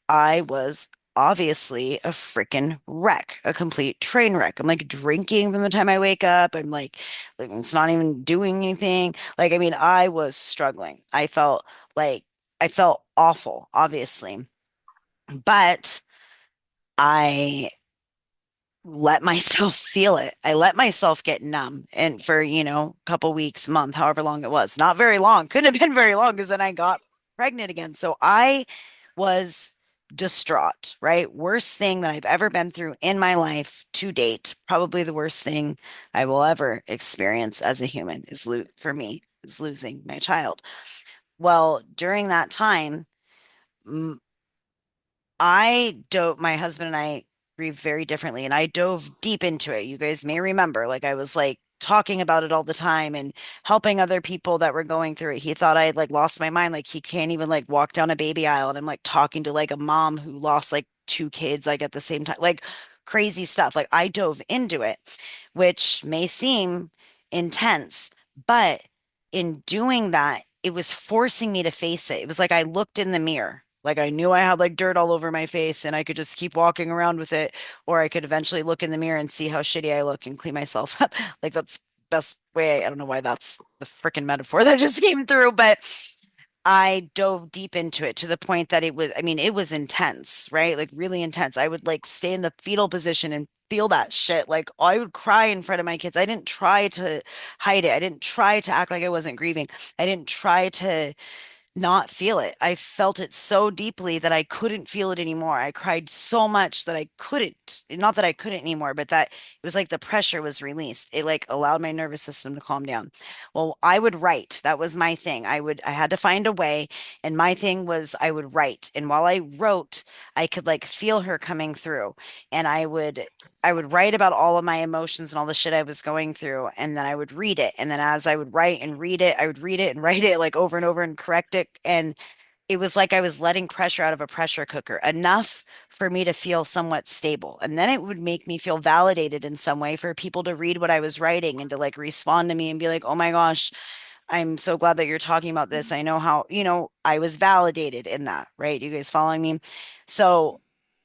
I was obviously a freaking wreck, a complete train wreck. I'm like drinking from the time I wake up. Like it's not even doing anything. Like, I mean, I was struggling. Like I felt awful, obviously, but I let myself feel it. I let myself get numb and for, a couple weeks, month, however long it was. Not very long. Couldn't have been very long because then I got pregnant again. So I was distraught, right? Worst thing that I've ever been through in my life to date. Probably the worst thing I will ever experience as a human is for me is losing my child. Well, during that time, my husband and I grieve very differently, and I dove deep into it. You guys may remember, like, I was like talking about it all the time and helping other people that were going through it. He thought I had like lost my mind. Like, he can't even like walk down a baby aisle, and I'm like talking to like a mom who lost like two kids, like at the same time, like crazy stuff. Like, I dove into it, which may seem intense, but in doing that, it was forcing me to face it. It was like I looked in the mirror. Like, I knew I had like dirt all over my face and I could just keep walking around with it, or I could eventually look in the mirror and see how shitty I look and clean myself up. Like, that's best way. I don't know why that's the freaking metaphor that just came through, but I dove deep into it to the point that I mean, it was intense, right? Like, really intense. I would like stay in the fetal position and feel that shit. Like, I would cry in front of my kids. I didn't try to hide it. I didn't try to act like I wasn't grieving. I didn't try to not feel it. I felt it so deeply that I couldn't feel it anymore. I cried so much that I couldn't, not that I couldn't anymore, but that it was like the pressure was released. It like allowed my nervous system to calm down. Well, I would write. That was my thing. I had to find a way. And my thing was I would write. And while I wrote, I could like feel her coming through. And I would write about all of my emotions and all the shit I was going through, and then I would read it. And then as I would write and read it, I would read it and write it like over and over and correct it. And it was like I was letting pressure out of a pressure cooker, enough for me to feel somewhat stable. And then it would make me feel validated in some way for people to read what I was writing and to like respond to me and be like, oh my gosh, I'm so glad that you're talking about this. I know how, I was validated in that, right? You guys following me? So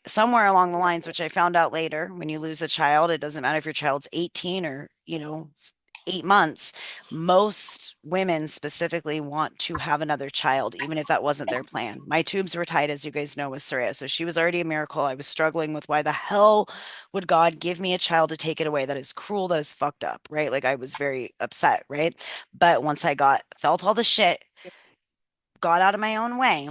somewhere along the lines, which I found out later, when you lose a child, it doesn't matter if your child's 18 or, 8 months, most women specifically want to have another child, even if that wasn't their plan. My tubes were tied, as you guys know, with Soraya. So she was already a miracle. I was struggling with why the hell would God give me a child to take it away? That is cruel. That is fucked up, right? Like, I was very upset, right? But once I felt all the shit, got out of my own way,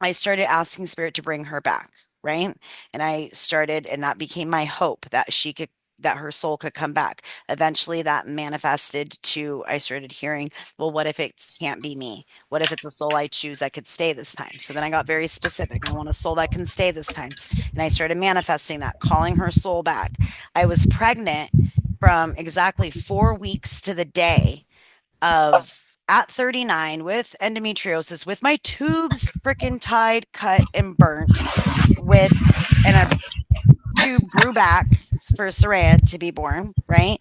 I started asking Spirit to bring her back, right? And that became my hope that her soul could come back. Eventually, that manifested to, I started hearing, well, what if it can't be me? What if it's a soul I choose that could stay this time? So then I got very specific. I want a soul that can stay this time. And I started manifesting that, calling her soul back. I was pregnant from exactly 4 weeks to the day of at 39 with endometriosis, with my tubes freaking tied, cut, and burnt, and a tube grew back for Soraya to be born, right?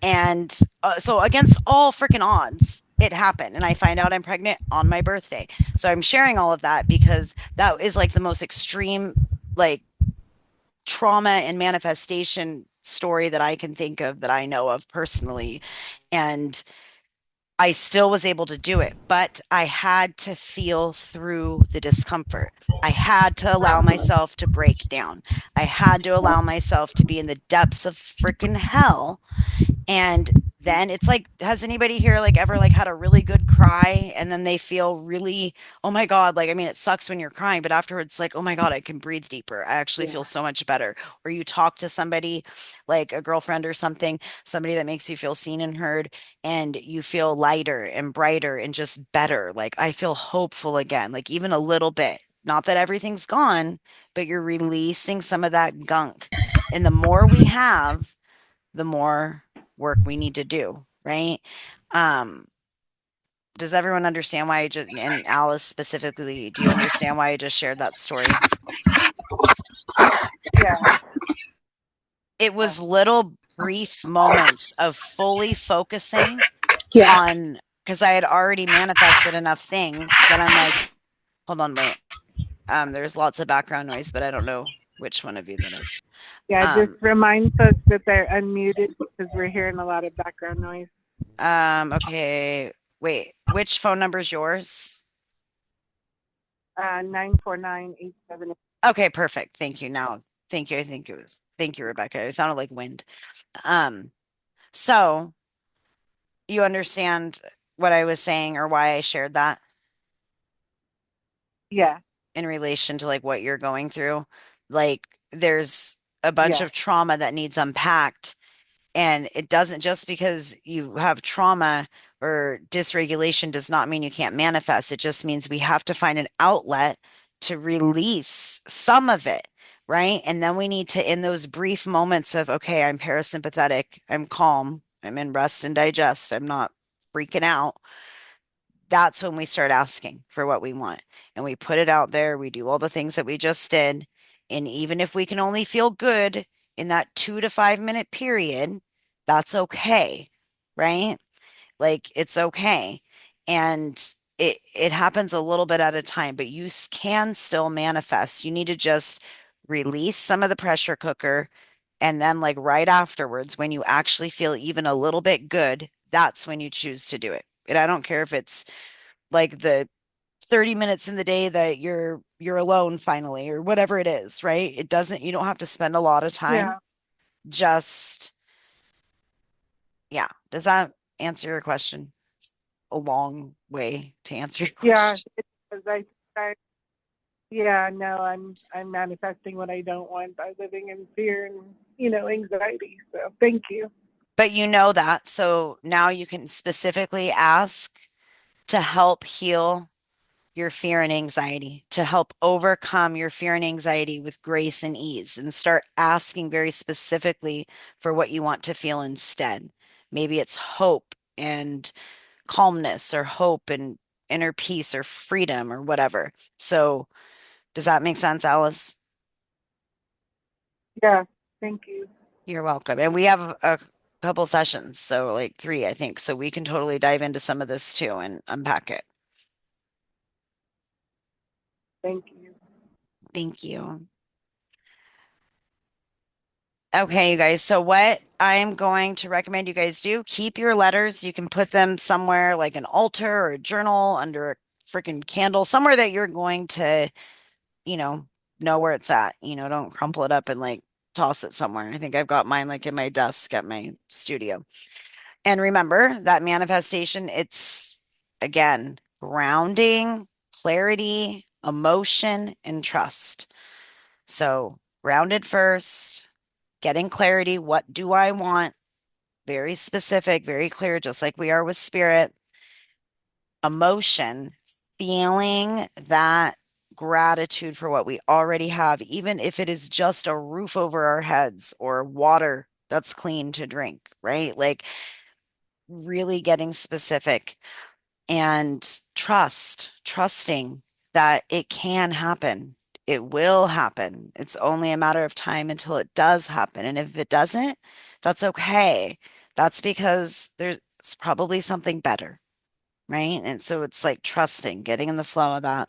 And so against all freaking odds, it happened. And I find out I'm pregnant on my birthday. So I'm sharing all of that because that is like the most extreme, like, trauma and manifestation story that I can think of, that I know of personally. And I still was able to do it, but I had to feel through the discomfort. I had to allow myself to break down. I had to allow myself to be in the depths of freaking hell. And then it's like, has anybody here like ever like had a really good cry and then they feel really, oh my God, like, I mean, it sucks when you're crying, but afterwards, like, oh my God, I can breathe deeper. I actually feel so much better. Or you talk to somebody, like a girlfriend or something, somebody that makes you feel seen and heard, and you feel lighter and brighter and just better. Like, I feel hopeful again, like even a little bit. Not that everything's gone, but you're releasing some of that gunk. And the more we have, the more work we need to do, right? Um, does everyone understand why and Alice specifically, do you understand why I just shared that story? Yeah. It was little brief moments of fully focusing Yeah. on, because I had already manifested enough things that I'm like, hold on, wait. There's lots of background noise, but I don't know which one of you that is. Yeah, just remind folks that they're unmuted because we're hearing a lot of background noise. Okay. Wait, which phone number is yours? 949-87. Okay, perfect. Thank you. Now, thank you. Thank you, Rebecca. It sounded like wind. Um, so you understand what I was saying or why I shared that? Yeah. in relation to like what you're going through. Like there's a bunch Yeah. of trauma that needs unpacked. And it doesn't just because you have trauma or dysregulation does not mean you can't manifest. It just means we have to find an outlet to release some of it, right? And then we need to, in those brief moments of, okay, I'm parasympathetic, I'm calm, I'm in rest and digest, I'm not freaking out. That's when we start asking for what we want. And we put it out there. We do all the things that we just did. And even if we can only feel good in that 2 to 5 minute period, that's okay, right? Like it's okay. And it happens a little bit at a time, but you can still manifest. You need to just release some of the pressure cooker. And then, like right afterwards, when you actually feel even a little bit good, that's when you choose to do it. And I don't care if it's like the 30 minutes in the day that you're alone finally or whatever it is, right? It doesn't, you don't have to spend a lot of time. Yeah. Just yeah. Does that answer your question? A long way to answer your Yeah. question. Because I, yeah, no, I'm manifesting what I don't want by living in fear and, anxiety. So thank you. But you know that. So now you can specifically ask to help heal your fear and anxiety, to help overcome your fear and anxiety with grace and ease, and start asking very specifically for what you want to feel instead. Maybe it's hope and calmness, or hope and inner peace, or freedom, or whatever. So, does that make sense, Alice? Yeah. Thank you. You're welcome. And we have a couple sessions, so like 3, I think. So we can totally dive into some of this too and unpack it. Thank you. Thank you. Okay, you guys. So what I'm going to recommend you guys do, keep your letters. You can put them somewhere like an altar or a journal under a freaking candle, somewhere that you're going to, you know where it's at. Don't crumple it up and like toss it somewhere. I think I've got mine like in my desk at my studio. And remember that manifestation, it's again, grounding, clarity, emotion, and trust. So grounded first, getting clarity. What do I want? Very specific, very clear, just like we are with spirit. Emotion, feeling that gratitude for what we already have, even if it is just a roof over our heads or water that's clean to drink, right? Like really getting specific, and trusting that it can happen. It will happen. It's only a matter of time until it does happen. And if it doesn't, that's okay. That's because there's probably something better, right? And so it's like trusting, getting in the flow of that.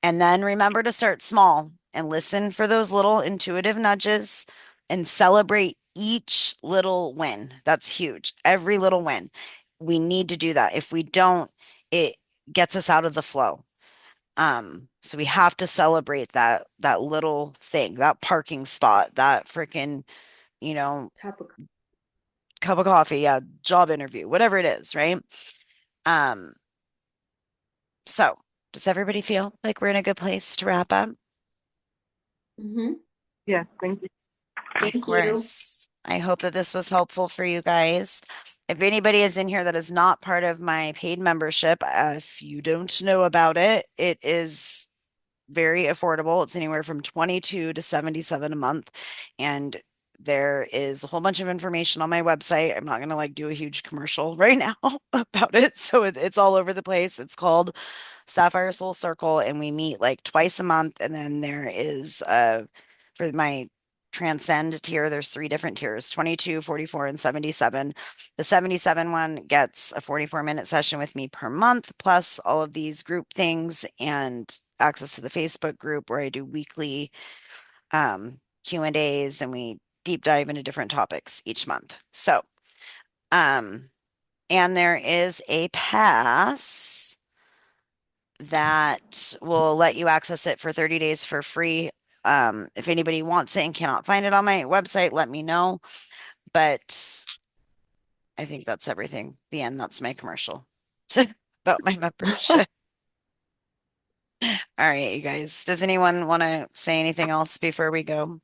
And then remember to start small and listen for those little intuitive nudges and celebrate each little win. That's huge. Every little win. We need to do that. If we don't, it gets us out of the flow. So we have to celebrate that little thing, that parking spot, that freaking, you know, cup of coffee, yeah, job interview, whatever it is, right? Um, so does everybody feel like we're in a good place to wrap up? Mm-hmm. Yes. Thank you. Of Thank you. course. I hope that this was helpful for you guys. If anybody is in here that is not part of my paid membership, if you don't know about it, it is very affordable. It's anywhere from 22 to 77 a month. And there is a whole bunch of information on my website. I'm not going to like do a huge commercial right now about it. So it's all over the place. It's called Sapphire Soul Circle, and we meet like twice a month. And then there is for my Transcend tier, there's 3 different tiers: 22, 44, and 77. The 77 one gets a 44-minute session with me per month, plus all of these group things and access to the Facebook group where I do weekly Q&As, and we deep dive into different topics each month. So, and there is a pass that will let you access it for 30 days for free. If anybody wants it and cannot find it on my website, let me know. But I think that's everything. The end. That's my commercial about my membership. All right, you guys. Does anyone want to say anything else before we go?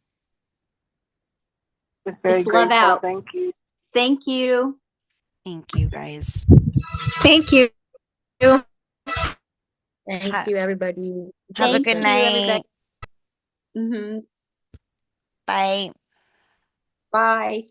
It's very Just love grateful. out. Thank you. Thank you. Thank you, guys. Thank you. Thank Ha- you, everybody. have a Thank good you, night. everybody. Mm-hmm. Bye. Bye.